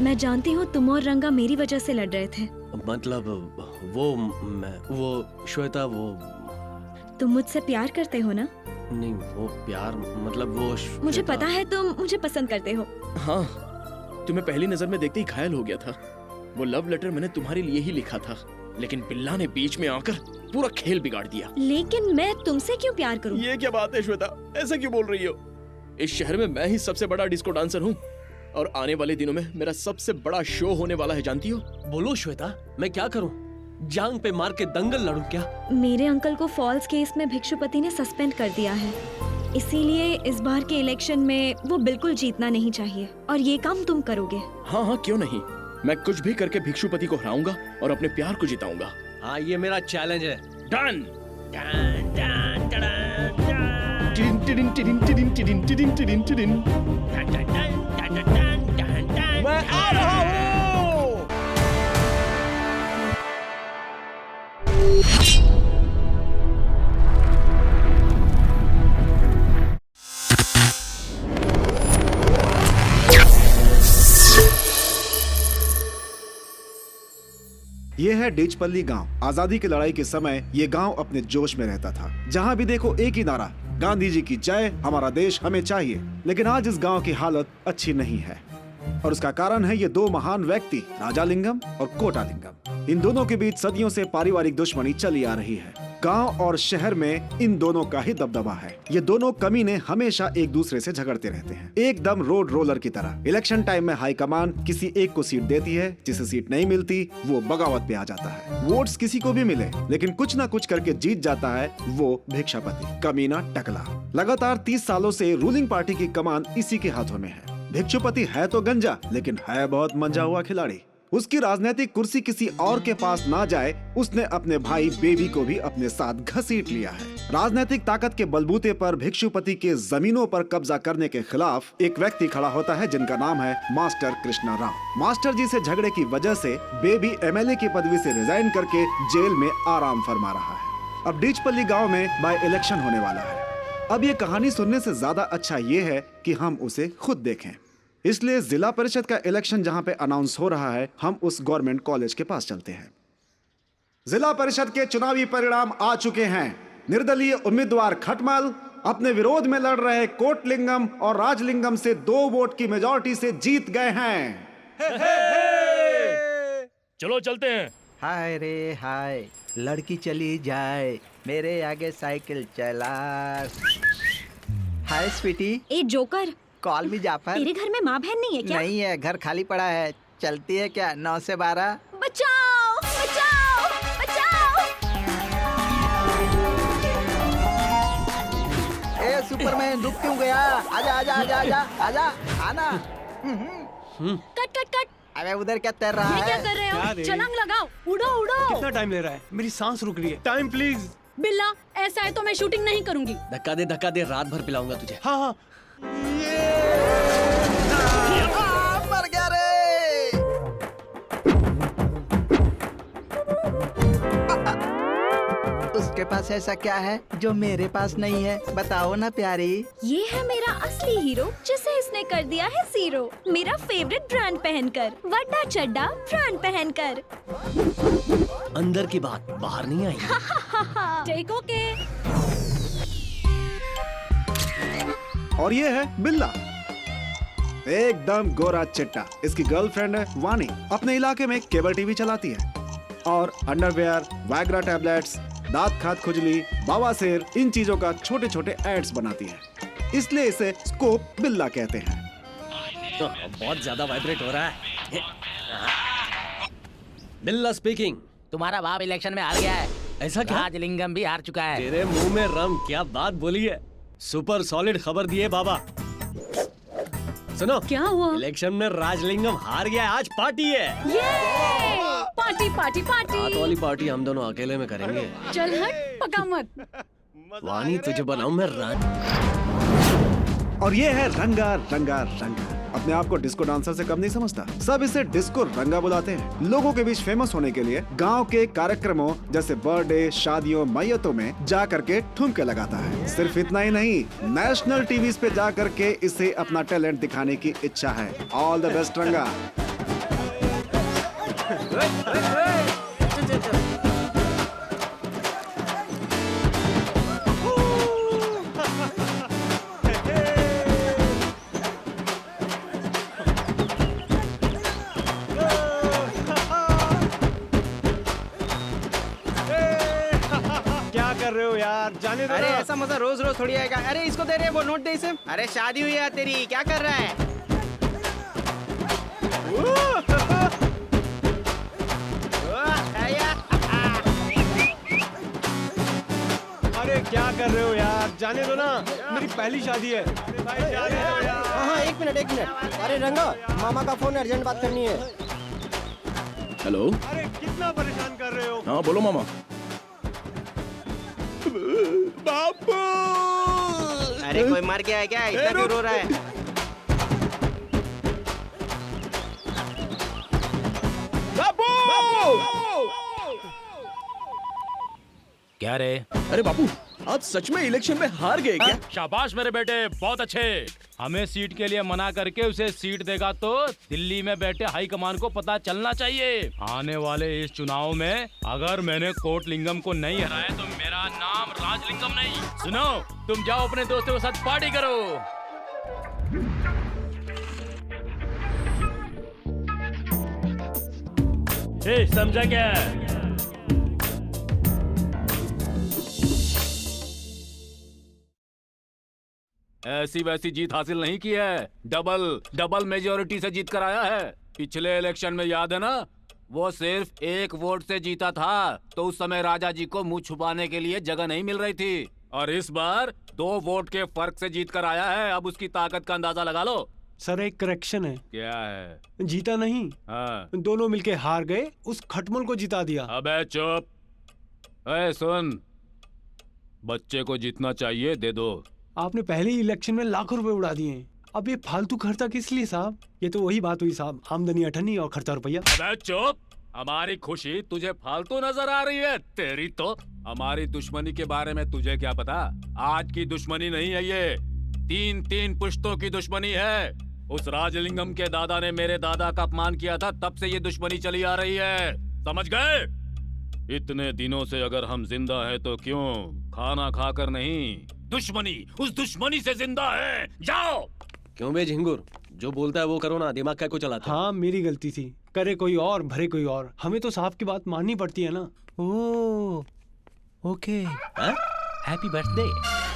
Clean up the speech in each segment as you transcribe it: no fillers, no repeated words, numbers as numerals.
मैं जानती हूँ तुम और रंगा मेरी वजह से लड़ रहे थे। मतलब वो श्वेता, वो तुम मुझसे प्यार करते हो ना? नहीं, वो प्यार मतलब वो मुझे पता है तुम मुझे पसंद करते हो। हाँ, तुम्हें पहली नजर में देखते ही घायल हो गया था। वो लव लेटर मैंने तुम्हारे लिए ही लिखा था, लेकिन बिल्ला ने बीच में आकर पूरा खेल बिगाड़ दिया। लेकिन मैं तुमसे क्यों प्यार करूं? ये क्या बात है श्वेता, ऐसा क्यों बोल रही हो? इस शहर में मैं ही सबसे बड़ा डिस्को डांसर हूँ और आने वाले दिनों में मेरा सबसे बड़ा शो होने वाला है, जानती हो? बोलो श्वेता, मैं क्या करूं? जांग पे मार के दंगल लड़ूं क्या? मेरे अंकल को फॉल्स केस में भिक्षुपति ने सस्पेंड कर दिया है, इसीलिए इस बार के इलेक्शन में वो बिल्कुल जीतना नहीं चाहिए और ये काम तुम करोगे। हाँ हाँ, क्यों नहीं, मैं कुछ भी करके भिक्षुपति को हराऊंगा और अपने प्यार को जिताऊंगा। हाँ, ये मेरा चैलेंज है। डन। मैं आ रहा हूँ। ये है डेचपल्ली गांव। आजादी की लड़ाई के समय ये गांव अपने जोश में रहता था। जहां भी देखो एक ही नारा, गांधी जी की जय, हमारा देश हमें चाहिए। लेकिन आज इस गांव की हालत अच्छी नहीं है और उसका कारण है ये दो महान व्यक्ति, राजालिंगम और कोटालिंगम। इन दोनों के बीच सदियों से पारिवारिक दुश्मनी चली आ रही है। गांव और शहर में इन दोनों का ही दबदबा है। ये दोनों कमीने हमेशा एक दूसरे से झगड़ते रहते हैं, एकदम रोड रोलर की तरह। इलेक्शन टाइम में हाईकमान किसी एक को सीट देती है, जिसे सीट नहीं मिलती वो बगावत पे आ जाता है। वोट्स किसी को भी मिले, लेकिन कुछ ना कुछ करके जीत जाता है वो भिक्षापति, कमीना टकला। लगातार 30 सालों से रूलिंग पार्टी की कमान इसी के हाथों में है। भिक्षुपति है तो गंजा, लेकिन है बहुत मंजा हुआ खिलाड़ी। उसकी राजनीतिक कुर्सी किसी और के पास ना जाए, उसने अपने भाई बेबी को भी अपने साथ घसीट लिया है। राजनीतिक ताकत के बलबूते पर भिक्षुपति के जमीनों पर कब्जा करने के खिलाफ एक व्यक्ति खड़ा होता है, जिनका नाम है मास्टर कृष्णा राव। मास्टर जी से झगड़े की वजह से बेबी एमएलए की पदवी से रिजाइन करके जेल में आराम फरमा रहा है। अब डेचपल्ली गाँव में बाय इलेक्शन होने वाला है। अब ये कहानी सुनने से ज्यादा अच्छा ये है कि हम उसे खुद देखें। इसलिए जिला परिषद का इलेक्शन जहां पे अनाउंस हो रहा है, हम उस गवर्नमेंट कॉलेज के पास चलते हैं। जिला परिषद के चुनावी परिणाम आ चुके हैं। निर्दलीय उम्मीदवार खटमल अपने विरोध में लड़ रहे कोटलिंगम और राजलिंगम से 2 वोट की मेजॉरिटी से जीत गए हैं। चलो चलते हैं। हाय रे हाय, लड़की चली जाए, मेरे आगे साइकिल चला। हाय स्वीटी। ए जोकर, कॉल मी जाफर। तेरे घर में माँ बहन नहीं है क्या? नहीं है, घर खाली पड़ा है। चलती है क्या 9 से 12? बचाओ बचाओ बचाओ। ए सुपरमैन, रुक क्यों गया? आजा आजा आजा आजा आजा, आना। Cut cut cut. अबे उधर क्या तैर रहा ये है? क्या कर रहे हो? छलांग लगाओ, उड़ो उड़ो। कितना टाइम ले रहा है? मेरी सांस रुक रही है। Time please. बिल्ला, ऐसा है तो मैं शूटिंग नहीं करूंगी। धक्का दे, रात भर पिलाऊंगा तुझे। हाँ हाँ। मर गया रे। उसके पास ऐसा क्या है जो मेरे पास नहीं है? बताओ ना प्यारी। ये है मेरा असली हीरो, जिसे इसने कर दिया है जीरो। मेरा फेवरेट ब्रांड पहनकर, वड्डा चड्डा ब्रांड पहनकर। अंदर की बात बाहर नहीं आई। Take okay. और ये है बिल्ला, एकदम गोरा चिट्टा। इसकी गर्लफ्रेंड है वानी, अपने इलाके में केबल टीवी चलाती है और अंडरवेयर, वैग्रा टैबलेट्स, दांत खाद खुजली, बवासीर, इन चीजों का छोटे छोटे एड्स बनाती है। इसलिए इसे स्कोप बिल्ला कहते हैं। बहुत ज्यादा वाइब्रेट हो रहा है। बिल्ला स्पीकिंग। तुम्हारा बाप इलेक्शन में हार गया है। ऐसा क्या? राजलिंगम भी हार चुका है। तेरे मुंह में रम, क्या बात बोली है। सुपर सॉलिड खबर दिए बाबा। सुनो, क्या हुआ? इलेक्शन में राजलिंगम हार गया है, आज पार्टी है। ये पार्टी पार्टी पार्टी। रात वाली पार्टी हम दोनों अकेले में करेंगे। चल हट, पका मत। वानी, तुझे बनाऊं मैं रानी। और ये है रंगा रंगा रंगा। अपने आप को डिस्को डांसर से कम नहीं समझता, सब इसे डिस्को रंगा बुलाते हैं। लोगों के बीच फेमस होने के लिए गांव के कार्यक्रमों जैसे बर्थडे, शादियों, मैयतों में जा करके ठुमके लगाता है। सिर्फ इतना ही नहीं, नेशनल टीवी पे जा करके इसे अपना टैलेंट दिखाने की इच्छा है। ऑल द बेस्ट रंगा। क्या कर रहे हो यार, जाने दो अरे ना। ऐसा मजा रोज रोज थोड़ी आएगा। अरे इसको दे रहे, वो नोट दे इसे। अरे शादी हुई है तेरी, क्या कर रहा है? अरे क्या कर रहे हो यार, जाने दो ना, मेरी पहली शादी है। भाई जाने दो यार। हाँ एक मिनट। अरे रंगा, मामा का फोन अर्जेंट बात करनी है। हेलो। अरे कितना परेशान कर रहे हो। हाँ बोलो मामा। बापू। अरे कोई मर गया है क्या? इतना क्यों रो रहा है? क्या रे? अरे बापू, आप सच में इलेक्शन में हार गए क्या? शाबाश मेरे बेटे, बहुत अच्छे। हमें सीट के लिए मना करके उसे सीट देगा तो दिल्ली में बैठे हाई कमान को पता चलना चाहिए। आने वाले इस चुनाव में अगर मैंने कोटलिंगम को नहीं हराया तो मेरा नाम राजलिंगम नहीं। सुनो, तुम जाओ अपने दोस्तों के साथ पार्टी करो। समझा क्या? ऐसी वैसी जीत हासिल नहीं की है, डबल मेजोरिटी से जीत कर आया है। पिछले इलेक्शन में याद है ना, वो सिर्फ एक वोट से जीता था, तो उस समय राजा जी को मुंह छुपाने के लिए जगह नहीं मिल रही थी। और इस बार 2 वोट के फर्क से जीत कर आया है। अब उसकी ताकत का अंदाजा लगा लो। सर एक करेक्शन है। क्या है? जीता नहीं, हाँ। दोनों मिलके हार गए, उस खटमल को जिता दिया। अबे चुप। ए सुन, बच्चे को जीतना चाहिए, दे दो। आपने पहले ही इलेक्शन में लाखों रुपए उड़ा दिए, अब ये फालतू खर्चा किस लिए साहब? ये तो वही बात हुई साहब, आमदनी 98 और खर्चा रुपया। अबे चुप। हमारी खुशी तुझे फालतू नजर आ रही है? तेरी तो। हमारी दुश्मनी के बारे में तुझे क्या पता? आज की दुश्मनी नहीं है ये, 3 पुश्तों की दुश्मनी है। उस राजलिंगम के दादा ने मेरे दादा का अपमान किया था, तब से ये दुश्मनी चली आ रही है। समझ गए? इतने दिनों से अगर हम जिंदा हैं तो क्यों? खाना खाकर नहीं, दुश्मनी, उस दुश्मनी से जिंदा है। जाओ। क्यों बे झिंगुर, जो बोलता है वो करो ना, दिमाग क्या को चलाता है? हाँ मेरी गलती थी, करे कोई और भरे कोई और, हमें तो साहब की बात माननी पड़ती है ना। ओके। Happy birthday.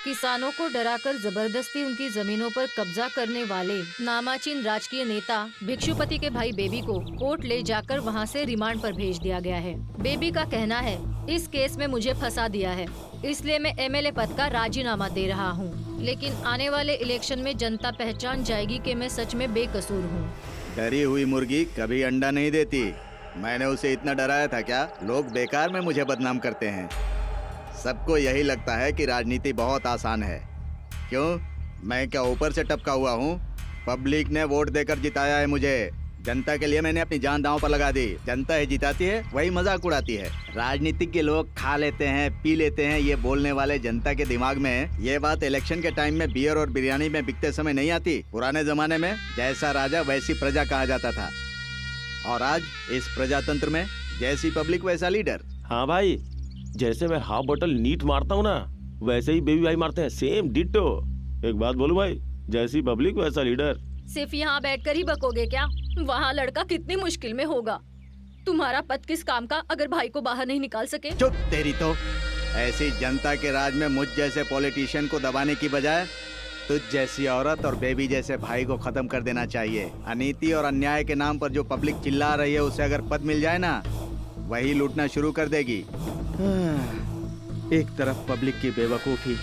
किसानों को डराकर जबरदस्ती उनकी जमीनों पर कब्जा करने वाले नामाचीन राजकीय नेता भिक्षुपति के भाई बेबी को कोर्ट ले जाकर वहां से रिमांड पर भेज दिया गया है। बेबी का कहना है, इस केस में मुझे फंसा दिया है, इसलिए मैं एमएलए पद का राजीनामा दे रहा हूँ। लेकिन आने वाले इलेक्शन में जनता पहचान जाएगी कि मैं सच में बेकसूर हूँ। डरी हुई मुर्गी कभी अंडा नहीं देती। मैंने उसे इतना डराया था क्या? लोग बेकार में मुझे बदनाम करते हैं। सबको यही लगता है कि राजनीति बहुत आसान है। क्यों? मैं क्या ऊपर से टपका हुआ हूँ? पब्लिक ने वोट देकर जिताया है मुझे। जनता के लिए मैंने अपनी जान दांव पर लगा दी। जनता ही जिताती है, वही मजाक उड़ाती है। राजनीतिक के लोग खा लेते हैं, पी लेते हैं, ये बोलने वाले जनता के दिमाग में ये बात इलेक्शन के टाइम में बियर और बिरयानी में बिकते समय नहीं आती। पुराने जमाने में जैसा राजा वैसी प्रजा कहा जाता था, और आज इस प्रजातंत्र में जैसी पब्लिक वैसा लीडर। हाँ भाई, जैसे मैं हाफ बोतल नीट मारता हूँ ना, वैसे ही बेबी भाई मारते हैं, सेम डिट्टो। एक बात बोलूं भाई, जैसी पब्लिक वैसा लीडर। सिर्फ यहाँ बैठकर ही बकोगे क्या? वहाँ लड़का कितनी मुश्किल में होगा। तुम्हारा पद किस काम का अगर भाई को बाहर नहीं निकाल सके? चुप तेरी तो। ऐसी जनता के राज में मुझ जैसे पॉलिटिशियन को दबाने की बजाय तुझ जैसी औरत और बेबी जैसे भाई को खत्म कर देना चाहिए। अनीति और अन्याय के नाम पर जो पब्लिक चिल्ला रही है, उसे अगर पद मिल जाए ना, वही लूटना शुरू कर देगी। एक तरफ पब्लिक की बेवकूफ़ी,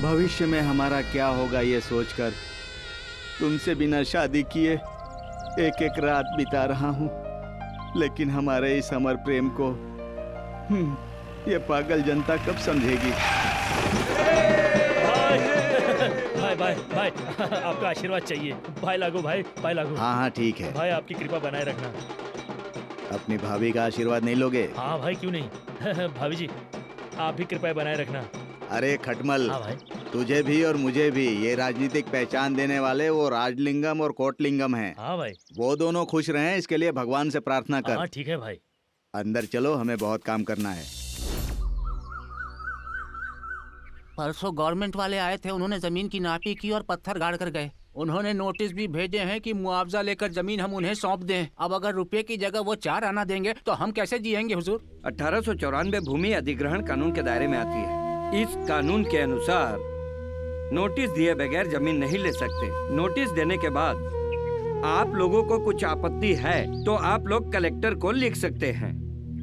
भविष्य में हमारा क्या होगा ये सोचकर तुमसे बिना शादी किए एक एक रात बिता रहा हूँ। लेकिन हमारे इस अमर प्रेम को ये पागल जनता कब समझेगी? भाई भाई भाई, आपका आशीर्वाद चाहिए। भाई लागू, भाई लागू। हाँ हाँ ठीक है भाई, आपकी कृपा बनाए रखना। अपनी भाभी का आशीर्वाद नहीं लोगे? हाँ भाई, क्यों नहीं। भाभी जी, आप भी कृपया बनाए रखना। अरे खटमल, हाँ भाई। तुझे भी और मुझे भी ये राजनीतिक पहचान देने वाले वो राजलिंगम और कोटलिंगम हैं। हाँ भाई। वो दोनों खुश रहें इसके लिए भगवान से प्रार्थना कर। हाँ ठीक है भाई। अंदर चलो, हमें बहुत काम करना है। परसों गवर्नमेंट वाले आए थे, उन्होंने जमीन की नापी की और पत्थर गाड़ कर गए। उन्होंने नोटिस भी भेजे हैं कि मुआवजा लेकर जमीन हम उन्हें सौंप दें। अब अगर रुपए की जगह वो 4 आना देंगे तो हम कैसे जिएंगे हुजूर? 1894 भूमि अधिग्रहण कानून के दायरे में आती है। इस कानून के अनुसार नोटिस दिए बगैर जमीन नहीं ले सकते। नोटिस देने के बाद आप लोगों को कुछ आपत्ति है तो आप लोग कलेक्टर को लिख सकते हैं।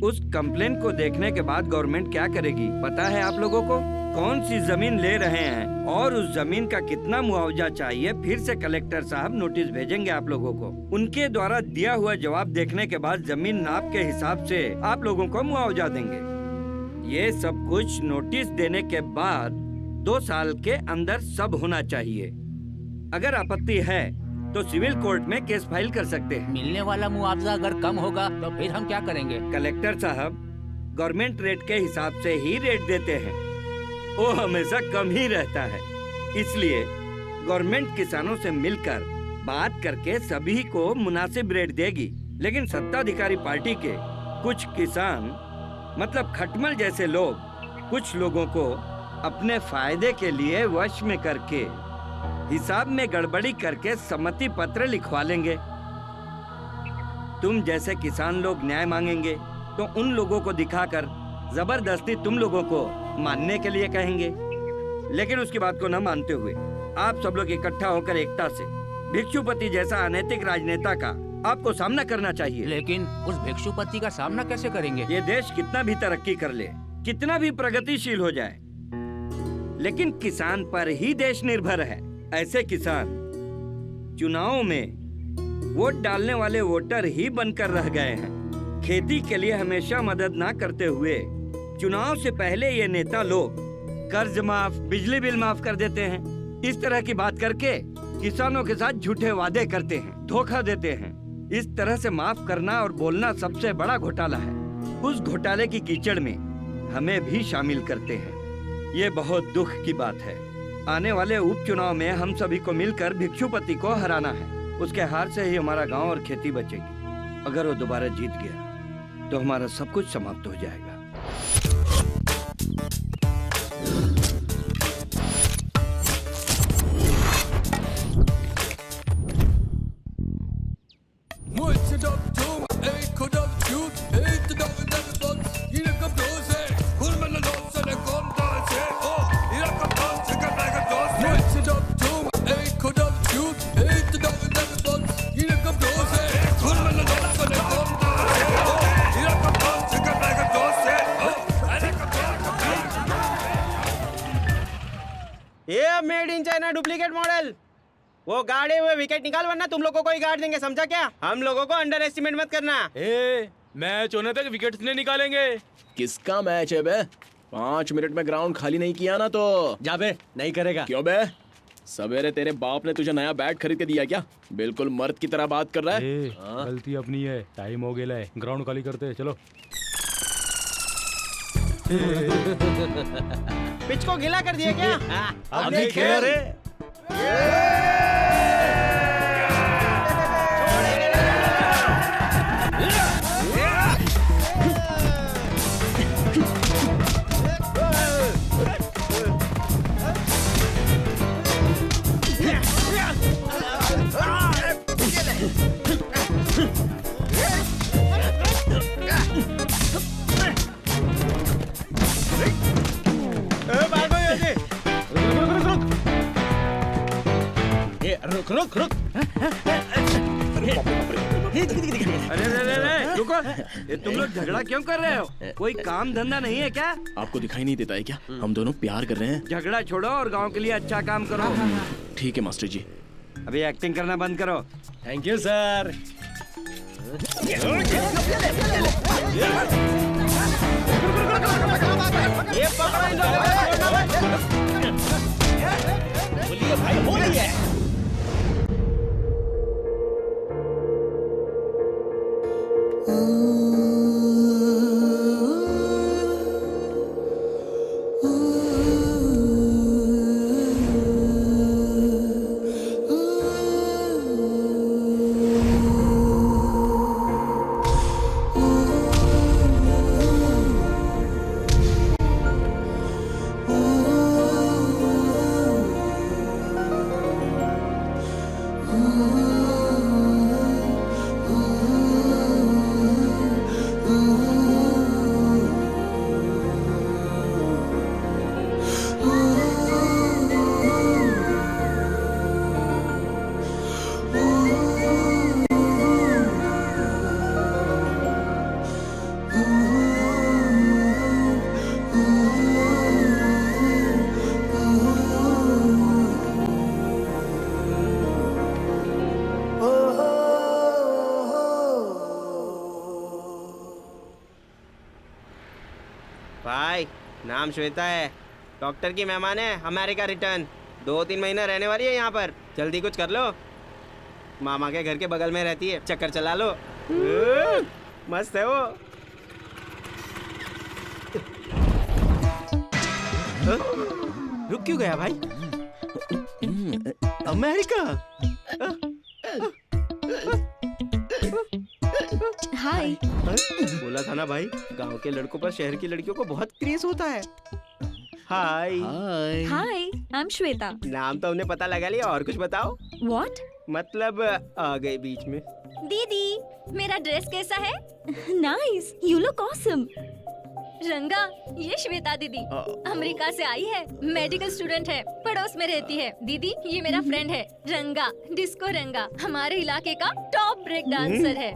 उस कंप्लेंट को देखने के बाद गवर्नमेंट क्या करेगी पता है आप लोगों को? कौन सी जमीन ले रहे हैं और उस जमीन का कितना मुआवजा चाहिए, फिर से कलेक्टर साहब नोटिस भेजेंगे आप लोगों को। उनके द्वारा दिया हुआ जवाब देखने के बाद जमीन नाप के हिसाब से आप लोगों को मुआवजा देंगे। ये सब कुछ नोटिस देने के बाद 2 साल के अंदर सब होना चाहिए। अगर आपत्ति है तो सिविल कोर्ट में केस फाइल कर सकते हैं। मिलने वाला मुआवजा अगर कम होगा तो फिर हम क्या करेंगे? कलेक्टर साहब गवर्नमेंट रेट के हिसाब से ही रेट देते हैं, वो हमेशा कम ही रहता है। इसलिए गवर्नमेंट किसानों से मिलकर बात करके सभी को मुनासिब रेट देगी। लेकिन सत्ताधिकारी पार्टी के कुछ किसान मतलब खटमल जैसे लोग कुछ लोगों को अपने फायदे के लिए वश में करके हिसाब में गड़बड़ी करके सम्मति पत्र लिखवा लेंगे। तुम जैसे किसान लोग न्याय मांगेंगे तो उन लोगों को दिखाकर जबरदस्ती तुम लोगों को मानने के लिए कहेंगे। लेकिन उसकी बात को न मानते हुए आप सब लोग इकट्ठा होकर एकता से भिक्षुपति जैसा अनैतिक राजनेता का आपको सामना करना चाहिए। लेकिन उस भिक्षुपति का सामना कैसे करेंगे? ये देश कितना भी तरक्की कर ले, कितना भी प्रगतिशील हो जाए, लेकिन किसान पर ही देश निर्भर है। ऐसे किसान चुनावों में वोट डालने वाले वोटर ही बनकर रह गए हैं। खेती के लिए हमेशा मदद ना करते हुए चुनाव से पहले ये नेता लोग कर्ज माफ, बिजली बिल माफ कर देते हैं। इस तरह की बात करके किसानों के साथ झूठे वादे करते हैं, धोखा देते हैं। इस तरह से माफ करना और बोलना सबसे बड़ा घोटाला है। उस घोटाले की कीचड़ में हमें भी शामिल करते हैं। ये बहुत दुख की बात है। आने वाले उपचुनाव में हम सभी को मिलकर भिक्षुपति को हराना है। उसके हार से ही हमारा गांव और खेती बचेगी। अगर वो दोबारा जीत गया तो हमारा सब कुछ समाप्त हो जाएगा। ये made in China duplicate model. वो गाड़े हुए विकेट निकाल वरना तुम लोगों को ही गाड़ देंगे, समझा क्या? हम लोगों को अंडर एस्टिमेट मत करना। मैच होने तक विकेट नहीं निकालेंगे। किसका मैच है बे? 5 मिनट में ग्राउंड खाली नहीं किया ना तो जा बे, नहीं करेगा। क्यों बे? सवेरे तेरे बाप ने तुझे नया बैट खरीद के दिया क्या? बिल्कुल मर्द की तरह बात कर रहा है। गलती अपनी है, टाइम हो गया है, ग्राउंड खाली करते चलो। पिच को गीला कर दिया क्या? अब नहीं खेल रहे। रुक रुक रुक। अरे रुको, ये तुम लोग झगड़ा क्यों कर रहे हो? कोई काम धंधा नहीं है क्या? आपको दिखाई नहीं देता है क्या? हम दोनों प्यार कर रहे हैं। झगड़ा छोड़ो और गांव के लिए अच्छा काम करो। ठीक है मास्टर जी। अभी एक्टिंग करना बंद करो। Thank you sir. ये पकड़ो इन लोगों को। बोलिए भाई, हो रही है। नाम श्वेता है, डॉक्टर की मेहमान है, अमेरिका रिटर्न। 2-3 महीना रहने वाली है यहाँ पर। जल्दी कुछ कर लो। मामा के घर के बगल में रहती है, चक्कर चला लो। मस्त है वो। रुक क्यों गया भाई? अमेरिका। हाय। बोला था ना भाई, गांव के लड़कों पर शहर की लड़कियों को बहुत क्रेज होता है। हाय। हाय, आई एम श्वेता। नाम तो उन्हें पता लगा लिया, और कुछ बताओ। व्हाट? मतलब आ गए बीच में। दीदी, मेरा ड्रेस कैसा है? Nice, you look awesome. रंगा, ये श्वेता दीदी अमेरिका से आई है, मेडिकल स्टूडेंट है, पड़ोस में रहती है। दीदी, ये मेरा फ्रेंड है रंगा, डिस्को रंगा, हमारे इलाके का टॉप ब्रेक डांसर है।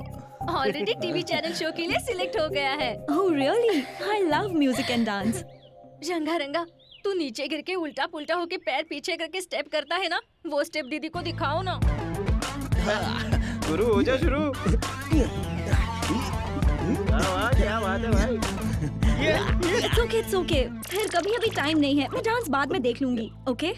ऑलरेडी टीवी चैनल शो के लिए सिलेक्ट हो गया है। Oh really? I love music and dance. रंगा रंगा, तू नीचे गिर के उल्टा पुल्टा होके पैर पीछे करके स्टेप करता है ना, वो स्टेप दीदी को दिखाओ ना। शुरू हो जा, शुरू। क्या बात है भाई। It's okay. फिर कभी अभी टाइम नहीं है, मैं डांस बाद में देख लूंगी। ओके?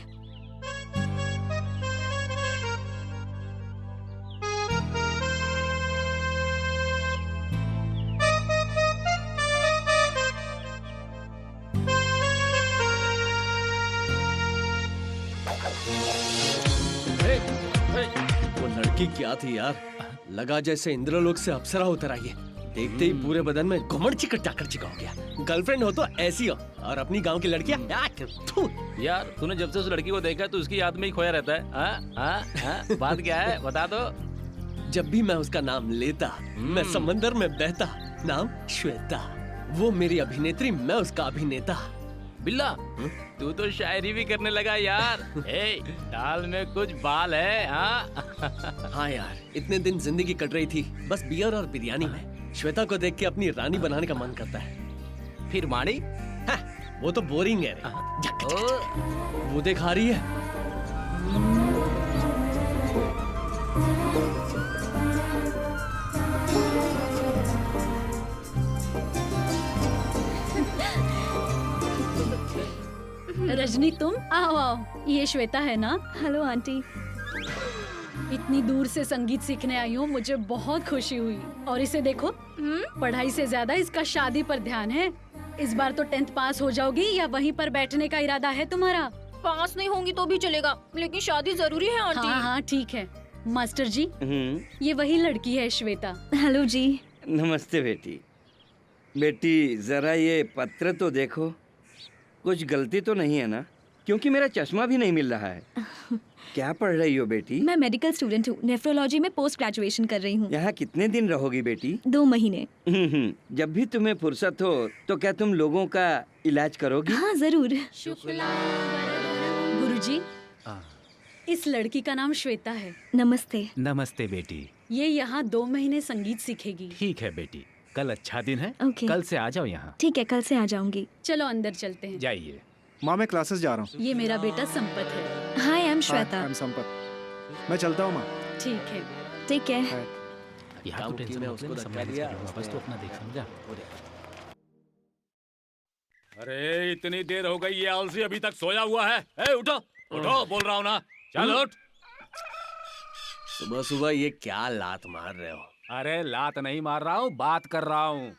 वो लड़की क्या थी यार, लगा जैसे इंद्रलोक से अप्सरा उतर आई है। देखते ही पूरे बदन में घुमड़ चिकट चाकर चिका हो गया। गर्लफ्रेंड हो तो ऐसी हो, और अपनी गांव की लड़कियां यार तूने जब से उस लड़की को देखा तो उसकी याद में ही खोया रहता है। हाँ? बात क्या है बता दो। जब भी मैं उसका नाम लेता, मैं समंदर में बहता। नाम श्वेता, वो मेरी अभिनेत्री, मैं उसका अभिनेता। बिल्ला, तू तो शायरी भी करने लगा यार। ए, दाल में कुछ बाल है। हाँ यार, इतने दिन जिंदगी कट रही थी बस बियर और बिरयानी में। श्वेता को देख के अपनी रानी बनाने का मन करता है। फिर मानी? हाँ, वो तो बोरिंग है। वो देख आ रही है। रजनी, तुम आओ आओ, ये श्वेता है ना? Hello aunty. इतनी दूर से संगीत सीखने आई हूँ, मुझे बहुत खुशी हुई। और इसे देखो, पढ़ाई से ज्यादा इसका शादी पर ध्यान है। इस बार तो 10th पास हो जाओगी या वहीं पर बैठने का इरादा है तुम्हारा? पास नहीं होंगी तो भी चलेगा, लेकिन शादी जरूरी है आंटी। हाँ हाँ ठीक है। मास्टर जी, ये वही लड़की है श्वेता। हेलो जी। नमस्ते बेटी। बेटी जरा ये पत्र तो देखो, कुछ गलती तो नहीं है ना? क्योंकि मेरा चश्मा भी नहीं मिल रहा है। क्या पढ़ रही हो बेटी? मैं मेडिकल स्टूडेंट हूँ, नेफ्रोलॉजी में पोस्ट ग्रेजुएशन कर रही हूँ। यहाँ कितने दिन रहोगी बेटी? 2 महीने। जब भी तुम्हें फुर्सत हो तो क्या तुम लोगों का इलाज करोगी? हाँ जरूर। गुरुजी, इस लड़की का नाम श्वेता है। नमस्ते। नमस्ते बेटी। ये यहाँ 2 महीने संगीत सीखेगी। ठीक है बेटी, कल अच्छा दिन है। ओके। कल से आ जाओ यहाँ। ठीक है, कल से आ जाऊंगी। चलो अंदर चलते हैं। जाइए। माँ, मैं क्लासेस जा रहा हूँ। ये मेरा बेटा संपत है। Hi, I am Shweta. I am Sampat. मैं चलता हूँ माँ। ठीक है। ठीक है। यहाँ तो टेंशन मत लेना, मैं मैनेज कर लूंगा, बस तो अपना देख समझा। अरे इतनी देर हो गई, ये आलसी अभी तक सोया हुआ है। ए, उठो उठो, बोल रहा हूँ ना, चल उठ। सुबह सुबह ये क्या लात मार रहे हो? अरे लात नहीं मार रहा हूँ, बात कर रहा हूँ।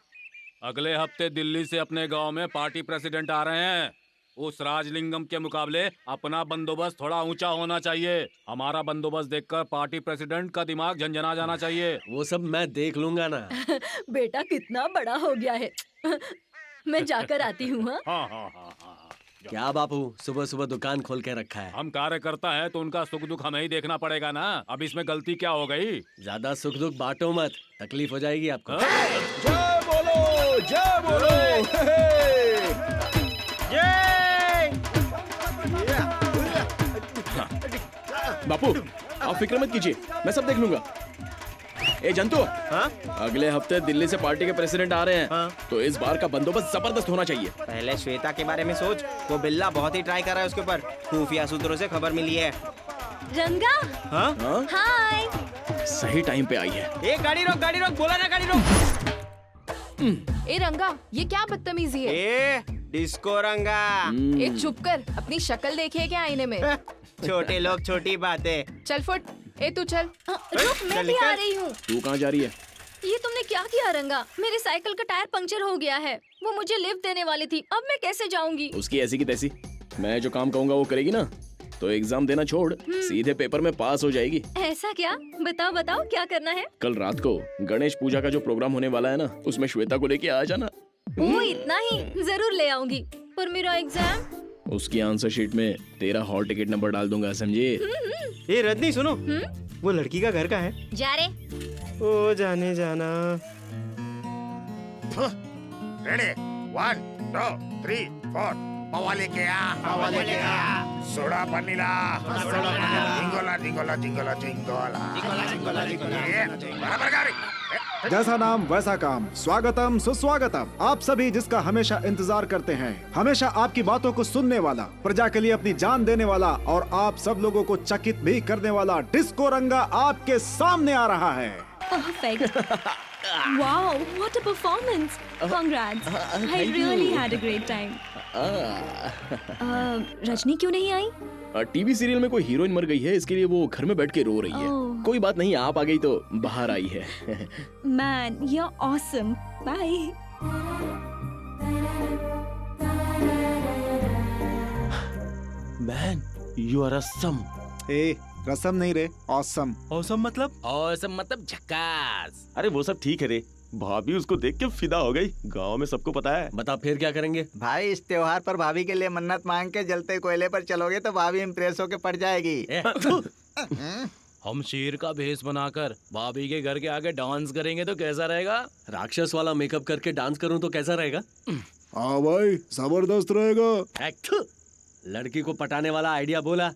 अगले हफ्ते दिल्ली से अपने गांव में पार्टी प्रेसिडेंट आ रहे हैं। उस राजलिंगम के मुकाबले अपना बंदोबस्त थोड़ा ऊंचा होना चाहिए। हमारा बंदोबस्त देखकर पार्टी प्रेसिडेंट का दिमाग झंझना जाना चाहिए। वो सब मैं देख लूंगा ना। बेटा कितना बड़ा हो गया है। मैं जाकर आती हूँ। हाँ। क्या बापू, सुबह सुबह दुकान खोल के रखा है? हम कार्यकर्ता हैं तो उनका सुख दुख हमें ही देखना पड़ेगा ना। अब इसमें गलती क्या हो गई? ज्यादा सुख दुख बांटो मत, तकलीफ हो जाएगी आपको। जय बोलो, जय बोलो। बापू, आप फिक्र मत कीजिए, मैं सब देख लूंगा। ए जंतु, हाँ? अगले हफ्ते दिल्ली से पार्टी के प्रेसिडेंट आ रहे हैं। हाँ? तो इस बार का बंदोबस्त जबरदस्त होना चाहिए। पहले श्वेता के बारे में सोच, वो बिल्ला बहुत ही ट्राई कर रहा है उसके ऊपर। खुफिया सूत्रों से खबर मिली है। रंगा। हाँ? हाय। सही टाइम पे आई है। ए गाड़ी रोक, बोला ना गाड़ी रोक। ए रंगा, ये क्या बदतमीजी है? ए डिस्को रंगा। एक चुप कर, अपनी शक्ल देखी है क्या आईने में? छोटे लोग छोटी बातें। चल फुट, ए तू चल। रुक, मैं भी आ रही हूँ। तू कहाँ जा रही है? ये तुमने क्या किया रंगा? मेरी साइकिल का टायर पंक्चर हो गया है। वो मुझे लिफ्ट देने वाली थी, अब मैं कैसे जाऊंगी? उसकी ऐसी की तैसी। मैं जो काम कहूँगा वो करेगी ना, तो एग्जाम देना छोड़ सीधे पेपर में पास हो जाएगी। ऐसा क्या? बताओ बताओ क्या करना है? कल रात को गणेश पूजा का जो प्रोग्राम होने वाला है ना, उसमें श्वेता को लेके आ जाना। वो इतना ही? जरूर ले आऊंगी। पर मेरा एग्जाम? उसकी आंसर शीट में तेरा हॉल टिकट नंबर डाल दूंगा, समझे? ए रजनी सुनो, वो लड़की का घर का है? जा रे। ओ जाने जाना। रेडी 1 2 3 4 पवा लेके आ सोडा वनीला जिंगोला जिंगोला जिंगोला जिंगोला बराबर गाड़ी। जैसा नाम वैसा काम, स्वागतम सुस्वागतम। आप सभी जिसका हमेशा इंतजार करते हैं, हमेशा आपकी बातों को सुनने वाला, प्रजा के लिए अपनी जान देने वाला और आप सब लोगों को चकित भी करने वाला डिस्को रंगा आपके सामने आ रहा है। Perfect. Wow, what a performance. Congrats. I really had a great time. Rajni क्यों नहीं आई? टीवी सीरियल में कोई हीरोइन मर गई है, इसके लिए वो घर में बैठ के रो रही है। कोई बात नहीं, आप आ गई तो बाहर आई है। Man, you're awesome. Bye. Man, you are awesome. ए, रसम नहीं रे, ऑसम। ऑसम मतलब? औसम मतलब झक्कास। अरे वो सब ठीक है रे, भाभी उसको देख के फिदा हो गई। गांव में सबको पता है। बता फिर क्या करेंगे? भाई इस त्योहार पर भाभी के लिए मन्नत मांग के जलते कोयले पर चलोगे तो भाभी इम्प्रेस होके पड़ जाएगी। हम शेर का भेष बनाकर भाभी के घर के आगे डांस करेंगे तो कैसा रहेगा? राक्षस वाला मेकअप करके डांस करूं तो कैसा रहेगा? हाँ भाई, जबरदस्त रहेगा। लड़की को पटाने वाला आइडिया बोला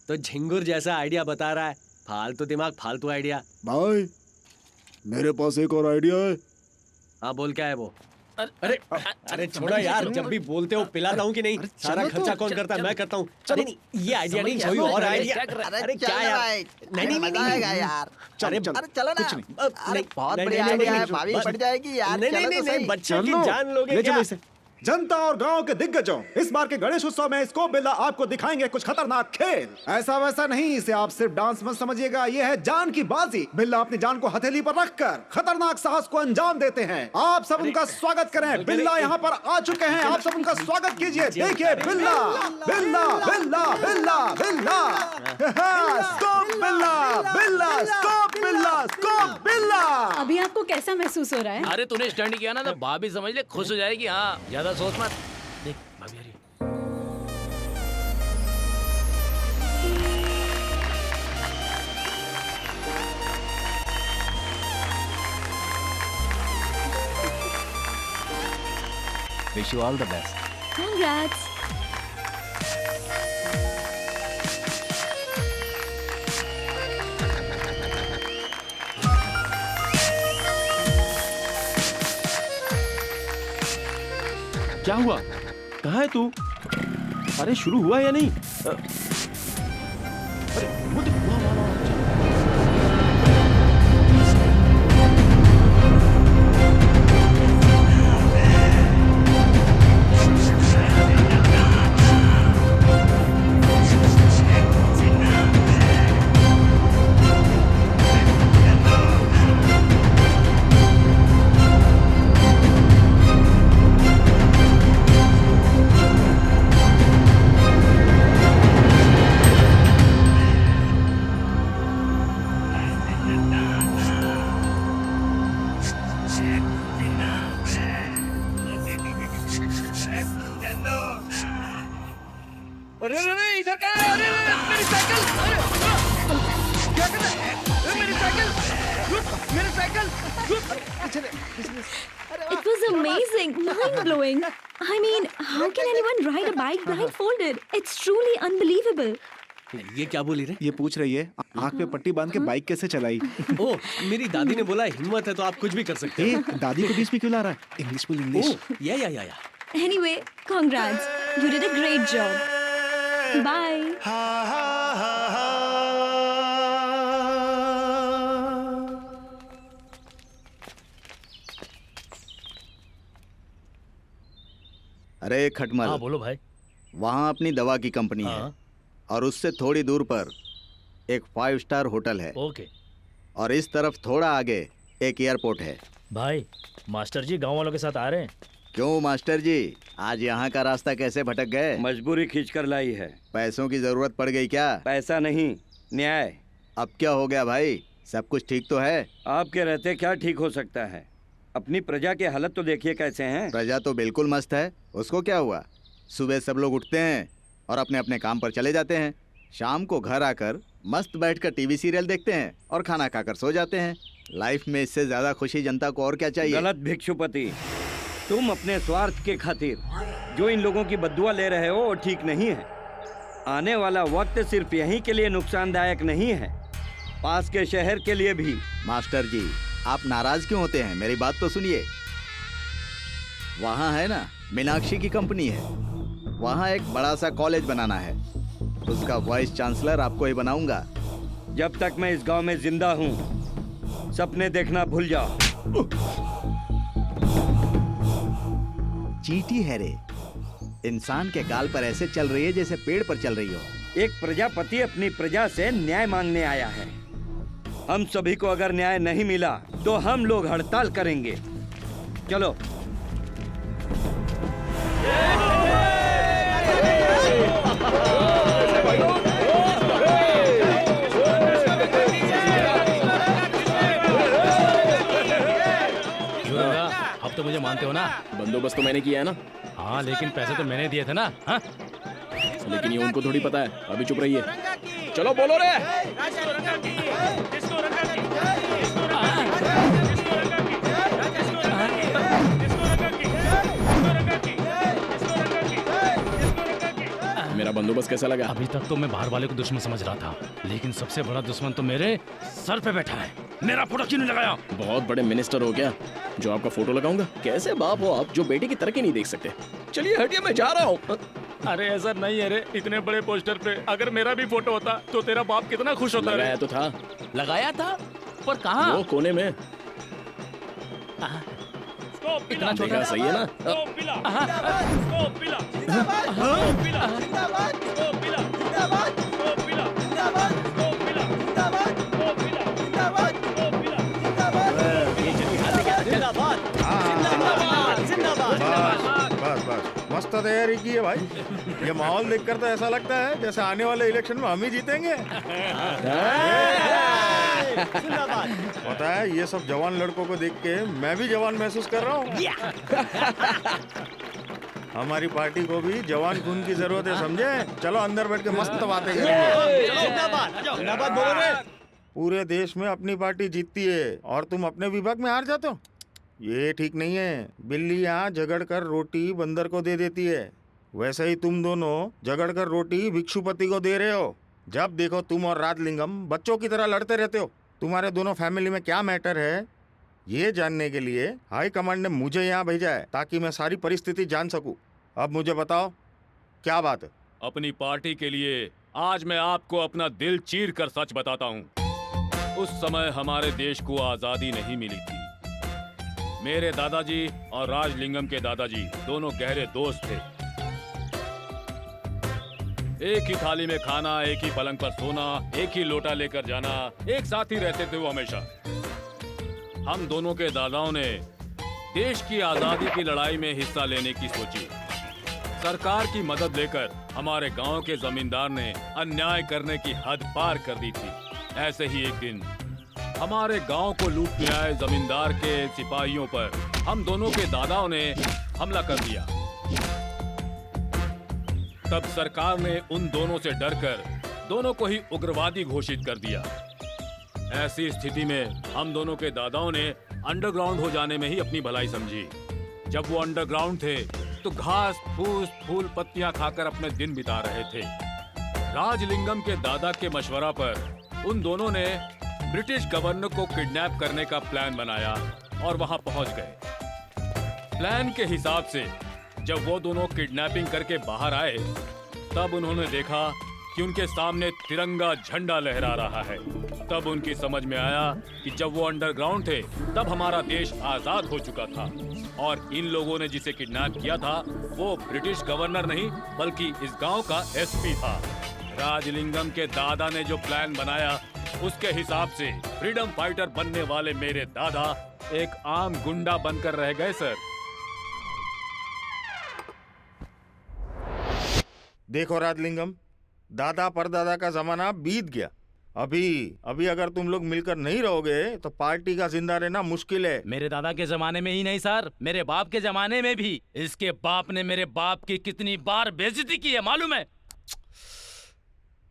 तो झिंगुर जैसा आइडिया बता रहा है। फालतू दिमाग, फालतू आइडिया। भाई मेरे पास एक और आइडिया है। हाँ बोल, क्या है वो? अरे अरे छोड़ो यार, जब भी बोलते हो पिलाता हूँ कि नहीं? सारा खर्चा कौन करता है? मैं करता हूँ। अरे नहीं, ये आइडिया नहीं, कोई और आइडिया। अरे क्या यार? नहीं यार, अरे चलो ना। कुछ नहीं। अरे बहुत बढ़िया आइडिया है, भाभी पड़ जाएगी यार। नहीं, बच्चे की जान लोगे क्या? जनता और गांव के दिग्गजों, इस बार के गणेश उत्सव में स्कोप बिल्ला आपको दिखाएंगे कुछ खतरनाक खेल। ऐसा वैसा नहीं, इसे आप सिर्फ डांस मत समझिएगा, ये है जान की बाजी। बिल्ला अपनी जान को हथेली पर रखकर खतरनाक साहस को अंजाम देते हैं। आप सब उनका स्वागत करें। बिल्ला यहाँ पर आ चुके हैं, आप सब उनका स्वागत कीजिए। देखिए बिल्ला बिल्ला बिल्ला बिल्ला बिल्ला स्कोप बिल्ला बिल्ला स्कोप बिल्ला स्कोप बिल्ला। अभी आपको कैसा महसूस हो रहा है? अरे तूने स्टंट किया ना तो भाभी समझ ले, खुश हो जाएगी। हाँ, ज्यादा सोच मत। देख भाभी आ रही है। Wish you all the best. Congrats. क्या हुआ? कहाँ है तू? अरे शुरू हुआ या नहीं? अरे वो देख, वाह, वाह, वाह, अरे इधर क्या है? अरे मेरी साइकिल! अरे क्या कर रहा है? मेरी साइकिल! मेरी cycle! It was amazing, mind-blowing. I mean, how can anyone ride a bike blindfolded? It's truly unbelievable. ये क्या बोली रे? ये पूछ रही है आँख पे पट्टी बांध के बाइक कैसे चलाई। ओ, मेरी दादी ने बोला हिम्मत है तो आप कुछ भी कर सकते हो। दादी को बीच में क्यों ला रहा है? इंग्लिश बोल, इंग्लिश। या। Anyway, congrats. You did a great job. Bye. अरे खटमल। हाँ बोलो भाई। वहाँ अपनी दवा की कंपनी है और उससे थोड़ी दूर पर एक 5 स्टार होटल है। ओके। और इस तरफ थोड़ा आगे एक एयरपोर्ट है। भाई मास्टर जी गांव वालों के साथ आ रहे हैं। क्यों मास्टर जी, आज यहाँ का रास्ता कैसे भटक गए? मजबूरी खींच कर लाई है। पैसों की जरूरत पड़ गई क्या? पैसा नहीं, न्याय। अब क्या हो गया भाई? सब कुछ ठीक तो है? आपके रहते क्या ठीक हो सकता है? अपनी प्रजा की हालत तो देखिए कैसे हैं। प्रजा तो बिल्कुल मस्त है, उसको क्या हुआ? सुबह सब लोग उठते हैं और अपने अपने काम पर चले जाते हैं। शाम को घर आकर मस्त बैठकर टीवी सीरियल देखते हैं और खाना खाकर सो जाते हैं। लाइफ में इससे ज्यादा खुशी जनता को और क्या चाहिए? गलत भिक्षुपति, तुम अपने स्वार्थ के खातिर जो इन लोगों की बद्दुआ ले रहे हो वो ठीक नहीं है। आने वाला वक्त सिर्फ यहीं के लिए नुकसानदायक नहीं है, पास के शहर के लिए भी। मास्टर जी, आप नाराज क्यों होते हैं? मेरी बात तो सुनिए। वहाँ है ना मीनाक्षी की कंपनी है, वहाँ एक बड़ा सा कॉलेज बनाना है। उसका वाइस चांसलर आपको ही बनाऊंगा। जब तक मैं इस गांव में जिंदा हूँ सपने देखना भूल जाओ। चींटी है रे, इंसान के गाल पर ऐसे चल रही है जैसे पेड़ पर चल रही हो। एक प्रजापति अपनी प्रजा से न्याय मांगने आया है। हम सभी को अगर न्याय नहीं मिला तो हम लोग हड़ताल करेंगे। चलो। अब तो मुझे मानते हो ना? बंदोबस्त तो मैंने किया है ना। हाँ लेकिन पैसे तो मैंने दिए थे ना। हाँ? लेकिन ये उनको थोड़ी पता है। अभी चुप रहिए। चलो बोलो रे। मेरा बंदोबस्त कैसा लगा? अभी तक तो मैं बाहर वाले को दुश्मन समझ रहा था, लेकिन सबसे बड़ा दुश्मन तो मेरे सर पे बैठा है। मेरा फोटो क्यों नहीं लगाया? बहुत बड़े मिनिस्टर हो क्या जो आपका फोटो लगाऊंगा? कैसे बाप हो आप जो बेटे की तरक्की नहीं देख सकते? चलिए हटिए, मैं जा रहा हूँ। अरे ऐसा नहीं है रे, इतने बड़े पोस्टर पे अगर मेरा भी फोटो होता तो तेरा बाप कितना खुश होता। लगाया तो था। लगाया था पर कहाँ? वो कोने में। इतना छोटा सही है ना? बस मस्त तैयारी की है भाई। ये माहौल देखकर तो ऐसा लगता है जैसे आने वाले इलेक्शन में हम ही जीतेंगे। पता है, ये सब जवान लड़कों को देख के मैं भी जवान महसूस कर रहा हूँ। हमारी पार्टी को भी जवान खून की जरूरत है, समझे? चलो अंदर बैठ के मस्त बातें करेंगे। पूरे देश में अपनी पार्टी जीतती है और तुम अपने विभाग में हार जाते हो। ये ठीक नहीं है। बिल्ली यहाँ झगड़ कर रोटी बंदर को दे देती है, वैसे ही तुम दोनों झगड़ कर रोटी भिक्षुपति को दे रहे हो। जब देखो तुम और राजलिंगम बच्चों की तरह लड़ते रहते हो। तुम्हारे दोनों फैमिली में क्या मैटर है ये जानने के लिए हाई कमांड ने मुझे यहाँ भेजा है ताकि मैं सारी परिस्थिति जान सकूं। अब मुझे बताओ क्या बात है? अपनी पार्टी के लिए आज मैं आपको अपना दिल चीर कर सच बताता हूँ। उस समय हमारे देश को आजादी नहीं मिली थी। मेरे दादाजी और राजलिंगम के दादाजी दोनों गहरे दोस्त थे। एक ही थाली में खाना, एक ही पलंग पर सोना, एक ही लोटा लेकर जाना, एक साथ ही रहते थे वो हमेशा। हम दोनों के दादाओं ने देश की आजादी की लड़ाई में हिस्सा लेने की सोची। सरकार की मदद लेकर हमारे गांव के जमींदार ने अन्याय करने की हद पार कर दी थी। ऐसे ही एक दिन हमारे गांव को लूटने आए जमींदार के सिपाहियों पर हम दोनों के दादाओं ने हमला कर दिया। तब सरकार ने उन दोनों से डरकर दोनों को ही उग्रवादी घोषित कर दिया। ऐसी स्थिति में हम दोनों के दादाओं ने अंडरग्राउंड हो जाने में ही अपनी भलाई समझी। जब वो अंडरग्राउंड थे तो घास फूस फूल पत्तियां खाकर अपने दिन बिता रहे थे। राजलिंगम के दादा के मशवरा पर उन दोनों ने ब्रिटिश गवर्नर को किडनैप करने का प्लान बनाया और वहां पहुंच गए। प्लान के हिसाब से जब वो दोनों किडनैपिंग करके बाहर आए तब उन्होंने देखा कि उनके सामने तिरंगा झंडा लहरा रहा है। तब उनकी समझ में आया कि जब वो अंडरग्राउंड थे तब हमारा देश आजाद हो चुका था और इन लोगों ने जिसे किडनैप किया था वो ब्रिटिश गवर्नर नहीं बल्कि इस गांव का एसपी था। राजलिंगम के दादा ने जो प्लान बनाया उसके हिसाब से फ्रीडम फाइटर बनने वाले मेरे दादा एक आम गुंडा बनकर रह गए सर। देखो राजलिंगम, दादा परदादा का जमाना बीत गया। अभी अगर तुम लोग मिलकर नहीं रहोगे तो पार्टी का जिंदा रहना मुश्किल है। मेरे दादा के जमाने में ही नहीं सर, मेरे बाप के जमाने में भी इसके बाप ने मेरे बाप की कितनी बार बेइज्जती की है मालूम है?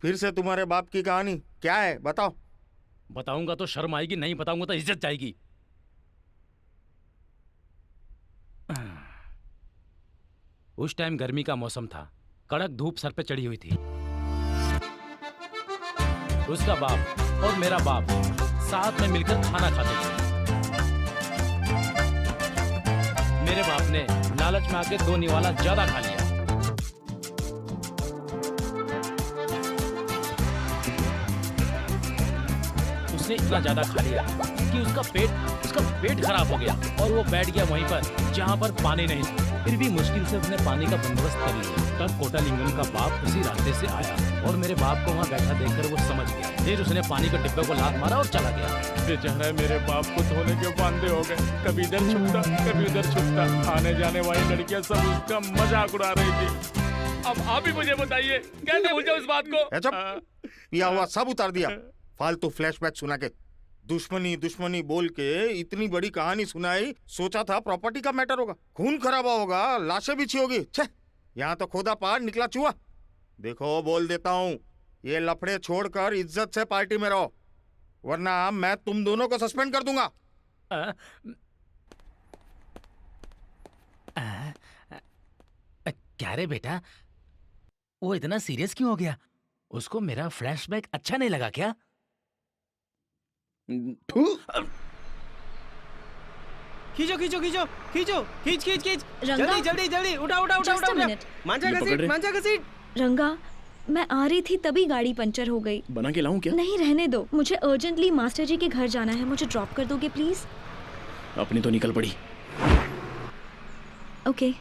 फिर से तुम्हारे बाप की कहानी क्या है, बताओ। बताऊंगा तो शर्म आएगी, नहीं बताऊंगा तो इज्जत जाएगी। उस टाइम गर्मी का मौसम था, कड़क धूप सर पे चढ़ी हुई थी। उसका बाप और मेरा बाप साथ में मिलकर खाना खाते थे। मेरे बाप ने लालच में आके 2 निवाला ज्यादा खा लिया। उसने इतना ज्यादा खा लिया कि उसका पेट खराब हो गया और वो बैठ गया वहीं पर जहां पर पानी नहीं था। फिर भी मुश्किल से उसने पानी का बंदोबस्त कर लिया। तब कोटालिंगम का बाप उसी रास्ते से आया और मेरे बाप को वहाँ बैठा देखकर वो समझ गया। फिर उसने पानी के डिब्बे को लात मारा और चला गया। बेचारा मेरे बाप को धोने के बांधे हो गए, कभी इधर छुपता कभी उधर छुपता। आने जाने वाली लड़कियां सब उसका मजाक उड़ा रही थी। अब आप ही मुझे बताइए कैसे भूल जाऊं इस बात को? पिया हुआ सब उतार दिया, फालतू फ्लैशबैक सुना के दुश्मनी दुश्मनी बोल के इतनी बड़ी कहानी सुनाई। सोचा था प्रॉपर्टी का मैटर होगा, खून खराबा होगा, लाशें बिछी होगी। छे, यहाँ तो खोदा पहाड़ निकला चूहा। देखो बोल देता हूँ, ये लफड़े छोड़कर इज्जत से पार्टी में रहो, वरना मैं तुम दोनों को सस्पेंड कर दूंगा। क्या रे बेटा, वो इतना सीरियस क्यों हो गया? उसको मेरा फ्लैशबैक अच्छा नहीं लगा क्या? खींचो खींचो खींचो खींचो खींच खींच खींच रंगा? जल्दी जल्दी जल्दी उठा उठा उठा Just a उठा minute. मांझा का सीट। रंगा, मैं आ रही थी तभी गाड़ी पंचर हो गई। बना के लाऊं क्या? नहीं, रहने दो, मुझे अर्जेंटली मास्टर जी के घर जाना है। मुझे ड्रॉप कर दोगे प्लीज? अपनी तो निकल पड़ी। ओके।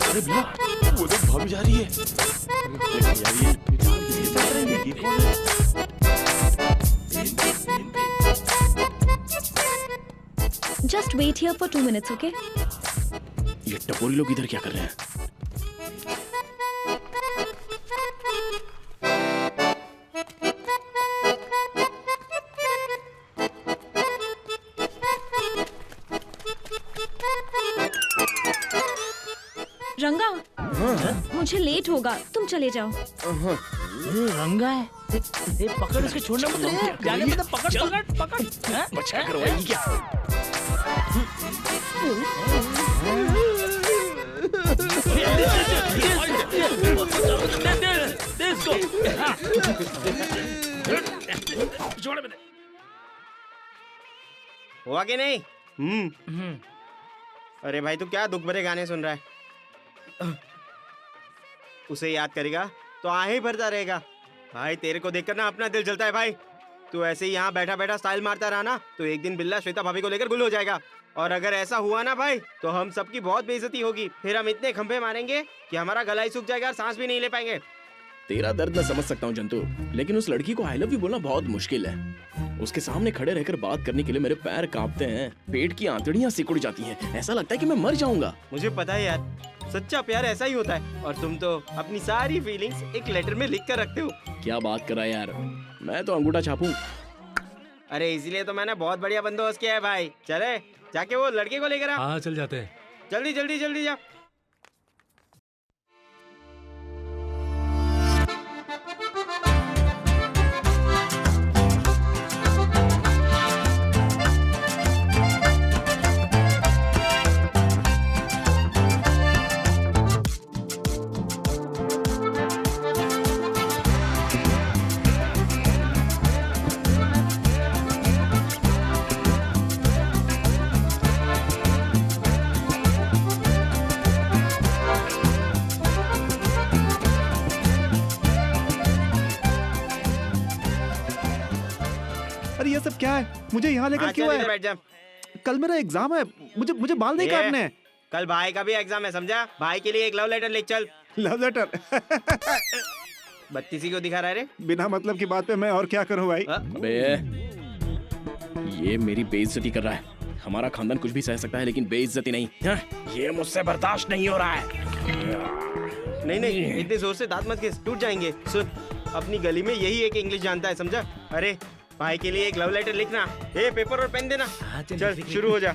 अरे भैया, वो देख भाभी जा रही है। अरे यार ये कौन है? Just wait here for 2 minutes, okay? ये टपोरी लोग इधर क्या कर रहे हैं? रंगा, मुझे लेट होगा, तुम चले जाओ। रंगा है, पकड़ इसके, छोड़ना मत रे। जाने में तो पकड़। बचा करवाएगी क्या? हुआ कि नहीं? अरे भाई तू क्या दुख भरे गाने सुन रहा है? उसे याद करेगा तो आहे भरता रहेगा। भाई तेरे को देखकर ना अपना दिल जलता है भाई। तू ऐसे ही यहाँ बैठा बैठा स्टाइल मारता रहा ना तो एक दिन बिल्ला श्वेता भाभी को लेकर गुल हो जाएगा। और अगर ऐसा हुआ ना भाई तो हम सबकी बहुत बेइज्जती होगी। फिर हम इतने खंभे मारेंगे कि हमारा गला ही सूख जाएगा और सांस भी नहीं ले पाएंगे। तेरा दर्द मैं समझ सकता हूँ जंतु, लेकिन उस लड़की को आई लव यू बोलना बहुत मुश्किल है। उसके सामने खड़े रहकर बात करने के लिए मेरे पैर कांपते हैं, पेट की आंतड़ियां सिकुड़ जाती हैं, ऐसा लगता है कि मैं मर जाऊंगा। मुझे पता है यार, सच्चा प्यार ऐसा ही होता है। और तुम तो अपनी सारी फीलिंग्स एक लेटर में लिख कर रखते हो। क्या बात करा यार, मैं तो अंगूठा छापूं। अरे इसीलिए तो मैंने बहुत बढ़िया बंदोबस्त किया है भाई। चले जाके वो लड़के को लेकर आ। हाँ चल जाते हैं। जल्दी जल्दी जल्दी जा। अरे ये सब क्या है? मुझे यहाँ लेकर क्यों चल, इधर है? बैठ जा। कल मेरा एग्जाम है, मुझे मुझे बाल नहीं ये, काटने हैं। कल भाई का भी एग्जाम है, समझा? भाई के लिए एक लव लेटर लिख चल। Love letter? बत्तीसी को दिखा रहा है रे? बिना मतलब की बात पे मैं और क्या करूं भाई? बे, ये मेरी बेइज्जती कर रहा है। हमारा खानदान कुछ भी सह सकता है लेकिन बेइज्जती नहीं। हाँ, ये मुझसे बर्दाश्त नहीं हो रहा है। नहीं नहीं, इतने जोर से दांत मत घिस, टूट जाएंगे। सुन, अपनी गली में यही एक इंग्लिश जानता है, समझा? अरे भाई के लिए एक लव लेटर लिखना। ए पेपर और पेन देना। चल शुरू हो जा।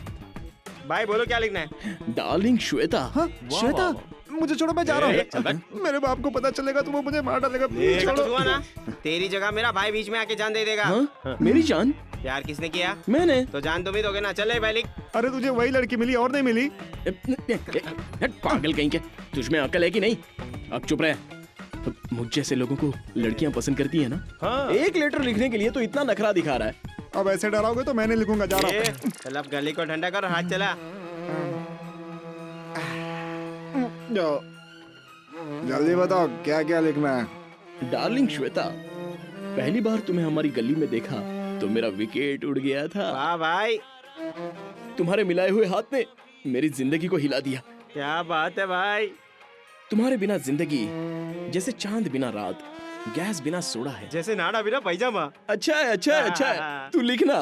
भाई बोलो क्या लिखना है? डार्लिंग श्वेता। हाँ, श्वेता, मुझे छोड़ो, मैं जा रहा हूँ। मेरे बाप को पता चलेगा तो वो मुझे मार डालेगा। प्लीज छोड़ो। हुआ ना, तेरी जगह मेरा भाई बीच में आके जान दे देगा। हाँ? मेरी जान? प्यार किसने किया? मैंने। तो जान तुम ही दोगे ना। चले भाई लिख। अरे तुझे वही लड़की मिली और नहीं मिली? पागल कहीं के, तुझमें अकल है कि नहीं? अब चुप रहे। मुझ जैसे लोगों को लड़कियां पसंद करती है ना? हाँ। एक लेटर लिखने के लिए तो इतना नखरा दिखा रहा है। अब ऐसे डराओगे तो मैं नहीं लिखूंगा, जा रहा हूँ। चल अब गली को ठंडा कर, हाथ चला। जल्दी बताओ क्या क्या लिखना है? डार्लिंग श्वेता, पहली बार तुम्हें हमारी गली में देखा तो मेरा विकेट उड़ गया था। वाह भाई, तुम्हारे मिलाए हुए हाथ ने मेरी जिंदगी को हिला दिया। क्या बात है भाई। तुम्हारे बिना जिंदगी जैसे चांद बिना रात, गैस बिना सोडा है, जैसे नाड़ा बिना पैजामा। अच्छा है, अच्छा है, अच्छा है। तू लिखना।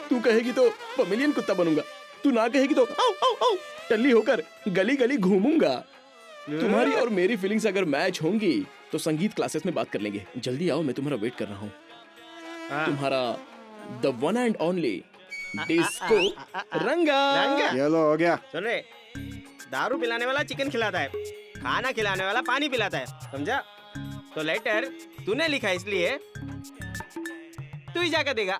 तू कहेगी तो पमेलियन कुत्ता बनूंगा, तू ना कहेगी तो आओ आओ आओ टल्ली होकर गली गली घूमूंगा। तुम्हारी और मेरी फीलिंग्स अगर मैच होंगी तो संगीत क्लासेस में बात कर लेंगे। जल्दी आओ, मैं तुम्हारा वेट कर रहा हूँ। तुम्हारा the one and only disco रंगा। ये लो, हो गया। सुन रे, दारू पिलाने वाला चिकन खिलाता है, खाना खिलाने वाला पानी पिलाता है, समझा? तो लेटर तूने लिखा इसलिए तू ही जाकर देगा।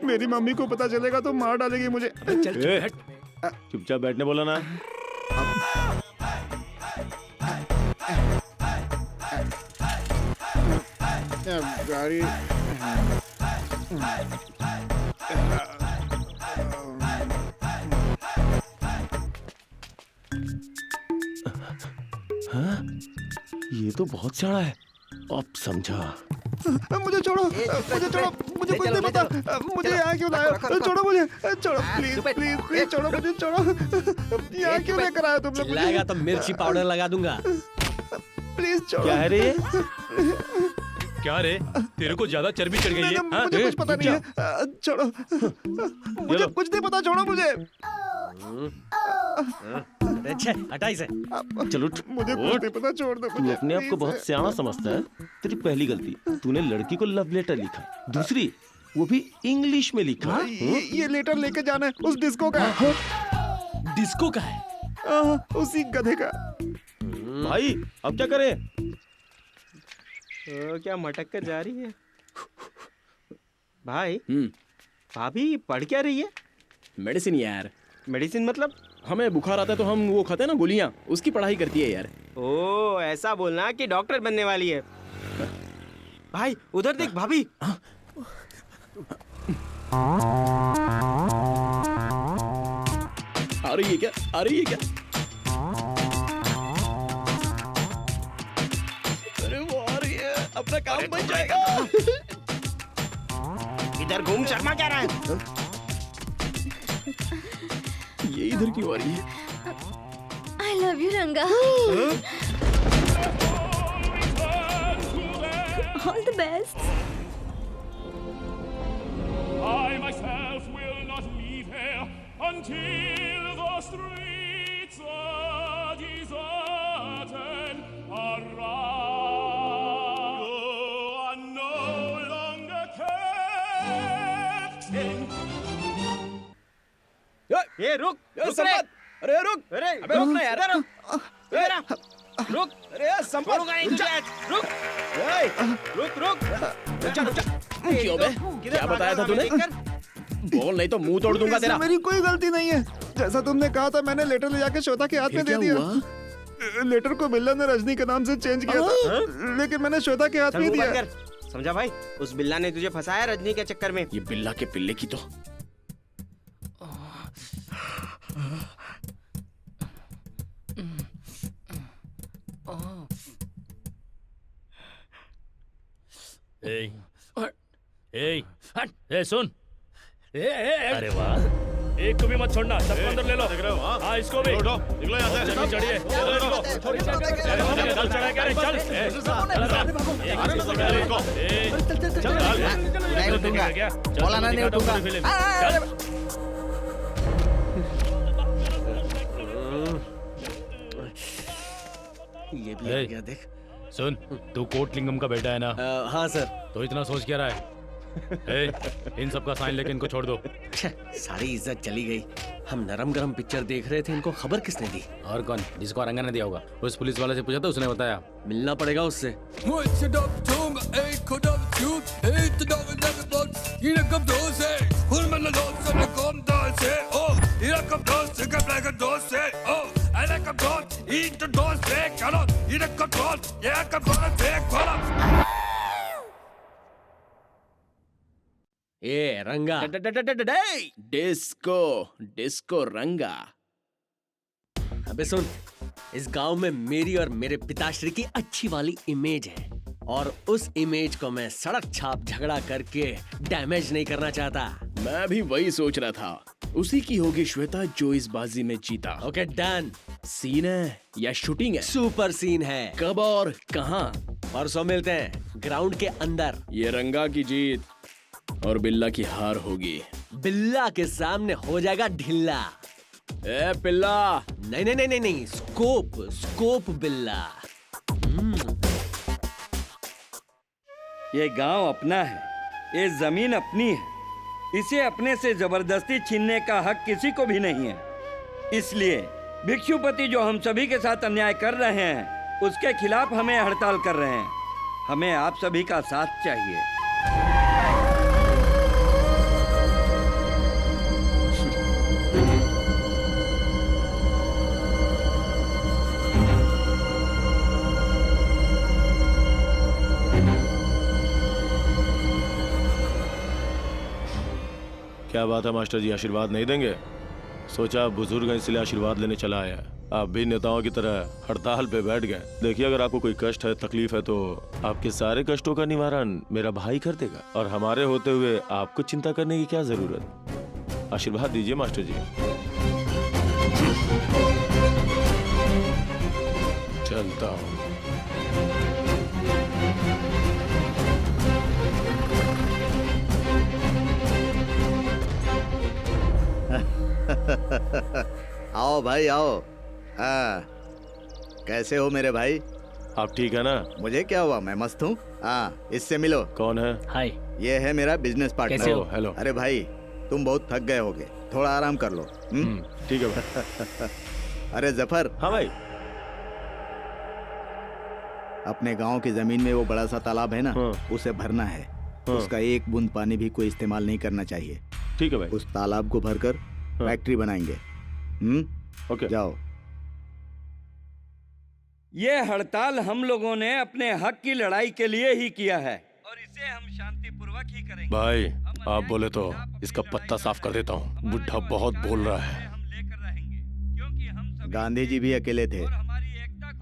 मेरी मम्मी को पता चलेगा तो मार डालेगी मुझे। चल चुपचाप बैठने बोला ना। गाड़ी हाँ? ये तो बहुत सियाना है। अब समझा। मुझे छोड़ो, मुझे छोड़ो, मुझे कुछ नहीं पता। मुझे यहाँ क्यों लाया? छोड़ो मुझे, छोड़ो प्लीज प्लीज प्लीज, छोड़ो मुझे, छोड़ो। यहाँ क्यों लेकर आए तुम लोग? चिल्लाएगा तो मिर्ची पाउडर लगा दूंगा। प्लीज छोड़ो। क्या है रे ये? क्या रे, तेरे को ज्यादा चर्बी चढ़ गई है? मुझे कुछ पता नहीं है, छोड़ो। मुझे कुछ नहीं पता, छोड़ो मुझे। अच्छा हटा इसे। चलो मुझे कुछ नहीं पता, छोड़ दो तू मुझे। अपने आप को बहुत सियाना समझता है। तेरी पहली गलती, तूने लड़की को लव लेटर लिखा। दूसरी, वो भी इंग्लिश में लिखा। ये लेटर लेके जाना है उस डिस्को का। डिस्को का है? उसी गधे का। भाई अब क्या करें? क्या मटक कर जा रही है भाई? भाभी पढ़ क्या रही है? मेडिसिन यार। मेडिसिन मतलब? हमें बुखार आता है तो हम वो खाते हैं ना गोलियां, उसकी पढ़ाई करती है यार। ओ ऐसा बोलना कि डॉक्टर बनने वाली है। भाई उधर देख भाभी। आ रही है क्या? आ रही है क्या? अरे वो आ रही है, अपना काम बन जाएगा। इधर घूम, शर्मा क्या रहा है? ये इधर क्यों आ रही है? I love you, Ranga. All the best. I myself will not leave here until the streets are deserted. Around you are no longer kept in. ये रुक रुक रे। संपत, अरे रुक, अरे अबे रुक ना यार। इधर रुक, इधर आ। रुक, अरे संपत, छोड़ूंगा नहीं तुझे आज। रुक, रुक रुक। क्यों बे? क्या बताया था तूने? बोल नहीं तो मुंह तोड़ दूंगा तेरा। मेरी कोई गलती नहीं है। जैसा तुमने कहा था मैंने लेटर ले जाके श्वेता के हाथ में दे दिया। लेटर को बिल्ला ने रजनी के नाम से चेंज किया था, लेकिन मैंने श्वेता के हाथ में दिया। समझा भाई, उस बिल्ला ने तुझे फंसाया रजनी के चक्कर में। ये बिल्ला के पिल्ले की तो सुन। अरे वाह, एक को भी मत छोड़ना, सबको अंदर ले लो। हाँ इसको भी निकलो यहाँ से। चढ़िए चल, चढ़ा क्या रे, चल। नहीं उठूंगा, मौलाना नहीं उठूंगा। ये भी आ गया देख। सुन, तू कोटलिंगम का बेटा है ना? हाँ सर। तो इतना सोच क्या रहा है? इन सब का साइन लेके इनको छोड़ दो। सारी इज्जत चली गई। हम नरम गरम पिक्चर देख रहे थे, इनको खबर किसने दी? और कौन? जिसको अरंगा ने दिया होगा। उस पुलिस वाले से पूछा था, उसने बताया। मिलना पड़ेगा उससे। ए रंगा, डिस्को डिस्को रंगा। अबे सुन, इस गांव में मेरी और मेरे पिताश्री की अच्छी वाली इमेज है, और उस इमेज को मैं सड़क छाप झगड़ा करके डैमेज नहीं करना चाहता। मैं भी वही सोच रहा था। उसी की होगी श्वेता जो इस बाजी में जीता। Okay done. सीन है या शूटिंग है? सुपर सीन है। कब और कहाँ? परसों मिलते हैं ग्राउंड के अंदर। ये रंगा की जीत और बिल्ला की हार होगी। बिल्ला के सामने हो जाएगा ढिल्ला। ए बिल्ला। नहीं नहीं नहीं नहीं, स्कोप स्कोप बिल्ला। ये गांव अपना है, ये जमीन अपनी है। इसे अपने से जबरदस्ती छीनने का हक किसी को भी नहीं है। इसलिए भिक्षुपति जो हम सभी के साथ अन्याय कर रहे हैं, उसके खिलाफ हमें हड़ताल कर रहे हैं। हमें आप सभी का साथ चाहिए। क्या बात है मास्टर जी, आशीर्वाद नहीं देंगे? सोचा बुजुर्ग हैं इसलिए आशीर्वाद लेने चला आया। आप भी नेताओं की तरह हड़ताल पे बैठ गए। देखिए, अगर आपको कोई कष्ट है, तकलीफ है, तो आपके सारे कष्टों का निवारण मेरा भाई कर देगा, और हमारे होते हुए आपको चिंता करने की क्या जरूरत। आशीर्वाद दीजिए मास्टर जी। चलता हूँ। आओ भाई आओ। कैसे हो मेरे भाई? आप ठीक है ना? मुझे क्या हुआ, मैं मस्त हूँ। इससे मिलो। कौन है? हाय। ये है मेरा बिजनेस पार्टनर। कैसे हो? हेलो। अरे भाई, तुम बहुत थक गए होगे, थोड़ा आराम कर लो। ठीक है भाई। अरे जफर। हाँ भाई। अपने गांव की जमीन में वो बड़ा सा तालाब है ना, उसे भरना है। उसका एक बूंद पानी भी कोई इस्तेमाल नहीं करना चाहिए। ठीक है भाई। उस तालाब को भरकर फैक्ट्री बनाएंगे। ओके, जाओ। ये हड़ताल हम लोगों ने अपने हक की लड़ाई के लिए ही किया है, और इसे हम शांतिपूर्वक ही करेंगे। भाई आप बोले तो इसका पत्ता साफ कर देता हूँ। बुढ़ा बहुत बोल रहा है। गांधी जी भी अकेले थे।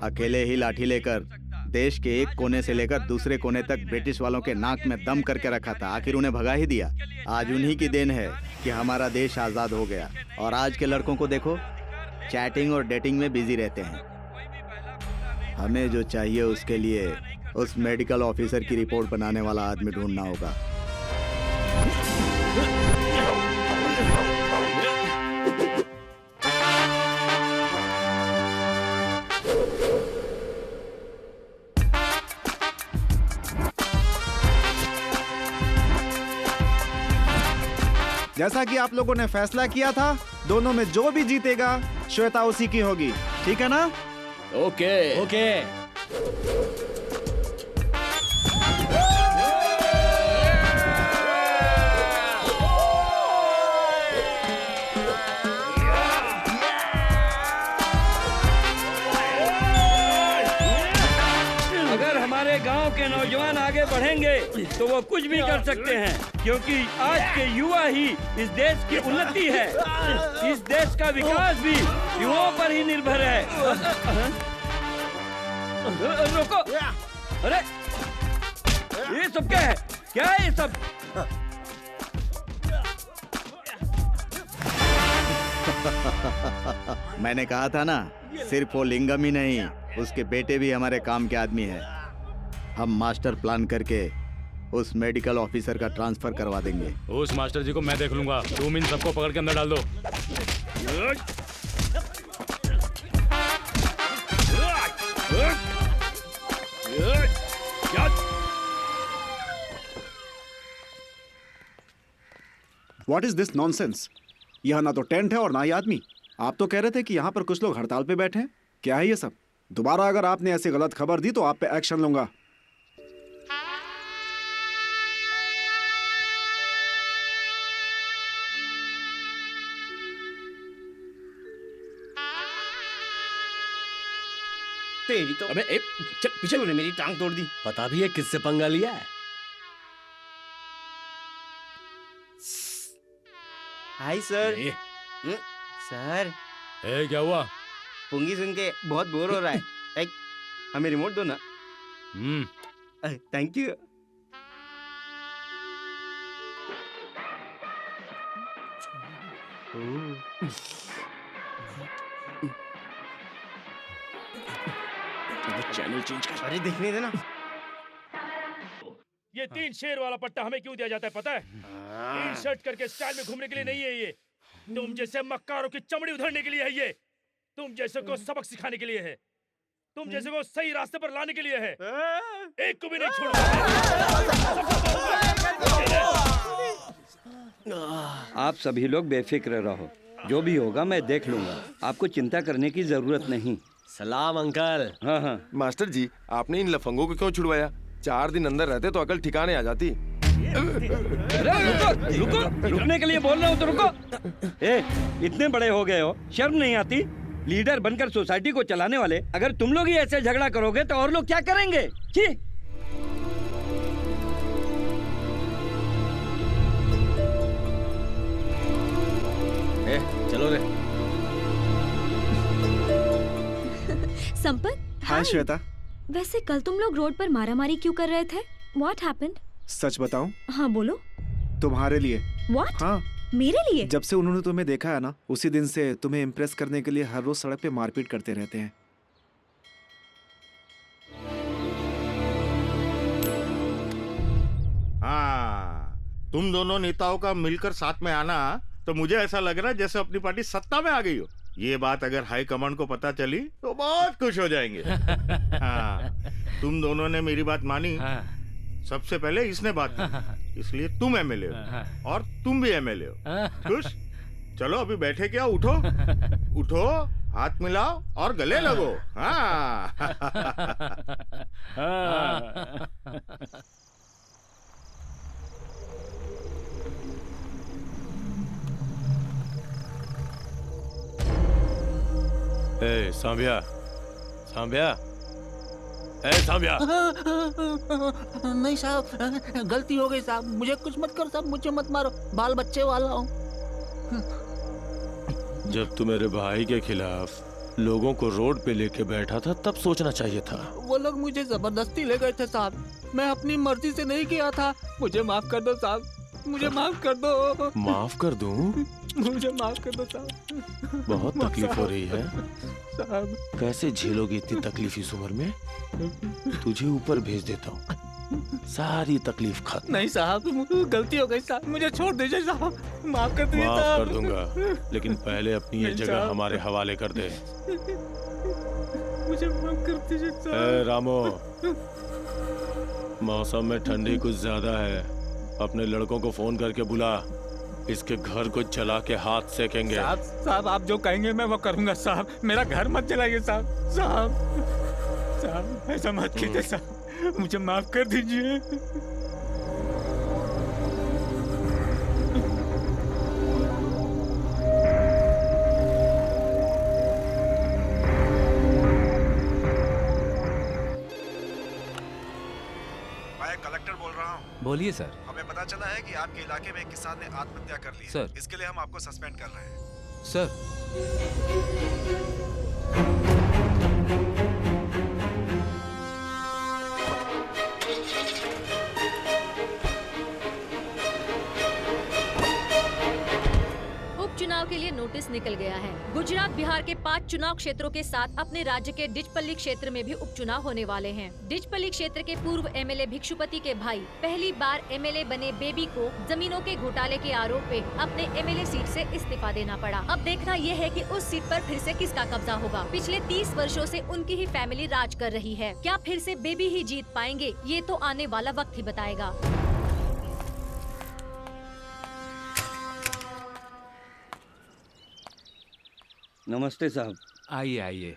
अकेले ही लाठी लेकर देश के एक कोने से लेकर दूसरे कोने तक ब्रिटिश वालों के नाक में दम करके रखा था। आखिर उन्हें भगा ही दिया। आज उन्हीं की देन है कि हमारा देश आज़ाद हो गया। और आज के लड़कों को देखो, चैटिंग और डेटिंग में बिजी रहते हैं। हमें जो चाहिए उसके लिए उस मेडिकल ऑफिसर की रिपोर्ट बनाने वाला आदमी ढूंढना होगा। जैसा कि आप लोगों ने फैसला किया था, दोनों में जो भी जीतेगा श्वेता उसी की होगी, ठीक है ना? Okay okay. अगर हमारे गांव के नौजवान आगे बढ़ेंगे तो वो कुछ भी कर सकते हैं, क्योंकि आज के युवा ही इस देश की उन्नति है। इस देश का विकास भी युवाओं पर ही निर्भर है। रुको, अरे ये सब क्या है? क्या है ये सब? मैंने कहा था ना, सिर्फ वो लिंगम ही नहीं, उसके बेटे भी हमारे काम के आदमी हैं। हम मास्टर प्लान करके उस मेडिकल ऑफिसर का ट्रांसफर करवा देंगे। उस मास्टर जी को मैं देख लूंगा, तुम इन सबको पकड़ के अंदर डाल दो। What is this nonsense? यह ना तो टेंट है और ना ही आदमी। आप तो कह रहे थे कि यहाँ पर कुछ लोग हड़ताल पे बैठे हैं। क्या है ये सब? दोबारा अगर आपने ऐसी गलत खबर दी तो आप पे एक्शन लूंगा। तेरी तो अबे चल पीछे। तूने मेरी टांग तोड़ दी। पता भी है किससे पंगा लिया है? Hi sir. सर क्या हुआ? पुंगी सुन के बहुत बोर हो रहा है। हमें रिमोट दो ना। Thank you. चैनल चेंज कर। अरे देखने देना। ये 3 शेर वाला पट्टा हमें क्यों दिया जाता है पता है? इन शर्ट करके स्टाइल में घूमने के लिए नहीं है ये। तुम जैसे मक्कारों की चमड़ी उधरने के लिए है ये। तुम जैसे को सबक सिखाने के लिए है। तुम जैसे को सही रास्ते पर लाने के लिए है। एक को भी नहीं छोड़ूंगा। आप सभी लोग बेफिक्र रहो, जो भी होगा मैं देख लूंगा। आपको चिंता करने की जरूरत नहीं। सलाम अंकल। हाँ हाँ। मास्टर जी, आपने इन लफंगों को क्यों छुड़वाया? 4 दिन अंदर रहते तो अकल ठिकाने आ जाती। अरे रुको, रुकने के लिए बोल रहा हूँ तो रुको। इतने बड़े हो गए हो, शर्म नहीं आती? लीडर बनकर सोसाइटी को चलाने वाले अगर तुम लोग ही ऐसे झगड़ा करोगे तो और लोग क्या करेंगे? छी! चलो रे। संपत। हाय श्वेता। वैसे कल तुम लोग रोड पर मारामारी क्यों कर रहे थे? What happened? सच बताऊं? हाँ बोलो। तुम्हारे लिए। What? हाँ। मेरे लिए? जब से उन्होंने तुम्हें देखा है ना, उसी दिन से तुम्हें इम्प्रेस करने के लिए हर रोज सड़क पे मारपीट करते रहते हैं। हाँ, तुम दोनों नेताओं का मिलकर साथ में आना तो मुझे ऐसा लग रहा है जैसे अपनी पार्टी सत्ता में आ गई हो। ये बात अगर हाई कमांड को पता चली तो बहुत खुश हो जाएंगे। हाँ, तुम दोनों ने मेरी बात मानी। सबसे पहले इसने बात की, इसलिए तुम एमएलए हो और तुम भी एमएलए हो। खुश? चलो अभी बैठे क्या, उठो उठो, हाथ मिलाओ और गले लगो। हाँ। ए सांबिया, सांबिया, ए सांबिया। नहीं साहब, गलती हो गई साहब। मुझे कुछ मत करो साहब, मुझे मत मारो, बाल बच्चे वाला हूँ। जब तू मेरे भाई के खिलाफ लोगों को रोड पे लेके बैठा था तब सोचना चाहिए था। वो लोग मुझे जबरदस्ती ले गए थे साहब, मैं अपनी मर्जी से नहीं किया था। मुझे माफ कर दो साहब, मुझे माफ कर दो। माफ कर दूं? मुझे माफ कर दो साहब। बहुत तकलीफ हो रही है साहब। कैसे झेलोगी इतनी तकलीफ इस उम्र में? तुझे ऊपर भेज देता हूँ, सारी तकलीफ खत्म। नहीं साहब, गलती हो गई साहब, मुझे छोड़ दीजिए साहब, माफ कर दीजिए माफ साहब। कर दूंगा, लेकिन पहले अपनी ये जगह हमारे हवाले कर दे। मुझे माफ कर दीजिए साहब। ए रामो, मौसम में ठंडी कुछ ज्यादा है, अपने लड़कों को फोन करके बुला, इसके घर को जला के हाथ सेकेंगे। साहब आप जो कहेंगे मैं वो करूंगा साहब। मेरा घर मत जलाइए साहब। साहब ऐसा मत कीजिए साहब, मुझे माफ कर दीजिए। मैं कलेक्टर बोल रहा हूँ। बोलिए सर। हमें पता चला है कि आपके इलाके में एक किसान ने आत्महत्या कर ली है। सर। इसके लिए हम आपको सस्पेंड कर रहे हैं। सर उपचुनाव के लिए नोटिस निकल गया है। गुजरात बिहार के 5 चुनाव क्षेत्रों के साथ अपने राज्य के डिचपल्ली क्षेत्र में भी उपचुनाव होने वाले हैं। डिचपल्ली क्षेत्र के पूर्व एमएलए भिक्षुपति के भाई पहली बार एमएलए बने बेबी को जमीनों के घोटाले के आरोप में अपने एमएलए सीट से इस्तीफा देना पड़ा। अब देखना ये है कि उस सीट पर फिर से किसका कब्जा होगा। पिछले 30 वर्षों से उनकी ही फैमिली राज कर रही है। क्या फिर से बेबी ही जीत पाएंगे, ये तो आने वाला वक्त ही बताएगा। नमस्ते साहब। आइए आइए,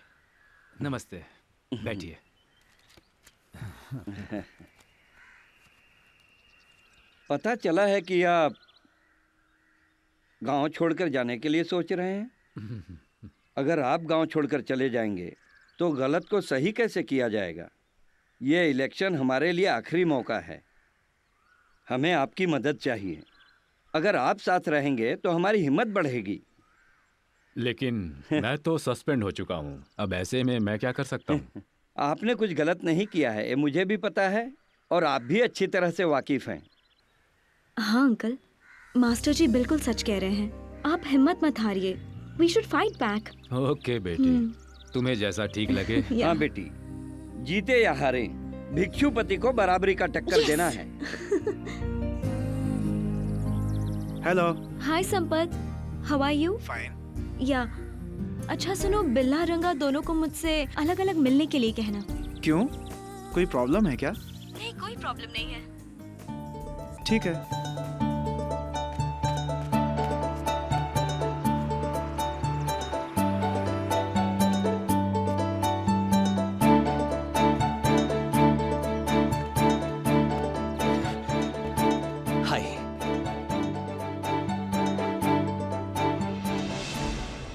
नमस्ते, बैठिए। पता चला है कि आप गांव छोड़कर जाने के लिए सोच रहे हैं। अगर आप गांव छोड़कर चले जाएंगे तो गलत को सही कैसे किया जाएगा। ये इलेक्शन हमारे लिए आखिरी मौका है। हमें आपकी मदद चाहिए। अगर आप साथ रहेंगे तो हमारी हिम्मत बढ़ेगी। लेकिन मैं तो सस्पेंड हो चुका हूँ, अब ऐसे में मैं क्या कर सकता हूँ? आपने कुछ गलत नहीं किया है, ये मुझे भी पता है और आप भी अच्छी तरह से वाकिफ हैं। हाँ अंकल, मास्टर जी बिल्कुल सच कह रहे हैं। आप हिम्मत मत हारिए। We should fight back. Okay बेटी, तुम्हें जैसा ठीक लगे। हाँ बेटी, जीते या हारे भिक्षुपति को बराबरी का टक्कर देना है। Hello. Hi Sampat, how are you? Fine. या अच्छा सुनो, बिल्ला रंगा दोनों को मुझसे अलग अलग मिलने के लिए कहना। क्यों, कोई प्रॉब्लम है क्या? नहीं, कोई प्रॉब्लम नहीं है। ठीक है।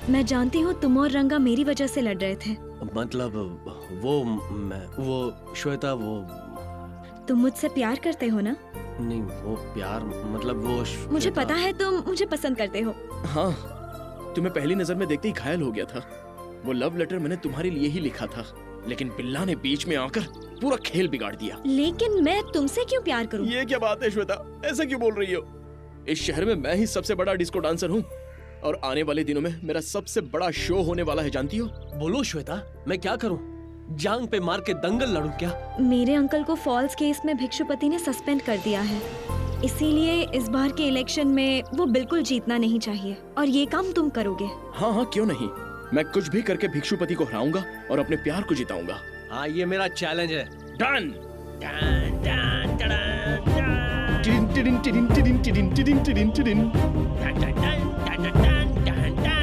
मैं जानती हूँ तुम और रंगा मेरी वजह से लड़ रहे थे। मतलब वो श्वेता, वो तुम मुझसे प्यार करते हो ना? नहीं, वो प्यार मतलब वो मुझे पता है तुम मुझे पसंद करते हो। हाँ, तुम्हें पहली नजर में देखते ही घायल हो गया था। वो लव लेटर मैंने तुम्हारे लिए ही लिखा था, लेकिन बिल्ला ने बीच में आकर पूरा खेल बिगाड़ दिया। लेकिन मैं तुमसे क्यों प्यार करूं? ये क्या बात है श्वेता, ऐसा क्यों बोल रही हो? इस शहर में मैं ही सबसे बड़ा डिस्को डांसर हूँ और आने वाले दिनों में मेरा सबसे बड़ा शो होने वाला है, जानती हो? बोलो श्वेता, मैं क्या करूं? जांग पे मार के दंगल लड़ूं क्या? मेरे अंकल को फॉल्स केस में भिक्षुपति ने सस्पेंड कर दिया है, इसीलिए इस बार के इलेक्शन में वो बिल्कुल जीतना नहीं चाहिए और ये काम तुम करोगे। हाँ हाँ, क्यों नहीं, मैं कुछ भी करके भिक्षुपति को हराऊंगा और अपने प्यार को जिताऊंगा। हाँ, ये मेरा चैलेंज है। डन।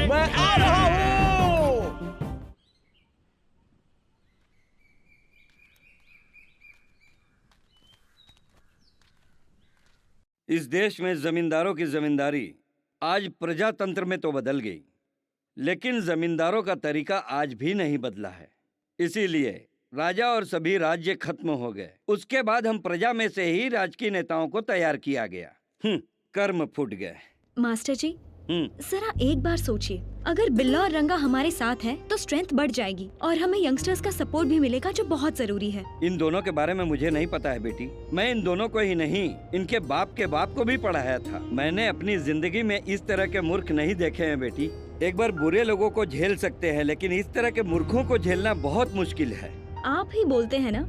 मैं आ रहा हूँ। इस देश में जमींदारों की जमींदारी आज प्रजातंत्र में तो बदल गई, लेकिन जमींदारों का तरीका आज भी नहीं बदला है। इसीलिए राजा और सभी राज्य खत्म हो गए। उसके बाद हम प्रजा में से ही राजकीय नेताओं को तैयार किया गया। कर्म फूट गए। मास्टर जी, जरा एक बार सोचिए, अगर बिल्ला और रंगा हमारे साथ हैं, तो स्ट्रेंथ बढ़ जाएगी और हमें यंगस्टर्स का सपोर्ट भी मिलेगा, जो बहुत जरूरी है। इन दोनों के बारे में मुझे नहीं पता है बेटी। मैं इन दोनों को ही नहीं, इनके बाप के बाप को भी पढ़ाया था। मैंने अपनी जिंदगी में इस तरह के मूर्ख नहीं देखे हैं बेटी। एक बार बुरे लोगों को झेल सकते हैं, लेकिन इस तरह के मूर्खों को झेलना बहुत मुश्किल है। आप ही बोलते हैं ना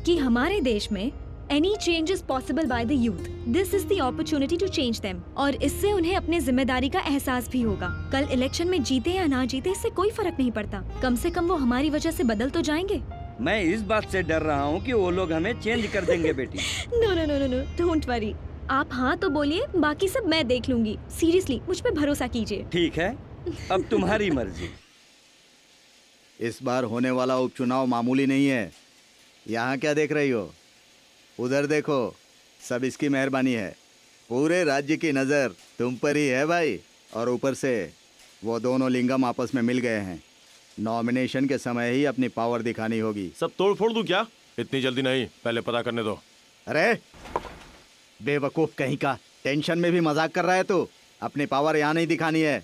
कि हमारे देश में any change is possible by the youth. This is the opportunity to change them. और इससे उन्हें अपने जिम्मेदारी का एहसास भी होगा। कल इलेक्शन में जीते या ना जीते, इससे कोई फर्क नहीं पड़ता। कम से कम वो हमारी वजह से बदल तो जाएंगे। मैं इस बात से डर रहा हूँ कि वो लोग हमें चेंज कर देंगे बेटी। No, no, no, no, no. Don't worry. आप हाँ तो बोलिए, बाकी सब मैं देख लूंगी। सीरियसली मुझ पे भरोसा कीजिए। ठीक है, अब तुम्हारी मर्जी। इस बार होने वाला उपचुनाव मामूली नहीं है। यहाँ क्या देख रही हो? उधर देखो, सब इसकी मेहरबानी है। पूरे राज्य की नज़र तुम पर ही है भाई। और ऊपर से वो दोनों लिंगम आपस में मिल गए हैं। नॉमिनेशन के समय ही अपनी पावर दिखानी होगी। सब तोड़ फोड़ दूं क्या? इतनी जल्दी नहीं, पहले पता करने दो। अरे बेवकूफ़ कहीं का, टेंशन में भी मजाक कर रहा है तू। अपनी पावर यहाँ नहीं दिखानी है,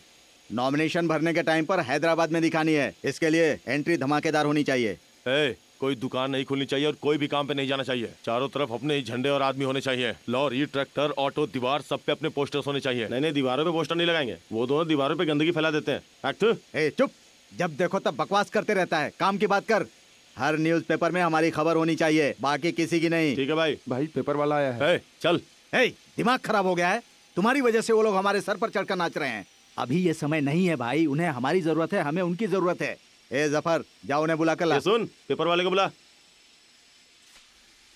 नॉमिनेशन भरने के टाइम पर हैदराबाद में दिखानी है। इसके लिए एंट्री धमाकेदार होनी चाहिए। कोई दुकान नहीं खुलनी चाहिए और कोई भी काम पे नहीं जाना चाहिए। चारों तरफ अपने ही झंडे और आदमी होने चाहिए। लॉरी, ट्रैक्टर, ऑटो, दीवार, सब पे अपने पोस्टर्स होने चाहिए। नहीं, दीवारों पे पोस्टर नहीं लगाएंगे, वो दोनों दीवारों पे गंदगी फैला देते हैं। एक्ट। चुप, जब देखो तब बकवास करते रहता है। काम की बात कर। हर न्यूज़पेपर में हमारी खबर होनी चाहिए, बाकी किसी की नहीं। ठीक है भाई। भाई पेपर वाला आया है। चल। दिमाग खराब हो गया है तुम्हारी वजह से। वो लोग हमारे सर पर चढ़कर नाच रहे हैं। अभी ये समय नहीं है भाई, उन्हें हमारी जरूरत है, हमें उनकी जरूरत है। ए जफर, जाओ उन्हें बुला कर ला। सुन, पेपर वाले को बुला।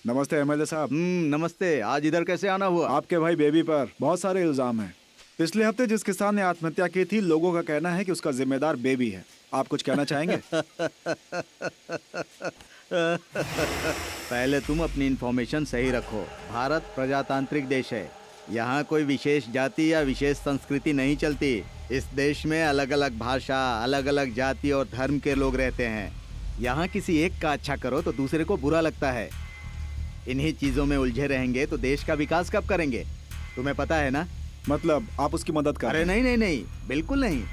नमस्ते एमएलए साहब। नमस्ते। आज इधर कैसे आना हुआ? आपके भाई बेबी पर बहुत सारे इल्जाम हैं। पिछले हफ्ते जिस किसान ने आत्महत्या की थी, लोगों का कहना है कि उसका जिम्मेदार बेबी है। आप कुछ कहना चाहेंगे? पहले तुम अपनी इंफॉर्मेशन सही रखो। भारत प्रजातांत्रिक देश है, यहाँ कोई विशेष जाति या विशेष संस्कृति नहीं चलती। इस देश में अलग अलग भाषा, अलग अलग जाति और धर्म के लोग रहते हैं। यहाँ किसी एक का अच्छा करो तो दूसरे को बुरा लगता है। इन्हीं चीजों में उलझे रहेंगे तो देश का विकास कब करेंगे? तुम्हें पता है ना? मतलब आप उसकी मदद कर रहे हैं? अरे नहीं, बिल्कुल नहीं।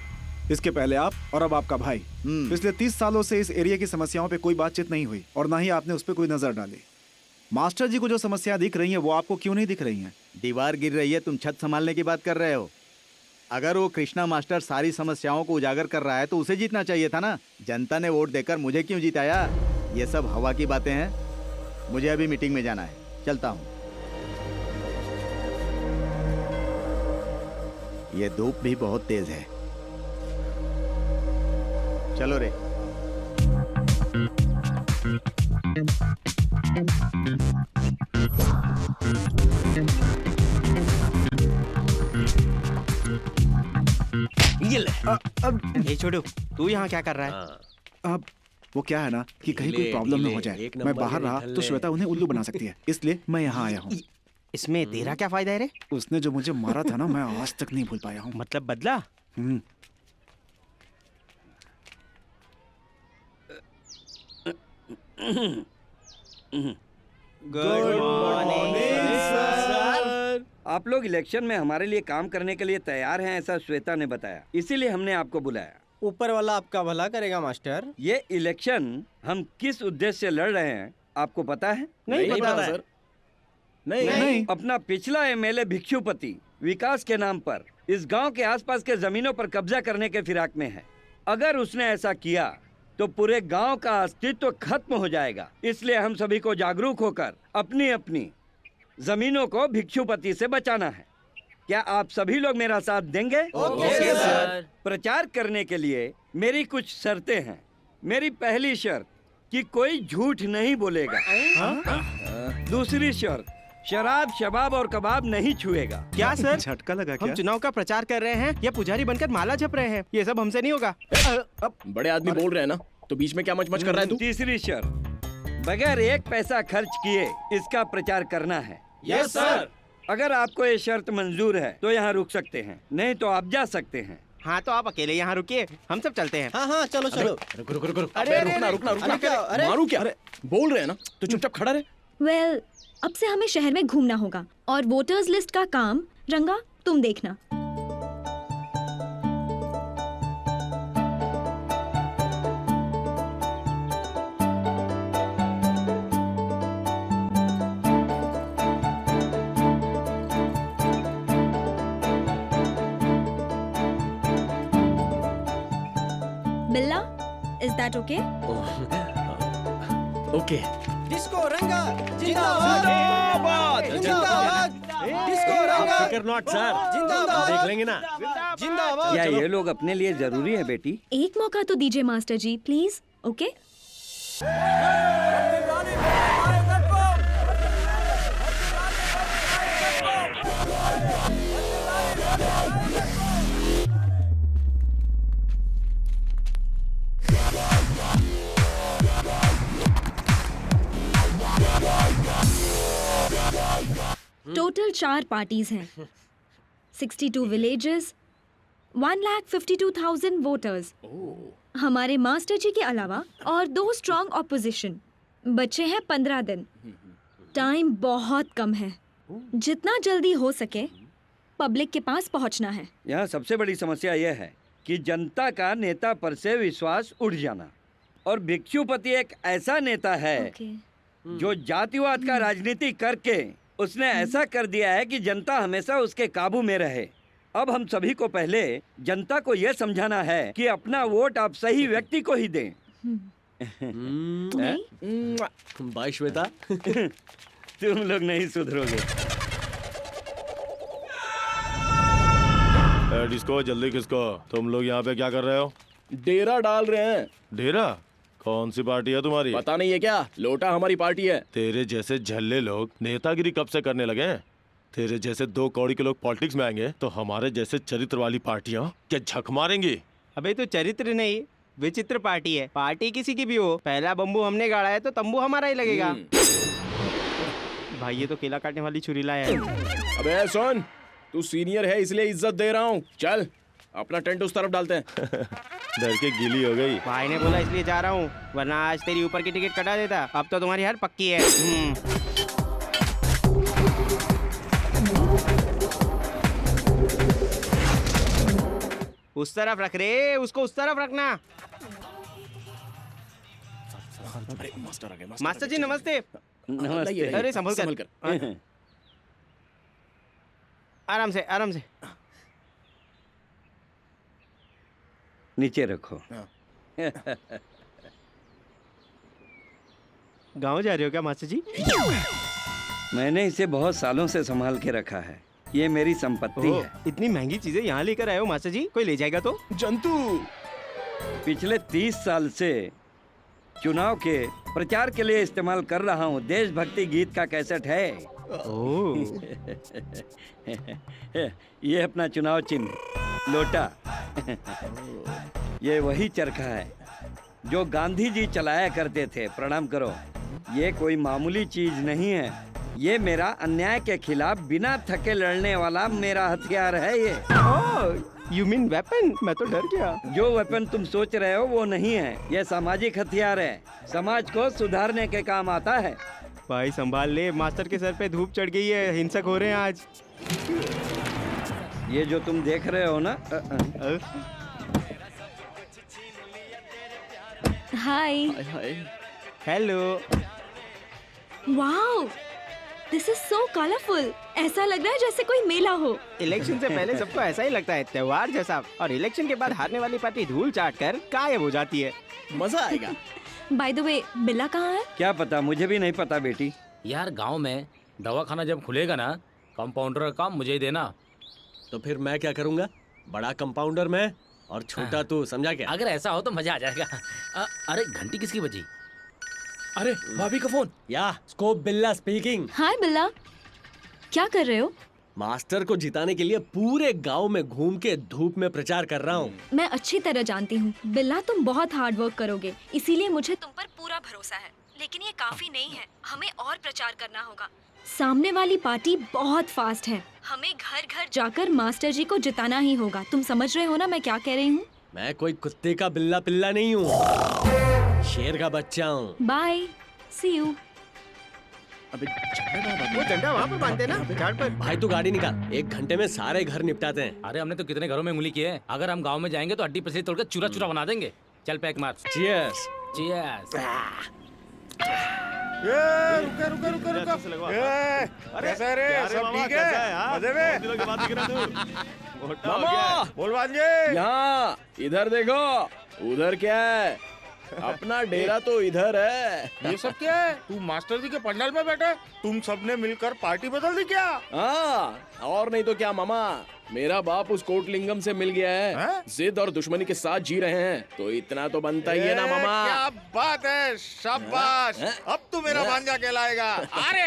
इसके पहले आप और अब आपका भाई, पिछले 30 सालों से इस एरिया की समस्याओं पे कोई बातचीत नहीं हुई और ना ही आपने उस पर कोई नजर डाली। मास्टर जी को जो समस्या दिख रही है वो आपको क्यों नहीं दिख रही है? दीवार गिर रही है, तुम छत संभालने की बात कर रहे हो। अगर वो कृष्णा मास्टर सारी समस्याओं को उजागर कर रहा है तो उसे जीतना चाहिए था ना। जनता ने वोट देकर मुझे क्यों जिताया? ये सब हवा की बातें हैं। मुझे अभी मीटिंग में जाना है, चलता हूँ। ये धूप भी बहुत तेज है। चलो रे। ये ले। छोटू, तू यहाँ क्या कर रहा है? अब वो क्या है ना कि कहीं कोई प्रॉब्लम ना हो जाए। मैं बाहर रहा तो श्वेता उन्हें उल्लू बना सकती है, इसलिए मैं यहाँ आया हूँ। इसमें तेरा क्या फायदा है रे? उसने जो मुझे मारा था ना, मैं आज तक नहीं भूल पाया हूँ। मतलब बदला? Good morning sir. आप लोग इलेक्शन में हमारे लिए काम करने के लिए तैयार हैं, ऐसा श्वेता ने बताया, इसीलिए हमने आपको बुलाया। ऊपर वाला आपका भला करेगा मास्टर। ये इलेक्शन हम किस उद्देश्य से लड़ रहे हैं आपको पता है? नहीं पता सर। नहीं। अपना पिछला एमएलए भिक्षुपति विकास के नाम पर इस गांव के आसपास के जमीनों पर कब्जा करने के फिराक में है। अगर उसने ऐसा किया तो पूरे गांव का अस्तित्व खत्म हो जाएगा। इसलिए हम सभी को जागरूक होकर अपनी अपनी जमीनों को भिक्षुपति से बचाना है। क्या आप सभी लोग मेरा साथ देंगे? Okay sir. प्रचार करने के लिए मेरी कुछ शर्तें हैं। मेरी पहली शर्त कि कोई झूठ नहीं बोलेगा। दूसरी शर्त, शराब, शबाब और कबाब नहीं छुएगा। क्या सर? झटका लगा क्या? हम चुनाव का प्रचार कर रहे हैं या पुजारी बनकर माला जप रहे हैं? ये सब हमसे नहीं होगा। बड़े आदमी बोल रहे हैं ना, तो बीच में क्या मच कर रहा है तू? तीसरी शर्त, बगैर एक पैसा खर्च किए इसका प्रचार करना है। Yes sir. अगर आपको ये शर्त मंजूर है तो यहाँ रुक सकते हैं, नहीं तो आप जा सकते हैं। हाँ तो आप अकेले यहाँ रुकिए, हम सब चलते हैं। हाँ चलो। रुको। अरे रुकना। अरे मारू क्या? अरे बोल रहे हैं ना, तो चुपचाप खड़ा रहे। वेल, अब से हमें शहर में घूमना होगा और वोटर्स लिस्ट का काम रंगा तुम देखना। बिल्ला, is that okay? Okay. Disco रंगा जिंदाबाद। जिंदाबाद। डिस्को रंगा। फिकर नॉट सर, जिंदाबाद। देख लेंगे ना। जिंदाबाद। क्या ये लोग अपने लिए जरूरी है बेटी? एक मौका तो दीजिए master ji, please. Okay? 4 parties हैं, 62 विलेजेस, 1,52,000 वोटर्स। हमारे मास्टर जी के अलावा और 2 स्ट्रॉन्ग ऑपोजिशन। बचे हैं 15 दिन। टाइम बहुत कम है। जितना जल्दी हो सके पब्लिक के पास पहुंचना है। यहाँ सबसे बड़ी समस्या यह है कि जनता का नेता पर से विश्वास उठ जाना। और भिक्षुपति एक ऐसा नेता है जो जातिवाद का राजनीति करके उसने ऐसा कर दिया है कि जनता हमेशा उसके काबू में रहे। अब हम सभी को पहले जनता को यह समझाना है कि अपना वोट आप सही व्यक्ति को ही दें। बाय श्वेता। तुम लोग नहीं सुधरोगे। डिस्को जल्दी किसको, तुम लोग यहाँ पे क्या कर रहे हो? डेरा डाल रहे हैं। डेरा? कौन सी पार्टी है तुम्हारी? पता नहीं है क्या? लोटा हमारी पार्टी है। तेरे जैसे झल्ले लोग नेतागिरी कब से करने लगे हैं? तेरे जैसे 2 कौड़ी के लोग पॉलिटिक्स में आएंगे तो हमारे जैसे चरित्र वाली पार्टियां क्या झक मारेंगी? अबे तो चरित्र नहीं, विचित्र पार्टी है। पार्टी किसी की भी हो, पहला बम्बू हमने गाड़ा है तो तंबू हमारा ही लगेगा। भाई ये तो केला काटने वाली छुरी लाया है। अबे सुन, तू सीनियर है इसलिए इज्जत दे रहा हूँ। चल अपना टेंट उस तरफ डालते हैं। डर के गीली हो गई। भाई ने बोला इसलिए जा रहा हूँ, वरना आज तेरी ऊपर की टिकट कटा देता। अब तो तुम्हारी हार पक्की है। उस तरफ रख रे, उसको उस तरफ रखना। मास्टर आ गए। मास्टर जी नमस्ते। नमस्ते। अरे संभल कर। आराम से आराम से। नीचे रखो। गाँव जा रहे हो क्या मास्टर जी? मैंने इसे बहुत सालों से संभाल के रखा है। ये मेरी संपत्ति है। इतनी महंगी चीजें यहाँ लेकर आए हो मास्टर जी, कोई ले जाएगा तो? जंतु। पिछले 30 साल से चुनाव के प्रचार के लिए इस्तेमाल कर रहा हूँ। देशभक्ति गीत का कैसेट है। ये अपना चुनाव चिन्ह लोटा। ये वही चरखा है जो गांधी जी चलाया करते थे। प्रणाम करो। ये कोई मामूली चीज नहीं है। ये मेरा अन्याय के खिलाफ बिना थके लड़ने वाला मेरा हथियार है। ये यू मीन वेपन? मैं तो डर गया। जो वेपन तुम सोच रहे हो वो नहीं है। ये सामाजिक हथियार है। समाज को सुधारने के काम आता है। भाई संभाल ले, मास्टर के सर पे धूप चढ़ गई है, हिंसक हो रहे हैं आज। ये जो तुम देख रहे हो ना। Hi. Hello. Wow, this is so colourful. ऐसा लग रहा है जैसे कोई मेला हो। इलेक्शन से पहले सबको ऐसा ही लगता है, त्योहार जैसा। और इलेक्शन के बाद हारने वाली पार्टी धूल चाट कर गायब हो जाती है। मजा आएगा। बाय द वे, बिल्ला कहाँ है? क्या पता, मुझे भी नहीं पता बेटी। यार गांव में दवाखाना जब खुलेगा ना, कंपाउंडर का काम मुझे ही देना। तो फिर मैं क्या करूँगा? बड़ा कंपाउंडर मैं और छोटा तू, समझा क्या? अगर ऐसा हो तो मजा आ जाएगा। अरे घंटी किसकी बजी? अरे भाभी का फोन। या स्कोप बिल्ला स्पीकिंग। हाय बिल्ला, क्या कर रहे हो? मास्टर को जिताने के लिए पूरे गांव में घूम के धूप में प्रचार कर रहा हूँ। मैं अच्छी तरह जानती हूँ बिल्ला, तुम बहुत हार्ड वर्क करोगे, इसीलिए मुझे तुम पर पूरा भरोसा है। लेकिन ये काफी नहीं है, हमें और प्रचार करना होगा। सामने वाली पार्टी बहुत फास्ट है। हमें घर घर जाकर मास्टर जी को जिताना ही होगा। तुम समझ रहे हो ना मैं क्या कह रही हूँ? मैं कोई कुत्ते का बिल्ला पिल्ला नहीं हूँ, शेर का बच्चा हूँ। Bye, see you. अबे वो झंडा वहाँ पर बांधते ना झाड़ पर। भाई तू गाड़ी निकाल, 1 घंटे में सारे घर निपटाते हैं। अरे हमने तो कितने घरों में उंगली की है। अगर हम गांव में जाएंगे तो हड्डी पसली तोड़कर चूरा चूरा बना देंगे। चल पैक मार। चीयर्स। चीयर्स। रुका रुका रुका रुका। कैसा रे? सब ठीक है? मजे में? मामा बोल भांजे। यहाँ इधर देखो, उधर क्या है? अपना डेरा तो इधर है। ये सब क्या है? तू मास्टर जी के पंडाल में बैठा है? तुम सबने मिलकर पार्टी बदल दी क्या? हाँ, और नहीं तो क्या मामा, मेरा बाप उस कोटलिंगम से मिल गया है। जिद और दुश्मनी के साथ जी रहे हैं, तो इतना तो बनता ही है ना मामा। क्या बात है, शाबाश। अब तू मेरा भांजा कहलाएगा। अरे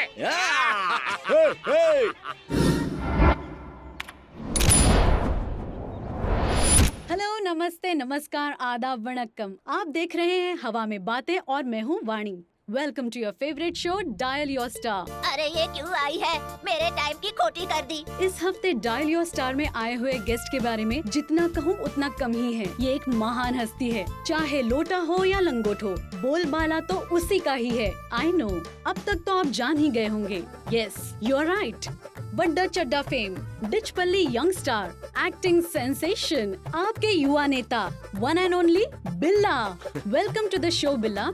हेलो, नमस्ते, नमस्कार, आदाब, वणक्कम। आप देख रहे हैं हवा में बातें और मैं हूँ Vani. Welcome to your favourite show dial your star. अरे ये क्यों आई है? मेरे टाइम की खोटी कर दी। इस हफ्ते डायल योर स्टार में आए हुए गेस्ट के बारे में जितना कहूँ उतना कम ही है। ये एक महान हस्ती है, चाहे लोटा हो या लंगोट हो, बोलबाला तो उसी का ही है। आई नो, अब तक तो आप जान ही गए होंगे। Yes, you are right. Badda Chadda fame, Dichpally young star, acting sensation, आपके युवा नेता, one and only Billa. Welcome to the show Billa.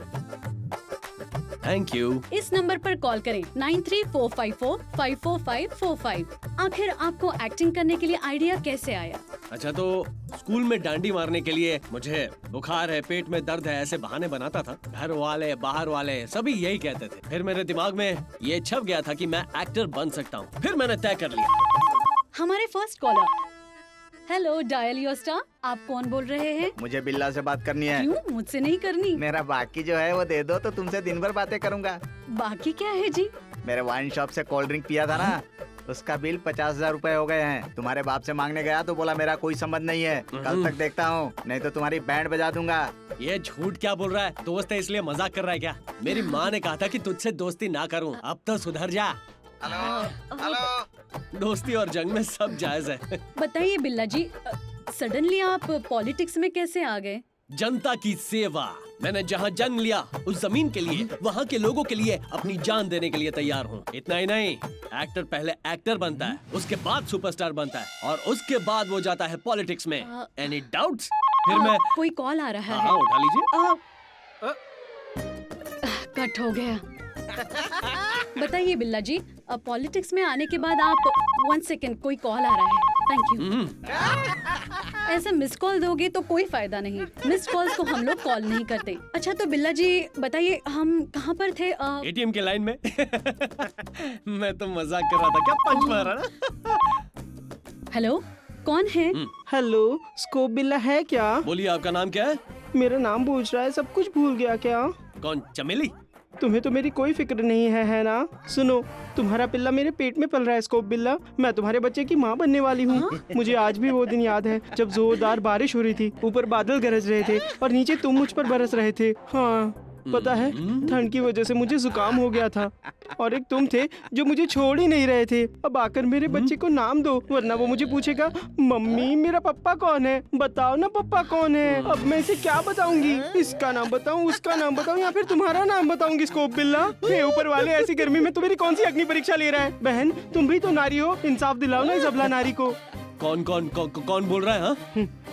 Thank you. इस नंबर पर कॉल करें 9345454545। आखिर आपको एक्टिंग करने के लिए आइडिया कैसे आया? अच्छा, तो स्कूल में डांडी मारने के लिए मुझे बुखार है, पेट में दर्द है, ऐसे बहाने बनाता था। घर वाले बाहर वाले सभी यही कहते थे। फिर मेरे दिमाग में ये छप गया था कि मैं एक्टर बन सकता हूँ। फिर मैंने तय कर लिया। हमारे first caller. Hello dial your star, आप कौन बोल रहे हैं? मुझे बिल्ला से बात करनी है। क्यों, मुझसे नहीं करनी? मेरा बाकी जो है वो दे दो तो तुमसे दिन भर बातें करूंगा। बाकी क्या है जी? मेरे वाइन शॉप से कोल्ड ड्रिंक पिया था ना, उसका बिल 50,000 रुपए हो गए हैं। तुम्हारे बाप से मांगने गया तो बोला मेरा कोई संबंध नहीं है, कल तक देखता हूँ, नहीं तो तुम्हारी बैंड बजा दूंगा। ये झूठ क्या बोल रहा है? दोस्त है इसलिए मजाक कर रहा है क्या? मेरी माँ ने कहा था कि तुझसे दोस्ती ना करूँ, अब तो सुधर जा। हेलो। दोस्ती और जंग में सब जायज है। बताइए बिल्ला जी, सडनली आप पॉलिटिक्स में कैसे आ गए? जनता की सेवा। मैंने जहाँ जन्म लिया उस जमीन के लिए, वहाँ के लोगों के लिए अपनी जान देने के लिए तैयार हूँ। इतना ही नहीं, एक्टर पहले एक्टर बनता है, उसके बाद सुपरस्टार बनता है, और उसके बाद वो जाता है पॉलिटिक्स में। Any doubts? फिर मैं कोई कॉल आ रहा है। हाँ, उठा लीजिए। कट हो गया। बताइए बिल्ला जी, अब पॉलिटिक्स में आने के बाद आप 1 सेकेंड, कोई कॉल आ रहा है। Thank you. ऐसा मिस कॉल दोगे तो कोई फायदा नहीं। मिस कॉल्स को हम लोग कॉल नहीं करते। अच्छा तो बिल्ला जी बताइए, हम कहाँ पर थे? एटीएम के लाइन में। मैं तो मजाक कर रहा था, क्या पंच मारा ना। हेलो, कौन है? हेलो, स्कोप बिल्ला है क्या? बोलिए, आपका नाम क्या है? मेरा नाम पूछ रहा है, सब कुछ भूल गया क्या? कौन, चमेली? तुम्हें तो मेरी कोई फिक्र नहीं है ना? सुनो, तुम्हारा पिल्ला मेरे पेट में पल रहा है स्कोप बिल्ला। मैं तुम्हारे बच्चे की माँ बनने वाली हूँ। मुझे आज भी वो दिन याद है जब जोरदार बारिश हो रही थी, ऊपर बादल गरज रहे थे और नीचे तुम मुझ पर बरस रहे थे। हाँ, पता है, ठंड की वजह से मुझे जुकाम हो गया था, और एक तुम थे जो मुझे छोड़ ही नहीं रहे थे। अब आकर मेरे बच्चे को नाम दो, वरना वो मुझे पूछेगा, मम्मी मेरा पप्पा कौन है? बताओ ना पप्पा कौन है। अब मैं इसे क्या बताऊंगी? इसका नाम बताऊं, उसका नाम बताऊं, या फिर तुम्हारा नाम बताऊंगी स्कोप बिल्ला? हे ऊपर वाले, ऐसी गर्मी में तुम्हारी कौन सी अग्नि परीक्षा ले रहा है? बहन, तुम भी तो नारी हो, इंसाफ दिलाओ ना इस अबला नारी को। कौन बोल रहा है? हाँ?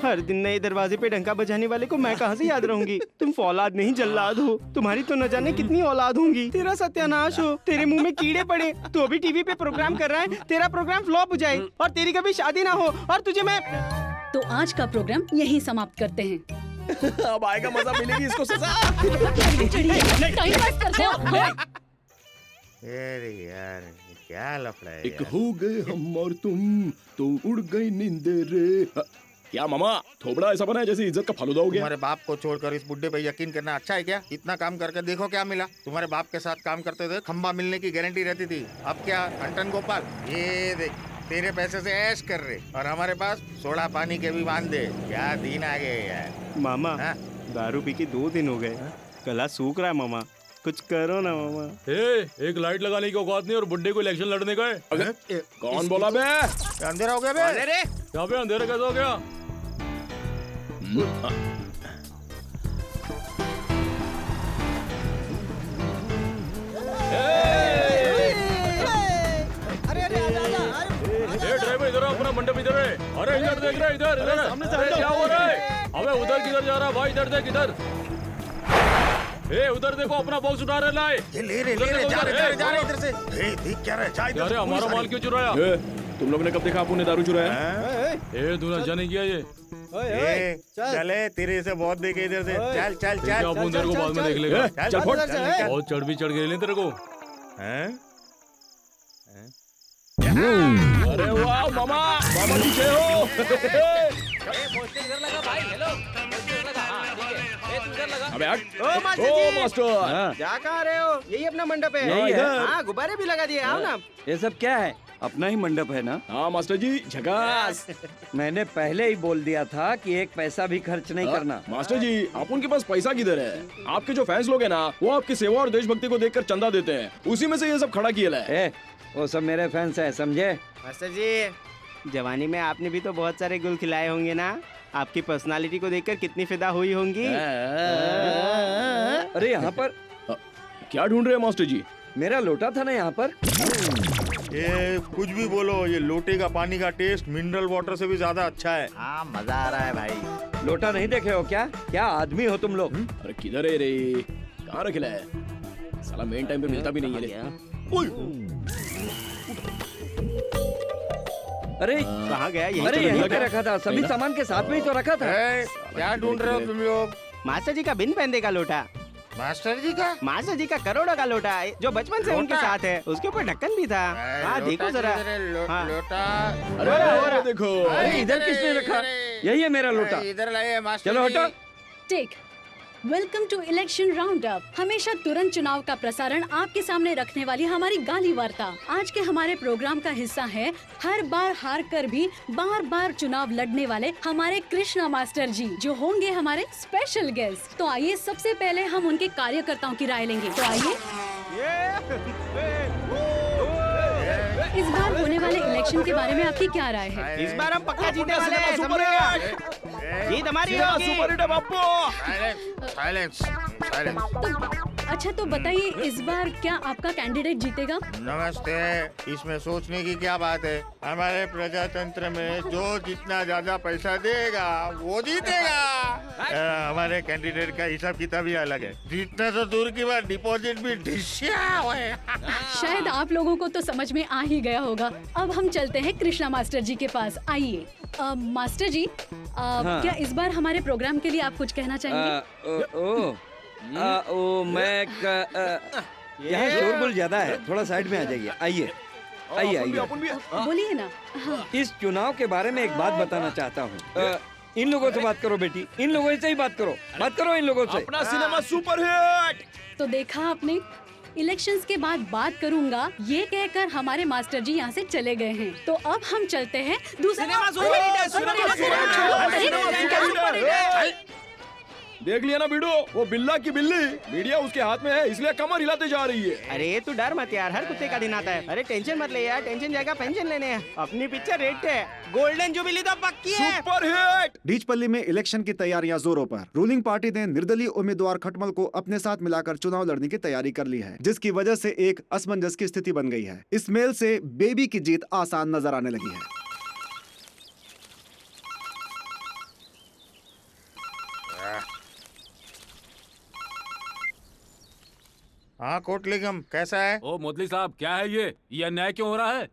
हर दिन नए दरवाजे पे डंका बजाने वाले को मैं कहाँ से याद रहूंगी? तुम फौलाद नहीं जल्लाद हो। तुम्हारी तो न जाने कितनी औलाद होंगी। तेरा सत्यानाश हो, तेरे मुंह में कीड़े पड़े। तू अभी टीवी पे प्रोग्राम कर रहा है, तेरा प्रोग्राम फ्लॉप हो जाए और तेरी कभी शादी ना हो, और तुझे मैं। तो आज का प्रोग्राम यहीं समाप्त करते हैं। अब आएगा मजा, मिलेगी इसको सजा। टाइम पास करते हो। अरे यार, क्या लफड़ा है एक यार। हो गए हम और तुम, तो उड़ गई नींद रे। क्या मामा, थोबड़ा ऐसा बना है जैसे इज्जत का फालूदा हो गया। तुम्हारे बाप को छोड़कर इस बुड्ढे पे यकीन करना अच्छा है क्या? इतना काम करके देखो क्या मिला। तुम्हारे बाप के साथ काम करते थे, खंबा मिलने की गारंटी रहती थी। अब क्या अंटन गोपाल, ये देख तेरे पैसे से ऐश कर रहे, और हमारे पास सोडा पानी के भी वांदे। क्या दिन आ गए यार। मामा, दारू पी के 2 दिन हो गए, गला सूख रहा है मामा, कुछ करो ना मामा। एक लाइट लगाने की औकात नहीं और बुड्ढे को इलेक्शन लड़ने का है। कौन बोला बे? अंधेरा हो गया बे। यहाँ पे अंधेरा कैसे हो गया? ड्राइवर इधर अपना मंडप इधर है। अरे इधर देख रहे, इधर इधर अरे क्या हो रहा है? अबे उधर किधर जा रहा भाई? इधर देख, इधर। उधर देखो, अपना बॉक्स उठा रहे लाए। ले रहे जा रहे इधर से। देख क्या रहे, जा इधर। अरे हमारा माल क्यों चुराया? तुम लोग ने कब देखा आपने दारू चुराया? दूल्हा जाने किया ये। चले, तेरे से बहुत देखे इधर से। चल चल चल। क्या तेरे को बाद में देख लेगा। चल फट। बहुत चढ़ भी चढ़ गए तेरे को। अरे वाह मामा, पीछे हो। पोस्टर इधर लगा भाई। हेलो, पोस्टर लगा। हाँ, ठीक है। अबे हट। ओ मास्टर ओ जी। मास्टर। जा कहाँ रहे हो? यही अपना मंडप है। यही है। हाँ, गुब्बारे भी लगा दिए, आओ ना। ये सब क्या है? अपना ही मंडप है ना? हाँ मास्टर जी, झकास। मैंने पहले ही बोल दिया था कि एक पैसा भी खर्च नहीं करना। मास्टर जी, आप उनके पास पैसा किधर है? आपके जो फैंस लोग हैं ना, वो आपकी सेवा और देशभक्ति को देखकर चंदा देते हैं, उसी में से ये सब खड़ा किया है। वो सब मेरे फैंस हैं, समझे? मास्टर जी, जवानी में आपने भी तो बहुत सारे गुल खिलाए होंगे ना? आपकी पर्सनालिटी को देखकर कितनी फिदा हुई होंगी। अरे यहाँ पर क्या ढूंढ रहे हैं मास्टर जी? मेरा लोटा था ना यहाँ पर। ये कुछ भी बोलो, ये लोटे का पानी का टेस्ट मिनरल वाटर से भी ज्यादा अच्छा है। हाँ, मजा आ रहा है भाई। लोटा नहीं देखे हो क्या? क्या आदमी हो तुम लोग? अरे किधर है रे? कहाँ रखा है? साला मेन टाइम पे मिलता भी नहीं है रे। अरे कहाँ गया? अरे यहीं पे रखा था, सभी सामान के साथ में ही तो रखा था। क्या ढूंढ रहे हो तुम लोग? मास्टर जी का बिन पहनने का लोटा। मास्टर जी का? मास्टर जी का करोड़ों का लोटा है, जो बचपन से उनके साथ है। उसके ऊपर ढक्कन भी था। हाँ, देखो जरा। हाँ। लोटा। अरे देखो। अरे इधर किसने रखा? यही है मेरा लोटा। इधर लाइए मास्टर। चलो हटो। Take welcome to election roundup. हमेशा तुरंत चुनाव का प्रसारण आपके सामने रखने वाली हमारी गाली वार्ता आज के हमारे प्रोग्राम का हिस्सा है। हर बार हार कर भी बार बार चुनाव लड़ने वाले हमारे कृष्णा मास्टर जी, जो होंगे हमारे स्पेशल गेस्ट। तो आइए सबसे पहले हम उनके कार्यकर्ताओं की राय लेंगे। तो आइए, इस बार होने वाले इलेक्शन के बारे में आपकी क्या राय है? इस बार हम पक्का जीतने वाले हैं, समझिएगा। जीत हमारी होगी। सुपर हिट है बापू। Silence, silence. अच्छा तो बताइए, इस बार क्या आपका कैंडिडेट जीतेगा? नमस्ते। इसमें सोचने की क्या बात है? हमारे प्रजातंत्र में जो जितना ज्यादा पैसा देगा वो जीतेगा। हमारे कैंडिडेट का हिसाब किताब ही अलग है। जीतना तो दूर की बात, डिपॉजिट भी ढिसिया है। शायद आप लोगों को तो समझ में आ ही गया होगा। अब हम चलते हैं कृष्णा मास्टर जी के पास। आइए मास्टर जी, हाँ। क्या इस बार हमारे प्रोग्राम के लिए आप कुछ कहना चाहेंगे? यहाँ शोरगुल ज्यादा है, थोड़ा साइड में आ जाइए। आइए आइए आइए। बोलिए ना। हाँ। इस चुनाव के बारे में एक बात बताना चाहता हूँ। इन लोगों से बात करो बेटी, इन लोगों से ही बात करो इन लोगों से। अपना सिनेमा सुपर हिट। तो देखा आपने, इलेक्शंस के बाद बात करूंगा ये कहकर हमारे मास्टर जी यहाँ से चले गए हैं। तो अब हम चलते हैं दूसरा। देख लिया ना वीडियो, वो बिल्ला की बिल्ली, मीडिया उसके हाथ में है, इसलिए कमर हिलाते जा रही है। अरे तू डर मत यार, हर कुत्ते का दिन आता है। अरे टेंशन मत ले यार, टेंशन जाएगा पेंशन लेने। अपनी पिक्चर रेट है, गोल्डन जुबिली तो पक्की है। Super hit. डीचपल्ली में इलेक्शन की तैयारियां जोरों पर। रूलिंग पार्टी ने निर्दलीय उम्मीदवार खटमल को अपने साथ मिलाकर चुनाव लड़ने की तैयारी कर ली है, जिसकी वजह से एक असमंजस की स्थिति बन गई है। इस मेल से बेबी की जीत आसान नजर आने लगी है। हाँ कोटलिंगम, कैसा है? ओ मोदली साहब, क्या है ये अन्याय क्यों हो रहा है?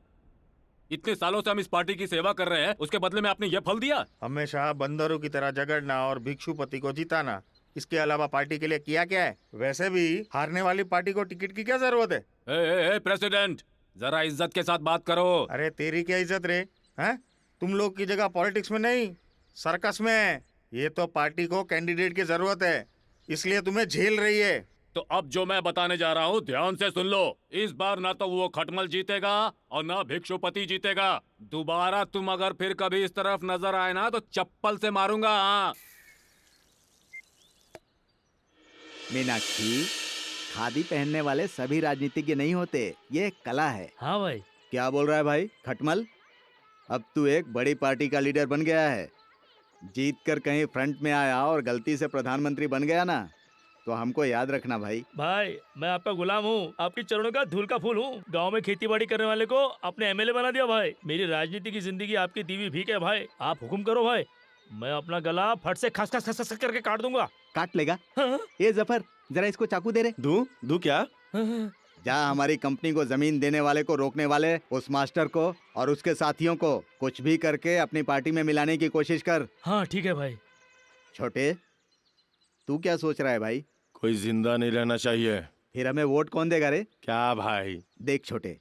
इतने सालों से हम इस पार्टी की सेवा कर रहे हैं, उसके बदले में आपने ये फल दिया? हमेशा बंदरों की तरह झगड़ना और भिक्षुपति को जिताना, इसके अलावा पार्टी के लिए किया क्या है? वैसे भी हारने वाली पार्टी को टिकट की क्या जरूरत है? ए प्रेसिडेंट, जरा इज्जत के साथ बात करो। अरे तेरी क्या इज्जत रे? हैं? तुम लोग की जगह पॉलिटिक्स में नहीं, सर्कस में है। ये तो पार्टी को कैंडिडेट की जरूरत है, इसलिए तुम्हें झेल रही है। तो अब जो मैं बताने जा रहा हूँ ध्यान से सुन लो। इस बार ना तो वो खटमल जीतेगा और ना भिक्षुपति जीतेगा। दोबारा तुम अगर फिर कभी इस तरफ नजर आए ना तो चप्पल से मारूंगा। हाँ। मीनाक्षी, खादी पहनने वाले सभी राजनीतिज्ञ नहीं होते, ये एक कला है। हाँ भाई। क्या बोल रहा है भाई खटमल? अब तू एक बड़ी पार्टी का लीडर बन गया है। जीत कर कहीं फ्रंट में आया और गलती से प्रधानमंत्री बन गया ना, तो हमको याद रखना भाई। भाई मैं आपका गुलाम हूँ, आपकी चरणों का धूल का फूल हूँ। गांव में खेती बाड़ी करने वाले को आपने एमएलए बना दिया भाई। मेरी राजनीति की जिंदगी आपकी दीवी भीख है भाई, आप हुक्म करो भाई। मैं अपना गला फट से खस खस खस खस करके काट दूंगा। काट लेगा? ये जफर, जरा इसको चाकू दे रे। दू क्या? जा हमारी कंपनी को जमीन देने वाले को रोकने वाले उस मास्टर को और उसके साथियों को कुछ भी करके अपनी पार्टी में मिलाने की कोशिश कर। हाँ ठीक है भाई। छोटे, तू क्या सोच रहा है भाई? कोई जिंदा नहीं रहना चाहिए। फिर हमें वोट कौन देगा रे? क्या भाई? देख छोटे,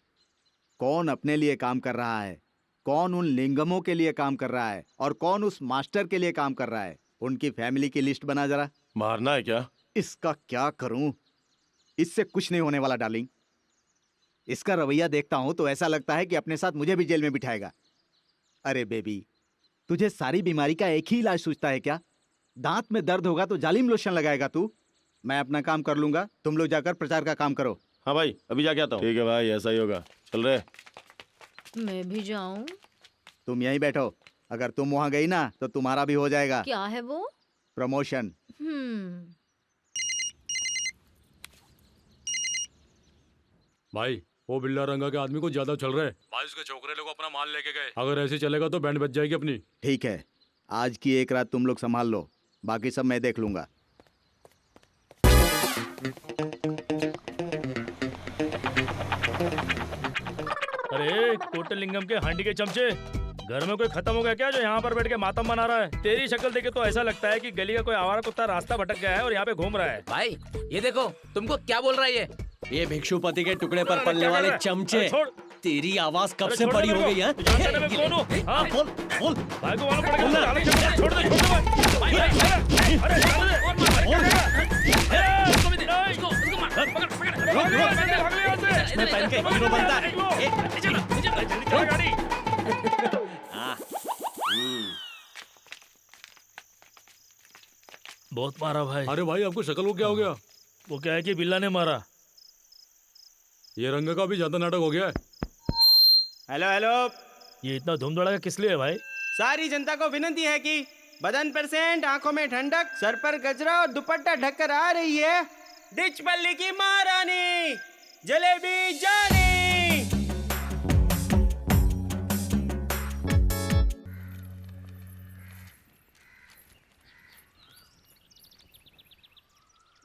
कौन अपने लिए काम कर रहा है, कौन उन लिंगमों के लिए काम कर रहा है और कौन उस मास्टर के लिए काम कर रहा है, उनकी फैमिली की लिस्ट बना जरा। मारना है क्या? इसका क्या करूं? इससे कुछ नहीं होने वाला डार्लिंग। इसका रवैया देखता हूं तो ऐसा लगता है कि अपने साथ मुझे भी जेल में बिठाएगा। अरे बेबी, तुझे सारी बीमारी का एक ही इलाज सूझता है क्या? दांत में दर्द होगा तो जालिम लोशन लगाएगा तू। मैं अपना काम कर लूंगा, तुम लोग जाकर प्रचार का काम करो। हाँ भाई, अभी जाके आता हूँ। ठीक है भाई, ऐसा ही होगा। चल रहे। मैं भी जाऊं? तुम यहीं बैठो, अगर तुम वहां गई ना तो तुम्हारा भी हो जाएगा क्या है वो? प्रमोशन। भाई वो बिल्ला रंगा के आदमी को ज्यादा चल रहे हैं भाई। उसके छोकरे लोग अपना माल लेके गए। अगर ऐसे चलेगा तो बैंड बच जाएगी अपनी। ठीक है, आज की एक रात तुम लोग संभाल लो, बाकी सब मैं देख लूंगा। अरे कोटलिंगम के हांडी के चमचे, घर में कोई खत्म हो गया क्या जो यहाँ पर बैठ के मातम मना रहा है? तेरी शक्ल देखे तो ऐसा लगता है कि गली का कोई आवारा कुत्ता रास्ता भटक गया है और यहाँ पे घूम रहा है। भाई ये देखो, तुमको क्या बोल रहा है ये भिक्षुपति के टुकड़े पर पलने वाले चमचे। तेरी आवाज कब से बड़ी हो गई है? बहुत मारा भाई। अरे भाई आपको शक्ल को क्या हो गया? वो क्या है कि बिल्ला ने मारा। ये रंग का भी ज्यादा नाटक हो गया है। हेलो हेलो, ये इतना धूम धड़ाका किस लिए है भाई? सारी जनता को विनती है कि बदन पर सेंट, आंखों में ठंडक, सर पर गजरा और दुपट्टा ढककर आ रही है डिचपल्ली की महारानी जलेबी जानी।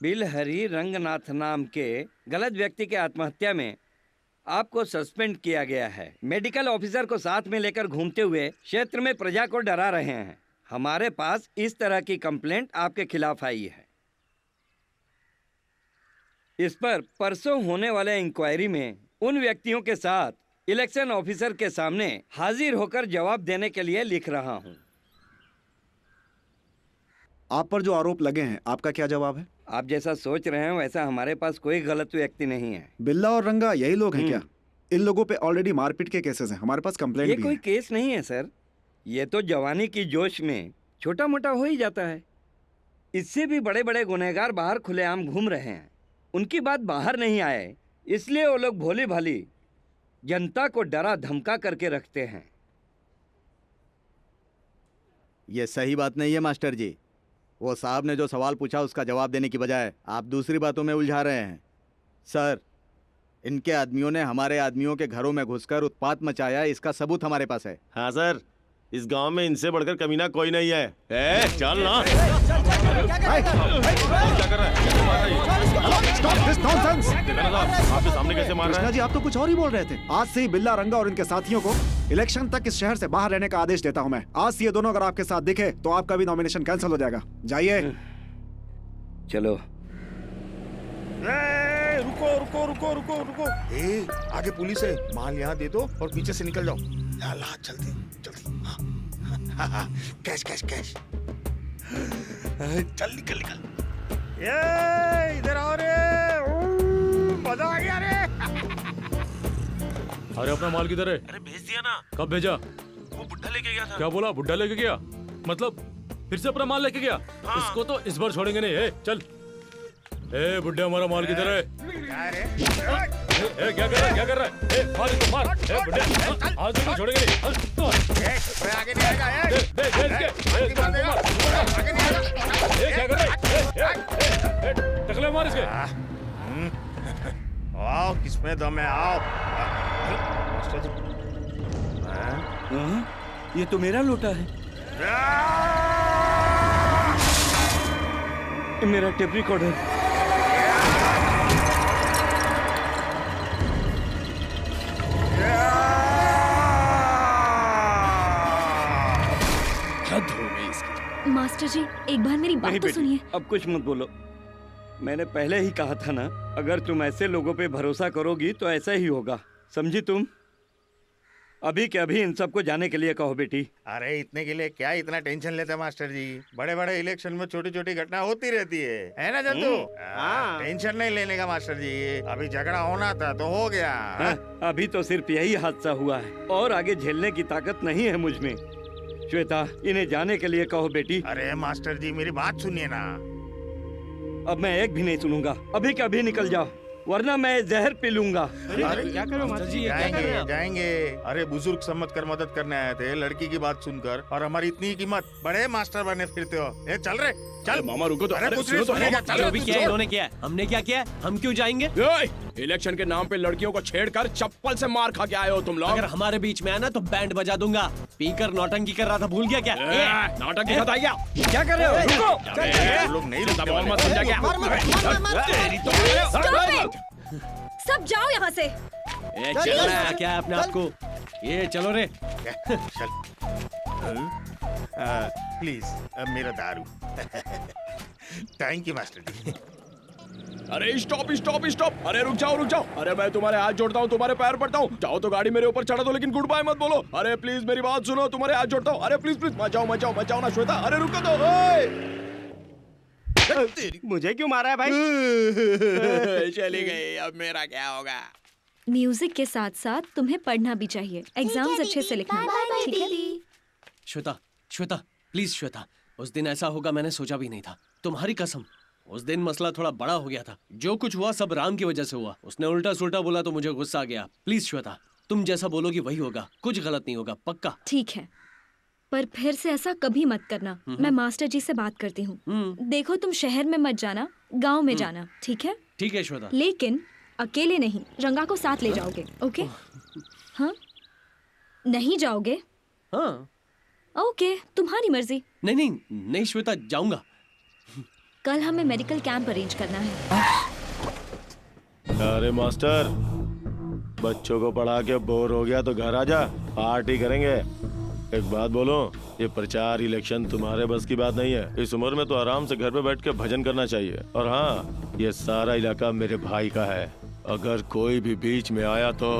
बिलहरी रंगनाथ नाम के गलत व्यक्ति के आत्महत्या में आपको सस्पेंड किया गया है। मेडिकल ऑफिसर को साथ में लेकर घूमते हुए क्षेत्र में प्रजा को डरा रहे हैं। हमारे पास इस तरह की कंप्लेंट आपके खिलाफ आई है। इस पर परसों होने वाले इंक्वायरी में उन व्यक्तियों के साथ इलेक्शन ऑफिसर के सामने हाजिर होकर जवाब देने के लिए लिख रहा हूं। आप पर जो आरोप लगे हैं, आपका क्या जवाब है? आप जैसा सोच रहे हैं वैसा हमारे पास कोई गलत व्यक्ति नहीं है। बिल्ला और रंगा यही लोग हैं क्या? इन लोगों पे ऑलरेडी मारपीट के केसेस हैं। हमारे पास कंप्लेंट ये भी कोई है। केस नहीं है सर, ये तो जवानी की जोश में छोटा मोटा हो ही जाता है। इससे भी बड़े बड़े गुनहगार बाहर खुलेआम घूम रहे हैं। उनकी बात बाहर नहीं आए इसलिए वो लोग भोली भाली जनता को डरा धमका करके रखते हैं। ये सही बात नहीं है मास्टर जी। वो साहब ने जो सवाल पूछा उसका जवाब देने की बजाय आप दूसरी बातों में उलझा रहे हैं। सर, इनके आदमियों ने हमारे आदमियों के घरों में घुसकर उत्पात मचाया, इसका सबूत हमारे पास है। हाँ सर, इस गांव में इनसे बढ़कर कमीना कोई नहीं है। चल ना। क्या कर रहा है? Stop this nonsense! आपके सामने कैसे मार रहा कृष्णा है? जी, आप तो कुछ और ही बोल रहे थे। आज से ही बिल्ला, रंगा और इनके साथियों को इलेक्शन तक इस शहर से बाहर रहने का आदेश देता हूं मैं। आज से ये दोनों अगर आपके साथ दिखे तो आपका भी नॉमिनेशन कैंसिल हो जाएगा। जाइए। चलो। रुको रुको रुको रुको रुको। आगे पुलिस है, माल यहाँ दे दो और पीछे से निकल जाओ। ला जल्दी जल्दी। हाँ। Cash cash cash. चल निकल निकल। ये इधर आओ रे, मजा आ गया रे। अरे अपना माल किधर है? अरे भेज दिया ना। कब भेजा? वो बुड्ढा लेके गया था। क्या बोला? बुड्ढा लेके गया? मतलब फिर से अपना माल लेके गया? हाँ। इसको तो इस बार छोड़ेंगे नहीं। चल। बुड्ढे, हमारा माल किधर है? क्या कर रहा है? क्या कर रहा है? मार इसको, मार। बुड्ढे, आज तो छोड़ेंगे नहीं। आगे नहीं आएगा। दे इसको मार। क्या कर रहा है? टकले मार इसके। आओ, किसमें दम है? आओ। ये तो मेरा लोटा है। मेरा टेप रिकॉर्डर। हद हो गई इसकी। मास्टर जी, एक बार मेरी बात तो सुनिए। अब कुछ मत बोलो। मैंने पहले ही कहा था ना, अगर तुम ऐसे लोगों पे भरोसा करोगी तो ऐसा ही होगा। समझी तुम? अभी के अभी इन सबको जाने के लिए कहो बेटी। अरे इतने के लिए क्या इतना टेंशन लेते हैं मास्टर जी? बड़े बड़े इलेक्शन में छोटी छोटी घटना होती रहती है ना जंतु? टेंशन नहीं लेने का मास्टर जी, अभी झगड़ा होना था तो हो गया। अभी तो सिर्फ यही हादसा हुआ है और आगे झेलने की ताकत नहीं है मुझ में। श्वेता, इन्हें जाने के लिए कहो बेटी। अरे मास्टर जी मेरी बात सुनिए ना। अब मैं एक भी नहीं सुनूंगा, अभी के अभी निकल जाओ वरना मैं जहर पी लूंगा। अरे क्या करो मास्टर जी, जाएंगे। अरे बुजुर्ग समझ कर मदद करने आए थे, लड़की की बात सुनकर, और हमारी इतनी कीमत, बड़े मास्टर बने फिरते हो। ए चल रहे चल। मामा रुको तो। अरे कुछ नहीं सुनेगा, चल। जो भी किया इन्होंने किया, हमने क्या किया? हम क्यों जाएंगे? इलेक्शन के नाम पे लड़कियों को छेड़कर चप्पल से मार खा के आए हो तुम लोग। अगर हमारे बीच में आना तो बैंड बजा दूंगा। पीकर नौटंकी कर रहा था, भूल गया क्या? नौटंकी खत आ गया। क्या कर रहे हो? रुको। लोग नहीं मत समझा क्या? सब जाओ यहाँ से। चलना है क्या अपने आप को? ये चलो रे। चल। प्लीज मेरा दारू। थैंक यू मास्टर जी। अरे स्टॉप स्टॉप स्टॉप। अरे रुक जाओ। अरे मैं तुम्हारे हाथ जोड़ता हूँ, तुम्हारे पैर पड़ता हूँ। जाओ तो गाड़ी मेरे ऊपर चढ़ा दो, लेकिन गुड बाय मत बोलो। अरे प्लीज मेरी बात सुनो, तुम्हारे हाथ जोड़ता हूँ। अरे प्लीज मत जाओ ना श्वेता। अरे रुको तो। मुझे क्यों मारा है भाई? चली गई, अब मेरा क्या होगा? म्यूजिक के साथ साथ तुम्हें पढ़ना भी चाहिए। एग्जाम्स अच्छे से लिखना, ठीक है? श्वेता प्लीज श्वेता, उस दिन ऐसा होगा मैंने सोचा भी नहीं था। तुम्हारी कसम, उस दिन मसला थोड़ा बड़ा हो गया था। जो कुछ हुआ सब राम की वजह से हुआ। उसने उल्टा सुल्टा बोला तो मुझे गुस्सा आ गया। प्लीज श्वेता, तुम जैसा बोलोगी वही होगा, कुछ गलत नहीं होगा, पक्का। ठीक है, पर फिर से ऐसा कभी मत करना। मैं मास्टर जी से बात करती हूँ। देखो तुम शहर में मत जाना, गांव में जाना, ठीक है? ठीक है श्वेता। लेकिन अकेले नहीं, रंगा को साथ ले जाओगे, ओके? हाँ? नहीं जाओगे? हाँ। ओके, तुम्हारी मर्जी। नहीं श्वेता, जाऊंगा। कल हमें मेडिकल कैंप अरेंज करना है। अरे मास्टर, बच्चों को पढ़ा के बोर हो गया तो घर आ जा, पार्टी करेंगे। एक बात बोलो, ये प्रचार इलेक्शन तुम्हारे बस की बात नहीं है। इस उम्र में तो आराम से घर पे बैठ के भजन करना चाहिए। और हाँ, ये सारा इलाका मेरे भाई का है। अगर कोई भी बीच में आया तो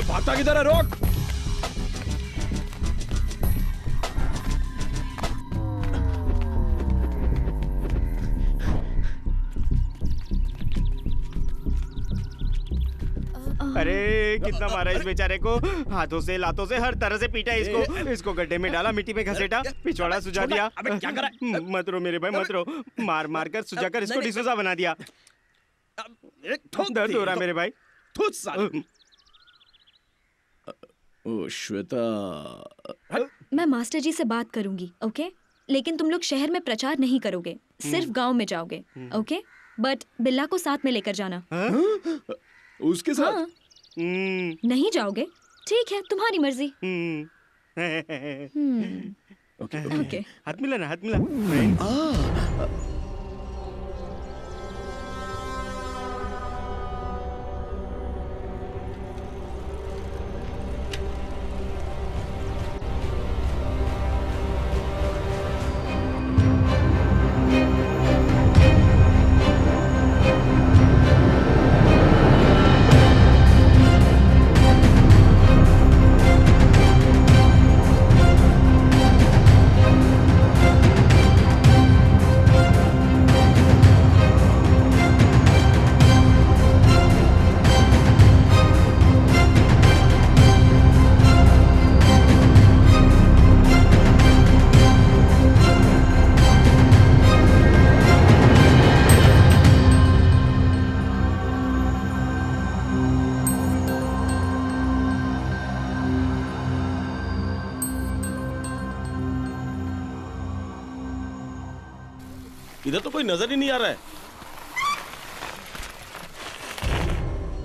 भागता किधर है? रोक। अरे कितना मारा इस बेचारे को, हाथों से लातों से हर तरह से पीटा इसको गड्ढे में डाला, मिट्टी में घसीटा, पिछवाड़ा सुझा दिया। अबे क्या कर रहा है? मत रो मेरे भाई, मत रो। मार मार कर सुझा कर इसको डिसोजा बना दिया। दर्द हो रहा मेरे भाई। ओ श्वेता, मैं मास्टर जी से बात करूंगी, ओके? लेकिन तुम लोग शहर में प्रचार नहीं करोगे, सिर्फ गांव में जाओगे, ओके? बट बिल्ला को साथ में लेकर जाना। उसके साथ? हाँ। नहीं जाओगे? ठीक है, तुम्हारी मर्जी। ओके, हाथ मिला ना, हाथ मिला। इधर तो कोई नजर ही नहीं आ रहा है।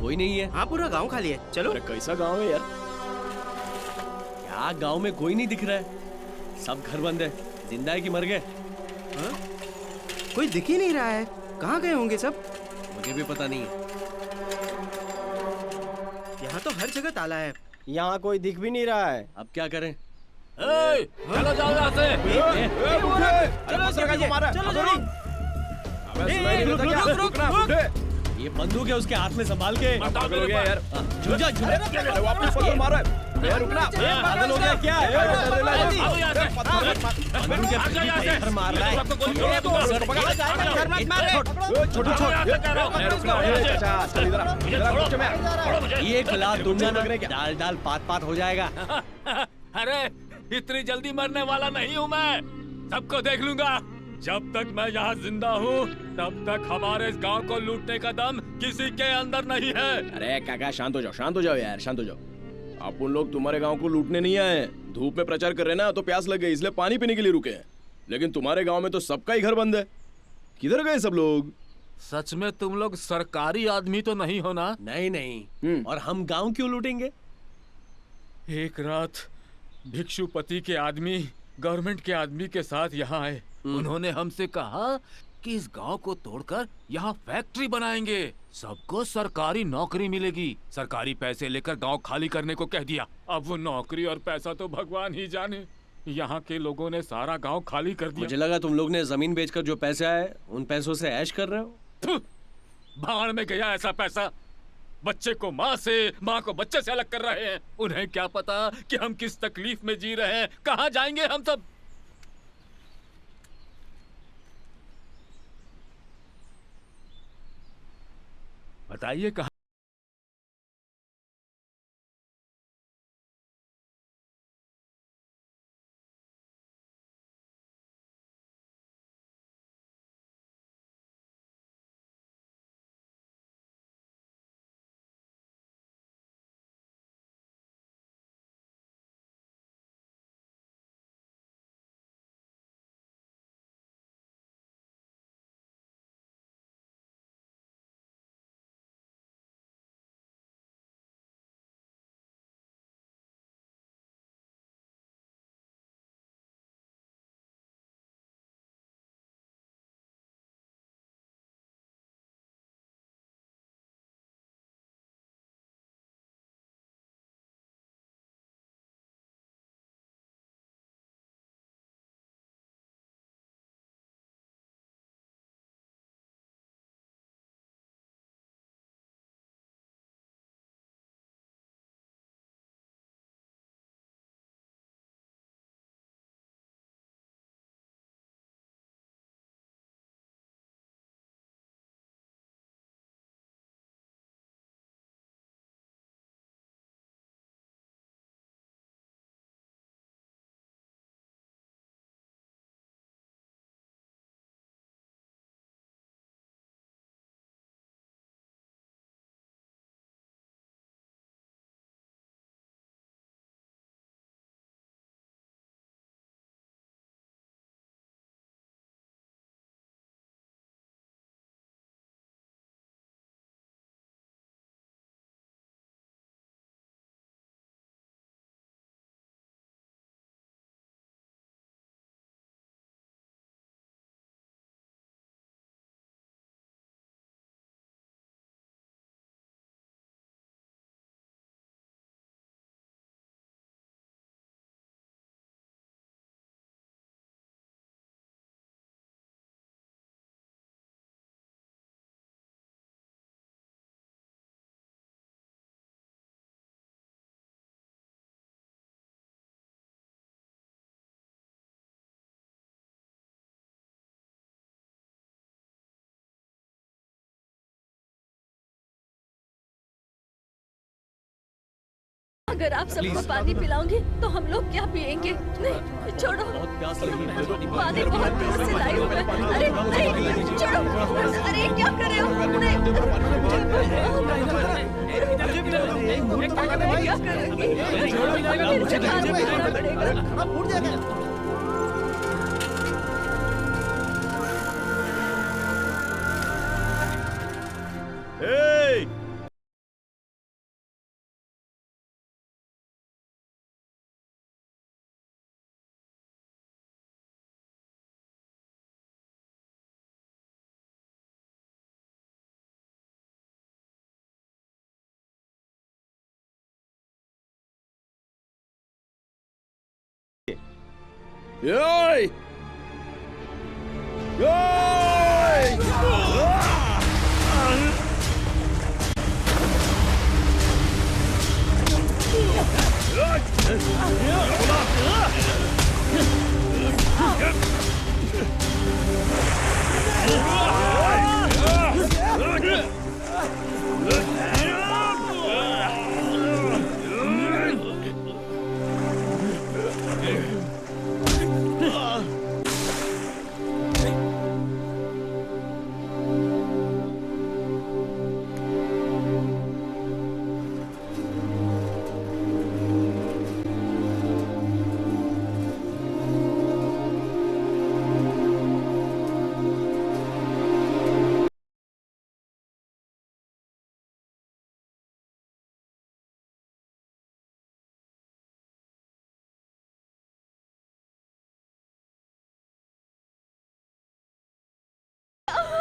कोई नहीं है। हाँ पूरा गांव खाली है, चलो। अरे कैसा गांव है यार? क्या गांव में कोई नहीं दिख रहा है? सब घर बंद है। जिंदा है कि मर गए? कोई दिख ही नहीं रहा है, कहाँ गए होंगे सब? मुझे भी पता नहीं है। यहाँ तो हर जगह ताला है। यहाँ कोई दिख भी नहीं रहा है। अब क्या करें? चलो जाओ यहाँ से। ये बंदूक है उसके हाथ में, संभाल के। पागल हो गया यार। झूठा झूठा वापस पकड़ मारो है। यार रुकना। पागल हो गया क्या? बंदूक के पीछे मार रहा है। छोटू छोड़। ये खिला दूंगा ना, डाल डाल पात पात हो जाएगा। अरे इतनी जल्दी मरने वाला नहीं हूँ मैं, सबको देख लूंगा। जब तक मैं यहाँ जिंदा हूँ तब तक हमारे इस गांव को लूटने का दम किसी के अंदर नहीं है। अरे काका शांत हो जाओ यार, शांत हो जाओ। आप उन लोग तुम्हारे गांव को लूटने नहीं आए हैं। धूप में प्रचार कर रहे ना, तो प्यास लग गई इसलिए पानी पीने के लिए रुके हैं। लेकिन तुम्हारे गांव में तो सबका ही घर बंद है। किधर गए सब लोग? सच में तुम लोग सरकारी आदमी तो नहीं हो ना? नहीं। और हम गांव क्यों लूटेंगे? एक रात भिक्षुपति के आदमी गवर्नमेंट के आदमी के साथ यहाँ आए। उन्होंने हमसे कहा कि इस गांव को तोड़कर यहाँ फैक्ट्री बनाएंगे, सबको सरकारी नौकरी मिलेगी। सरकारी पैसे लेकर गांव खाली करने को कह दिया। अब वो नौकरी और पैसा तो भगवान ही जाने। यहाँ के लोगों ने सारा गांव खाली कर दिया। मुझे लगा तुम लोग ने जमीन बेचकर जो पैसे आए उन पैसों से ऐश कर रहे हो। भाड़ में गया ऐसा पैसा। बच्चे को माँ से, माँ को बच्चे से अलग कर रहे हैं। उन्हें क्या पता कि हम किस तकलीफ में जी रहे हैं, कहाँ जाएंगे हम सब। बताइए कहाँ? अगर आप सबको पानी पिलाओगे तो हम लोग क्या पिएंगे? नहीं छोड़ो, पानी बहुत दूर से लाई हूँ मैं। अरे नहीं छोड़ो, अरे क्या कर रहे हो? क्या करोगे? मुझे खाना बनाना पड़ेगा। योय! योय!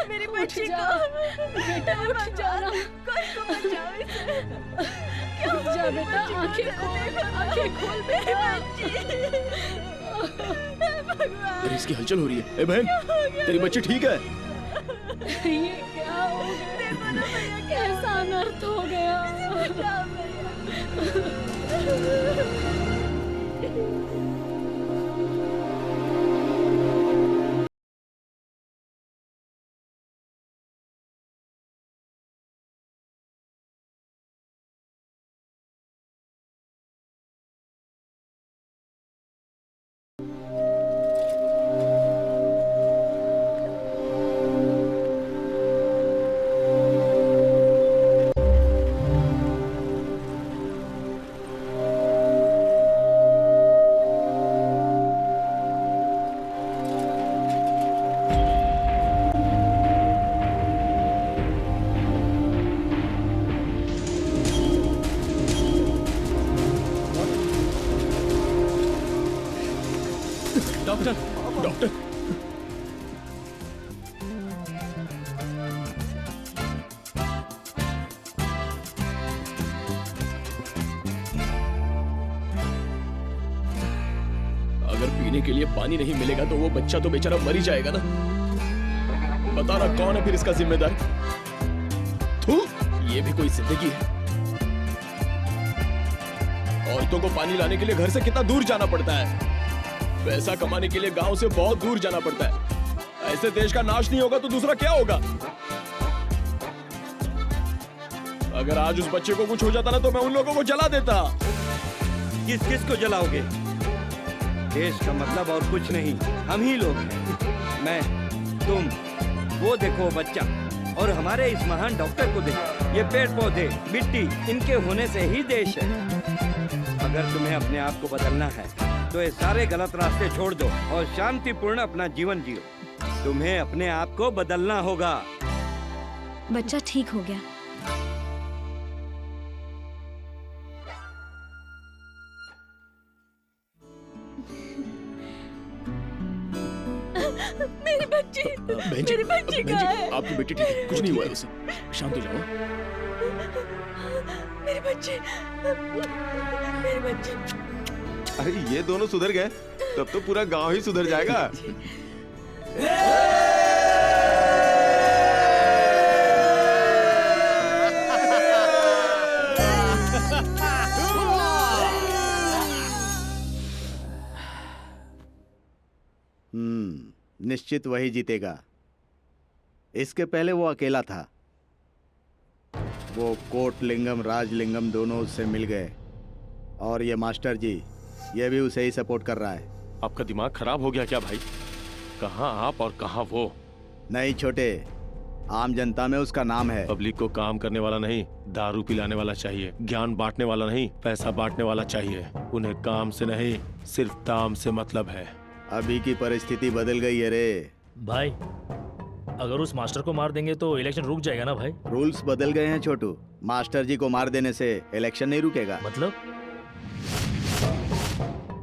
मेरी बच्ची को बेटा उठ जाना, कोई को बचाओ इसे। उठ जा बेटा, आंखें खोल मेरी बच्ची। अरे इसकी हलचल हो रही है। ए बहन, तेरी बच्ची ठीक है? ये क्या हो गया? कैसा अनर्थ हो गया? डॉक्टर, डॉक्टर, अगर पीने के लिए पानी नहीं मिलेगा तो वो बच्चा तो बेचारा मर ही जाएगा ना। बता ना कौन है फिर इसका जिम्मेदार? थू, ये भी कोई जिंदगी है। औरतों को पानी लाने के लिए घर से कितना दूर जाना पड़ता है, पैसा कमाने के लिए गांव से बहुत दूर जाना पड़ता है। ऐसे देश का नाश नहीं होगा तो दूसरा क्या होगा? अगर आज उस बच्चे को कुछ हो जाता ना तो मैं उन लोगों को जला देता। किस किस को जलाओगे? देश का मतलब और कुछ नहीं, हम ही लोग हैं। मैं, तुम, वो देखो बच्चा, और हमारे इस महान डॉक्टर को देखो। ये पेड़ पौधे, मिट्टी, इनके होने से ही देश है। अगर तुम्हें अपने आप को बदलना है तो ये सारे गलत रास्ते छोड़ दो और शांतिपूर्ण अपना जीवन जियो। तुम्हें अपने आप को बदलना होगा। बच्चा ठीक हो गया। मेरी बच्ची, बहन जी, मेरी बच्ची बहन जी, कहाँ है? आपकी बेटी ठीक है, कुछ नहीं हुआ है उसे। शांत हो जाओ। मेरी बच्ची, मेरी बच्ची। अरे ये दोनों सुधर गए तब तो पूरा गांव ही सुधर जाएगा। निश्चित वही जीतेगा। इसके पहले वो अकेला था। वो कोटलिंगम, राजलिंगम दोनों उससे मिल गए, और ये मास्टर जी, ये भी उसे ही सपोर्ट कर रहा है। आपका दिमाग खराब हो गया क्या भाई? कहाँ आप और कहाँ वो? नहीं छोटे, आम जनता में उसका नाम है। पब्लिक को काम करने वाला नहीं, दारू पिलाने वाला चाहिए। ज्ञान बांटने वाला नहीं, पैसा बांटने वाला चाहिए। उन्हें काम से नहीं, सिर्फ दाम से मतलब है। अभी की परिस्थिति बदल गई है रे भाई। अगर उस मास्टर को मार देंगे तो इलेक्शन रुक जाएगा ना भाई? रूल्स बदल गए हैं छोटू। मास्टर जी को मार देने से इलेक्शन नहीं रुकेगा। मतलब?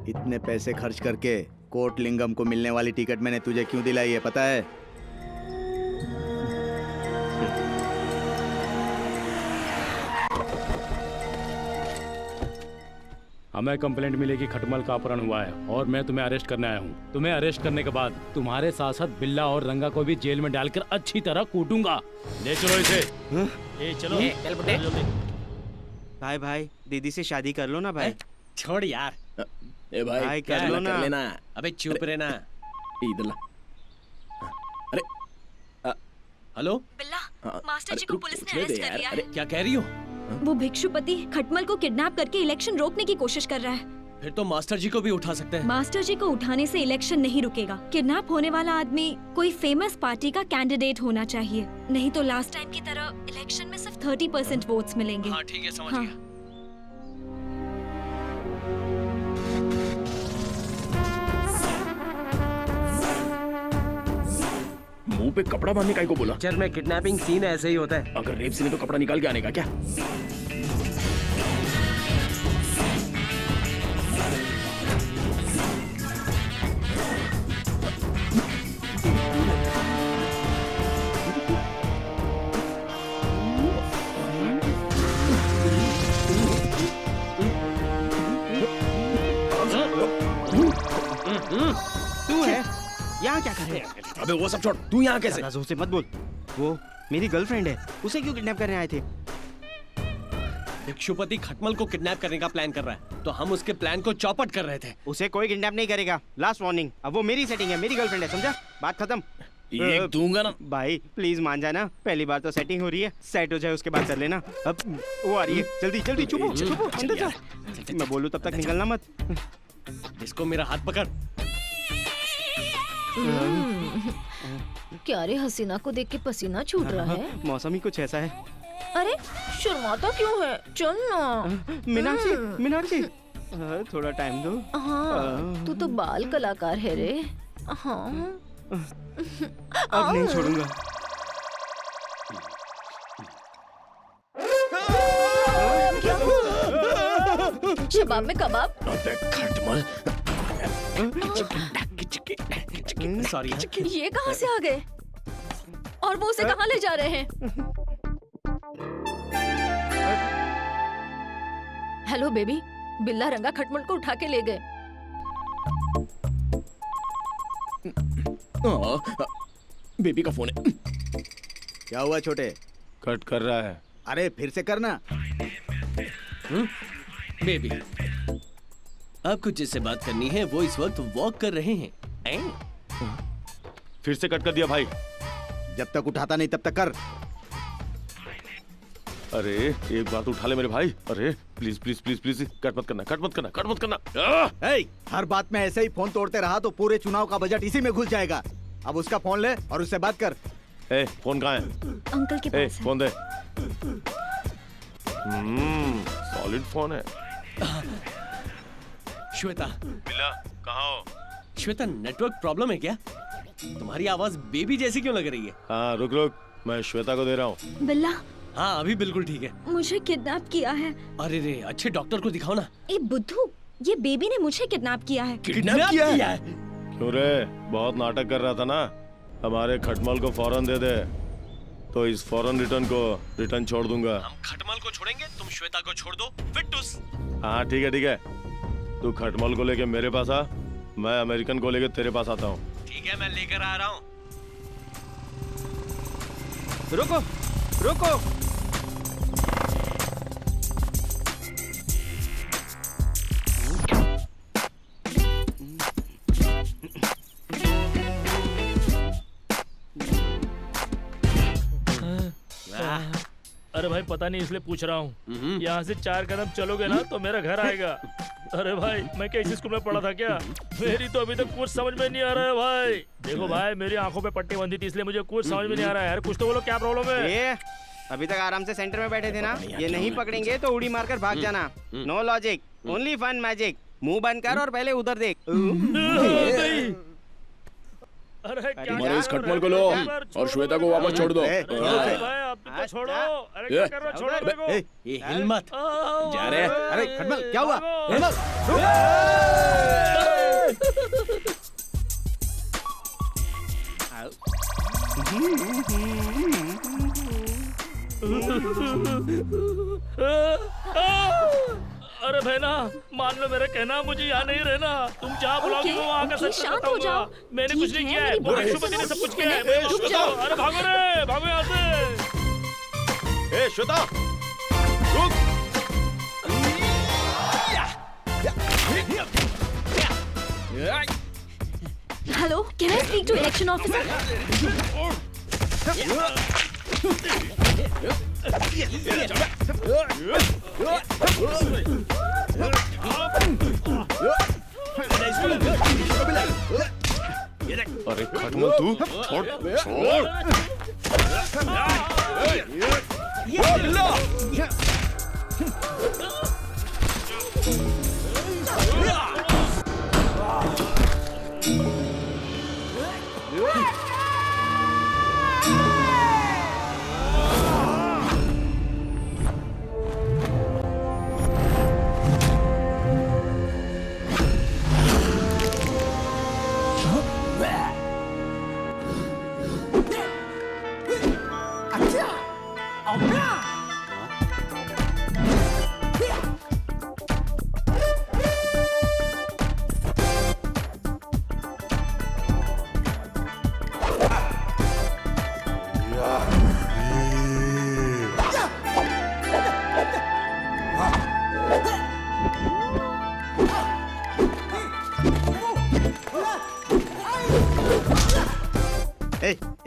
इतने पैसे खर्च करके कोटलिंगम को मिलने वाली टिकट मैंने तुझे क्यों दिलाई है पता है? हमें कंप्लेंट मिली कि खटमल का अपहरण हुआ है और मैं तुम्हें अरेस्ट करने आया हूँ। तुम्हें अरेस्ट करने के बाद तुम्हारे साथ साथ बिल्ला और रंगा को भी जेल में डालकर अच्छी तरह कूटूंगा। ले चलो इसे। ए चलो जल्दी। भाई भाई दीदी से शादी कर लो ना भाई। छोड़ यार। ए भाई कर लो ना। लेना। अबे चुप रहना। इधर ला। अरे हेलो बिल्ला, मास्टर जी को पुलिस ने अरेस्ट कर लिया है। अरे क्या कह रही हो? वो भिक्षुपति खटमल को किडनैप करके इलेक्शन रोकने की कोशिश कर रहा है। फिर तो मास्टर जी को भी उठा सकते हैं। मास्टर जी को उठाने से इलेक्शन नहीं रुकेगा। किडनैप होने वाला आदमी कोई फेमस पार्टी का कैंडिडेट होना चाहिए, नहीं तो लास्ट टाइम की तरह इलेक्शन में सिर्फ 30% वोट्स मिलेंगे। हाँ ठीक है, समझ गया। मुंह पे कपड़ा बांधने का को बोला? पिक्चर में किडनैपिंग सीन ऐसे ही होता है। अगर रेप सीन है तो कपड़ा निकाल के आने का क्या? तू है यहाँ क्या कर रहे हैं? अबे वो सब छोड़, तू यहाँ कैसे? जोर से मत बोल। वो मेरी गर्लफ्रेंड है, उसे क्यों किडनैप करने आए थे? भिक्षुपति खटमल को किडनैप करने का प्लान कर रहा है, तो हम उसके प्लान को चौपट कर रहे थे। उसे कोई किडनैप नहीं करेगा। Last warning. अब वो मेरी सेटिंग है, मेरी गर्लफ्रेंड है, समझा? बात खत्म। एक दूंगा ना। भाई प्लीज मान जाना, पहली बार तो सेटिंग हो रही है, सेट हो जाए उसके बाद कर लेना। अब वो आ रही है, जल्दी जल्दी चुप हो, अंदर जा। मैं बोलूं तब तक निकलना मत। इसको मेरा हाथ पकड़। क्या रे, हसीना को देख के पसीना छूट रहा है। मौसम ही कुछ ऐसा है। अरे शर्माता क्यों है? चल ना। मीनाक्षी, मीनाक्षी थोड़ा टाइम दो। हाँ, तू तो बाल कलाकार है रे। हाँ अब नहीं छोड़ूंगा। शबाब में कबाब। खटमल। सॉरी। ये कहाँ से आ गए? और वो उसे कहाँ ले जा रहे हैं? हेलो बेबी, बिल्ला रंगा खटमल को उठा के ले गए। बेबी का फोन है। क्या हुआ छोटे? कट कर रहा है। अरे फिर से करना। बेबी, आपको जिससे बात करनी है वो इस वक्त वॉक कर रहे हैं। फिर से कट कर दिया भाई। जब तक उठाता नहीं तब तक कर। अरे एक बार तो उठा ले मेरे भाई। अरे please please please please cut मत करना, कट मत करना, कट मत करना। हर बात में ऐसे ही फोन तोड़ते रहा तो पूरे चुनाव का बजट इसी में घुस जाएगा। अब उसका फोन ले और उससे बात कर। फोन कहाँ है? अंकल के पास है। फोन दे। सॉलिड फोन है। श्वेता। बिल्ला कहाँ हो? श्वेता, नेटवर्क प्रॉब्लम है क्या? तुम्हारी आवाज बेबी जैसी क्यों लग रही है? हाँ रुक रुक, मैं श्वेता को दे रहा हूँ। बिल्ला। हाँ अभी बिल्कुल ठीक है। मुझे किडनैप किया है। अरे रे, अच्छे डॉक्टर को दिखाओ ना। ए बुद्धू, ये बेबी ने मुझे किडनैप किया है। किडनैप किया है? क्यों रे, बहुत नाटक कर रहा था ना। हमारे खटमल को फौरन दे दे तो इस फौरन रिटर्न छोड़ दूंगा। हम खटमल को छोड़ेंगे, तुम श्वेता को छोड़ दो। फिट्टूस। हाँ ठीक है ठीक है, तू खटमल को लेके मेरे पास आ, मैं अमेरिकन को लेके तेरे पास आता हूँ। ठीक है, मैं लेकर आ रहा हूँ। रुको रुको। अरे भाई पता नहीं इसलिए पूछ रहा हूँ। यहाँ से 4 कदम चलोगे ना तो मेरा घर आएगा। अरे भाई मैं क्या इसी स्कूल में पढ़ा था क्या? मेरी तो अभी तक कुछ समझ में नहीं आ रहा है भाई। देखो भाई, मेरी आंखों पे पट्टी बंधी थी इसलिए मुझे कुछ समझ में नहीं आ रहा है यार। कुछ तो बोलो, क्या प्रॉब्लम है? ये अभी तक आराम से सेंटर में बैठे थे ना, ये नहीं पकड़ेंगे तो उड़ी मारकर भाग जाना। No logic, only fun magic. मुंह बंद कर और पहले उधर देख। अरे तुम्हारे इस खटमल को लो और श्वेता को वापस छोड़ दो। छोड़ो। अरे क्या कर रहे हो? छोड़ो मेरे को। ये हिल मत। जा रहे। अरे खटमल क्या हुआ? अरे बहना, मान लो मेरा कहना, मुझे यहाँ नहीं रहना। तुम जहाँ बुलाओगी मैं वहाँ का सच शांत हो जाओ। मैंने कुछ नहीं किया है, वो विष्णुपति ने सब कुछ किया है। रुक जाओ। अरे भागो रे, भागो यहाँ से। ए श्वेता, रुक। Hello, can I speak to election officer? अरे खटमल तू छोड़ छोड़।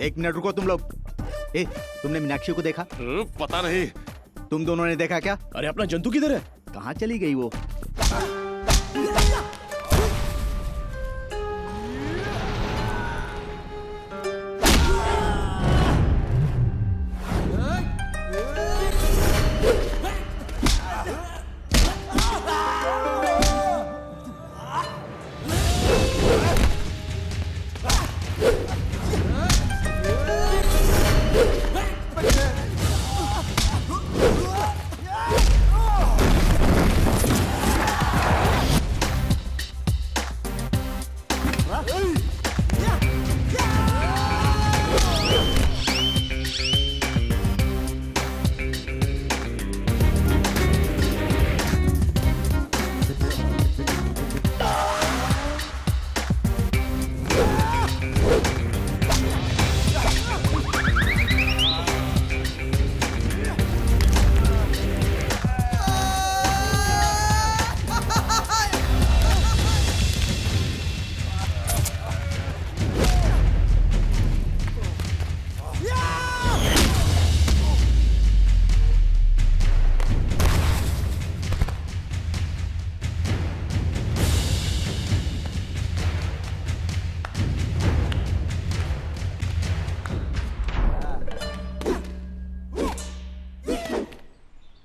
एक मिनट रुको तुम लोग। ए, तुमने मीनाक्षी को देखा? पता नहीं। तुम दोनों ने देखा क्या? अरे अपना जंतु किधर है? कहाँ चली गई वो?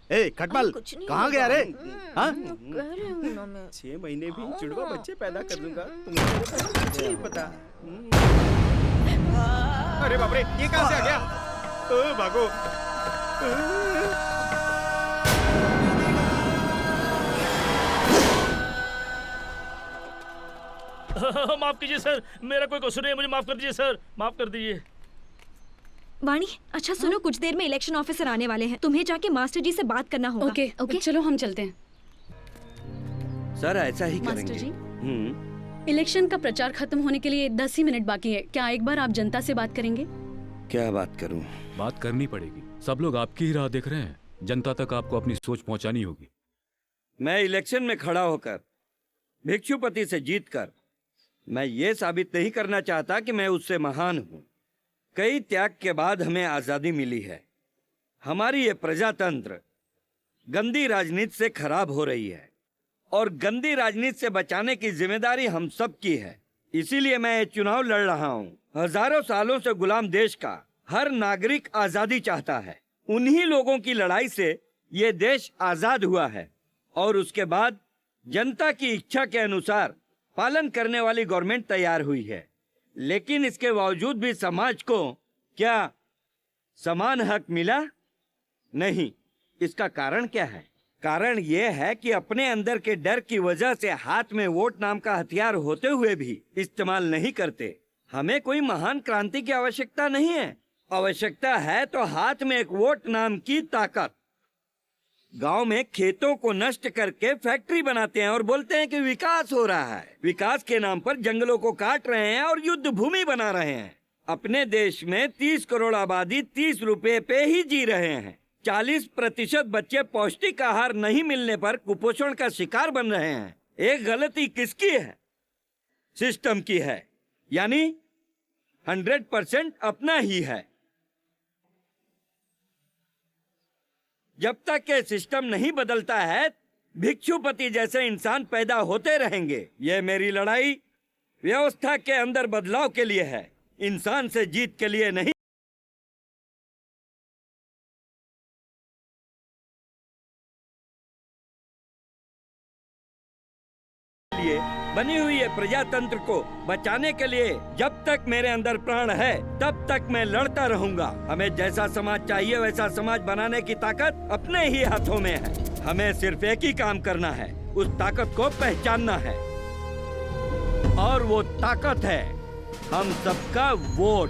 ए खटमल, कहाँ गया रे? हाँ? 6 महीने भी जुड़वा बच्चे पैदा कर दूंगा, तुम्हें कुछ नहीं पता। अरे बाप रे, ये कहाँ से आ गया? भागो। माफ कीजिए सर, मेरा कोई कसूर नहीं है, मुझे माफ कर दीजिए सर, माफ कर दीजिए। वाणी, अच्छा सुनो, कुछ देर में इलेक्शन ऑफिसर आने वाले हैं, तुम्हें जाके मास्टर जी से बात करना होगा। ओके, ओके, चलो हम चलते हैं। सर ऐसा ही मास्टर करेंगे। जी, इलेक्शन का प्रचार खत्म होने के लिए 10 ही मिनट बाकी है। क्या एक बार आप जनता से बात करेंगे? क्या बात करूं? बात करनी पड़ेगी, सब लोग आपकी ही राह देख रहे हैं, जनता तक आपको अपनी सोच पहुंचानी होगी। मैं इलेक्शन में खड़ा होकर भिक्षुपति से जीतकर मैं ये साबित नहीं करना चाहता कि मैं उससे महान हूं। कई त्याग के बाद हमें आजादी मिली है। हमारी ये प्रजातंत्र गंदी राजनीति से खराब हो रही है और गंदी राजनीति से बचाने की जिम्मेदारी हम सब की है। इसीलिए मैं ये चुनाव लड़ रहा हूँ। हजारों सालों से गुलाम देश का हर नागरिक आजादी चाहता है। उन्हीं लोगों की लड़ाई से ये देश आजाद हुआ है और उसके बाद जनता की इच्छा के अनुसार पालन करने वाली गवर्नमेंट तैयार हुई है। लेकिन इसके बावजूद भी समाज को क्या समान हक मिला? नहीं। इसका कारण क्या है? कारण यह है कि अपने अंदर के डर की वजह से हाथ में वोट नाम का हथियार होते हुए भी इस्तेमाल नहीं करते। हमें कोई महान क्रांति की आवश्यकता नहीं है। आवश्यकता है तो हाथ में एक वोट नाम की ताकत। गांव में खेतों को नष्ट करके फैक्ट्री बनाते हैं और बोलते हैं कि विकास हो रहा है। विकास के नाम पर जंगलों को काट रहे हैं और युद्ध भूमि बना रहे हैं। अपने देश में 30 करोड़ आबादी 30 रुपए पे ही जी रहे हैं। 40% बच्चे पौष्टिक आहार नहीं मिलने पर कुपोषण का शिकार बन रहे हैं। एक गलती किसकी है? सिस्टम की है, यानी 100% अपना ही है। जब तक ये सिस्टम नहीं बदलता है, भिक्षुपति जैसे इंसान पैदा होते रहेंगे। ये मेरी लड़ाई व्यवस्था के अंदर बदलाव के लिए है, इंसान से जीत के लिए नहीं। लिए बनी हुई है प्रजातंत्र को बचाने के लिए जब तक मेरे अंदर प्राण है तब तक मैं लड़ता रहूंगा। हमें जैसा समाज चाहिए वैसा समाज बनाने की ताकत अपने ही हाथों में है। हमें सिर्फ एक ही काम करना है, उस ताकत को पहचानना है, और वो ताकत है हम सबका वोट।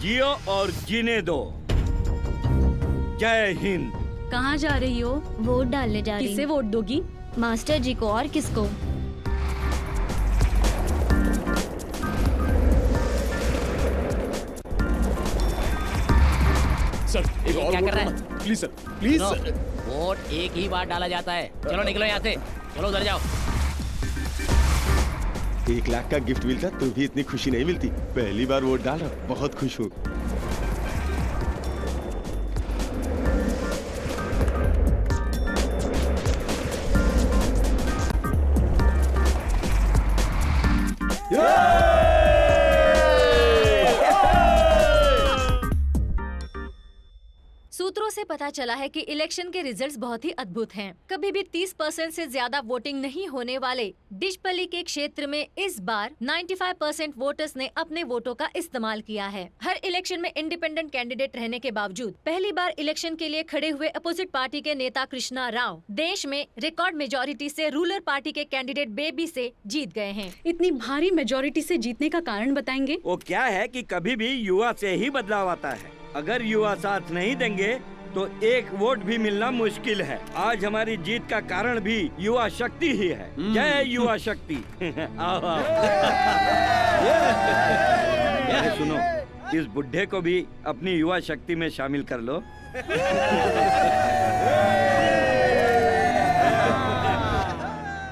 जियो और जीने दो। जय हिंद। कहाँ जा रही हो? वोट डालने जा रही हूँ। किसे वोट दोगी? मास्टर जी को। और किसको? सर एक और क्या वोट कर रहा करना। Please sir, please no, sir. Vote एक ही बार डाला जाता है। चलो निकलो यहाँ से, चलो उधर जाओ। 1 लाख का गिफ्ट मिलता तो भी इतनी खुशी नहीं मिलती। पहली बार वोट डाल रहा, बहुत खुश हूँ। सूत्रों से पता चला है कि इलेक्शन के रिजल्ट्स बहुत ही अद्भुत हैं। कभी भी 30% से ज्यादा वोटिंग नहीं होने वाले डिचपल्ली के क्षेत्र में इस बार 95% वोटर्स ने अपने वोटों का इस्तेमाल किया है। हर इलेक्शन में इंडिपेंडेंट कैंडिडेट रहने के बावजूद पहली बार इलेक्शन के लिए खड़े हुए अपोजिट पार्टी के नेता कृष्णा राव देश में रिकॉर्ड मेजोरिटी से रूलर पार्टी के कैंडिडेट बेबी से जीत गए हैं। इतनी भारी मेजोरिटी से जीतने का कारण बताएंगे? वो क्या है कि कभी भी युवा से ही बदलाव आता है। अगर युवा साथ नहीं देंगे तो एक वोट भी मिलना मुश्किल है। आज हमारी जीत का कारण भी युवा शक्ति ही है। जय युवा शक्ति। आओ, आओ। अरे सुनो, इस बुढ़े को भी अपनी युवा शक्ति में शामिल कर लो।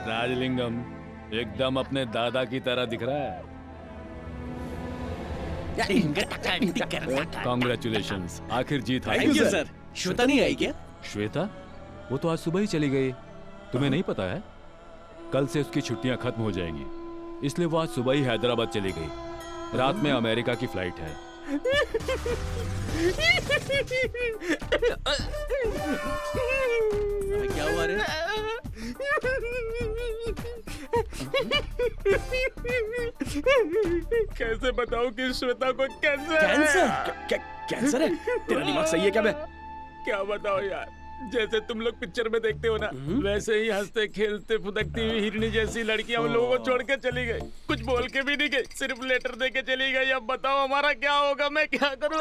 राजलिंगम एकदम अपने दादा की तरह दिख रहा है। कॉन्ग्रेचुलेशंस, आखिर जीत आई। Thank you sir. श्वेता नहीं आई क्या? श्वेता? वो तो आज सुबह ही चली गई। तुम्हें नहीं पता है? कल से उसकी छुट्टियां खत्म हो जाएंगी, इसलिए वो आज सुबह ही हैदराबाद चली गई। रात में अमेरिका की फ्लाइट है। क्या हुआ रे? कैसे बताऊं कि श्वेता को कैंसर है? कैंसर? कैंसर है? तेरा दिमाग सही है क्या बे? क्या बताओ यार, जैसे तुम लोग पिक्चर में देखते हो ना, वैसे ही हंसते खेलते फुदकती हुई हिरनी जैसी लड़कियां उन लोगों को छोड़ के चली गई। कुछ बोल के भी नहीं गई, सिर्फ लेटर दे के चली गई। अब बताओ हमारा क्या होगा? मैं क्या करूँ?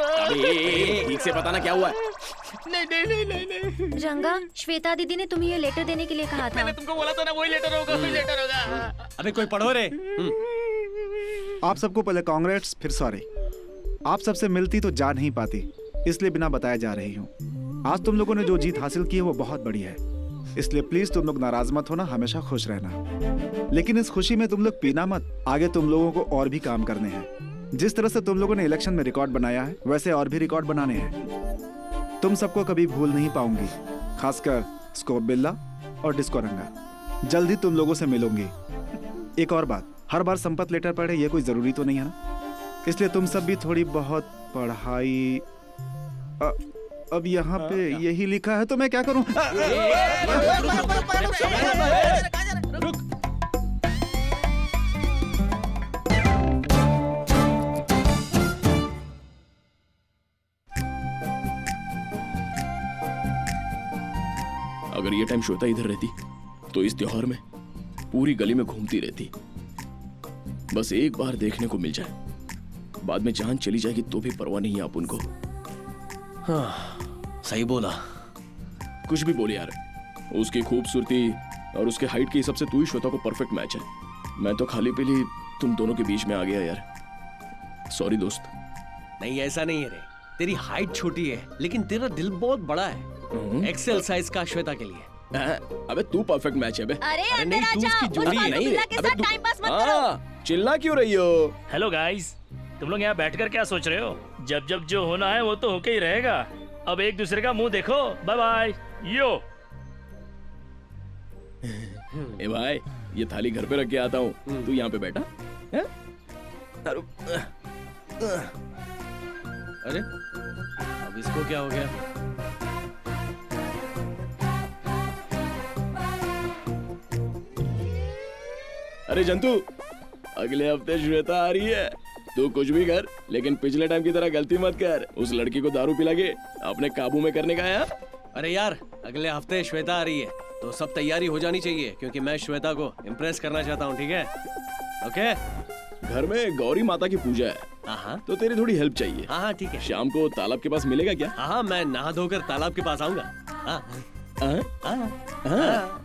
ठीक से बताना क्या हुआ है? नहीं नहीं नहीं नहीं नहीं। रंगा, श्वेता दीदी ने तुम्हें ये लेटर देने के लिए कहा था। मैंने तुमको बोला था ना, वही लेटर होगा, वही लेटर होगा। अबे कोई पढ़ो रे। आप सबको पहले कांग्रेट्स, फिर सॉरी। आप सबसे मिलती तो जा नहीं पाती, इसलिए बिना बताए जा रही हूँ। आज तुम लोगों ने जो जीत हासिल की है वो बहुत बड़ी है, इसलिए प्लीज तुम लोग नाराज मत होना, हमेशा खुश रहना। लेकिन इस खुशी में तुम लोग पीना मत। आगे तुम लोगों को और भी काम करने हैं। जिस तरह से तुम लोगों ने इलेक्शन में रिकॉर्ड बनाया है, वैसे और भी रिकॉर्ड बनाने हैं। तुम सबको कभी भूल नहीं पाऊंगी, खासकर स्कोप बिल्ला और डिस्को रंगा। जल्द ही तुम लोगों से मिलूंगी। एक और बात, हर बार संपत लेटर पढ़े ये कोई जरूरी तो नहीं है ना, इसलिए तुम सब भी थोड़ी बहुत पढ़ाई। अब यहाँ पे यही लिखा है तो मैं क्या करूं? अगर ये टाइम श्वेता इधर रहती तो इस त्योहार में पूरी गली में घूमती रहती। बस एक बार देखने को मिल जाए, बाद में जान चली जाएगी तो भी परवाह नहीं है आप उनको। हाँ, सही बोला। कुछ भी बोल यार, उसकी खूबसूरती और उसके हाइट के हिसाब से तू ही श्वेता को परफेक्ट मैच है। मैं तो खाली पीली तुम दोनों के बीच में आ गया यार, सॉरी दोस्त। नहीं ऐसा नहीं है रे, तेरी हाइट छोटी है लेकिन तेरा दिल बहुत बड़ा है, एक्सेल साइज का श्वेता के लिए। अबे तू परफेक्ट मैच है बे। अरे नहीं, तू उसकी जोड़ी है। नहीं रे, के साथ टाइम पास मत करो। चिल्ला क्यों रही हो? हेलो गाइस, तुम लोग यहाँ बैठकर क्या सोच रहे हो? जब जब जो होना है वो तो होके ही रहेगा। अब एक दूसरे का मुंह देखो। Bye bye. यो ए भाई, ये थाली घर पे रख के आता हूँ, तू यहाँ पे बैठा है? अरे अब इसको क्या हो गया? अरे जंतु, अगले हफ्ते श्वेता आ रही है। तू कुछ भी कर, लेकिन पिछले टाइम की तरह गलती मत कर। उस लड़की को दारू पिला के अपने काबू में करने का है। अरे यार, अगले हफ्ते श्वेता आ रही है तो सब तैयारी हो जानी चाहिए, क्योंकि मैं श्वेता को इम्प्रेस करना चाहता हूँ। ठीक है? ओके? घर में गौरी माता की पूजा है, हाँ तो तेरी थोड़ी हेल्प चाहिए। हाँ ठीक है। शाम को तालाब के पास मिलेगा क्या? हाँ, मैं नहा धोकर तालाब के पास आऊंगा। हाँ हाँ हाँ।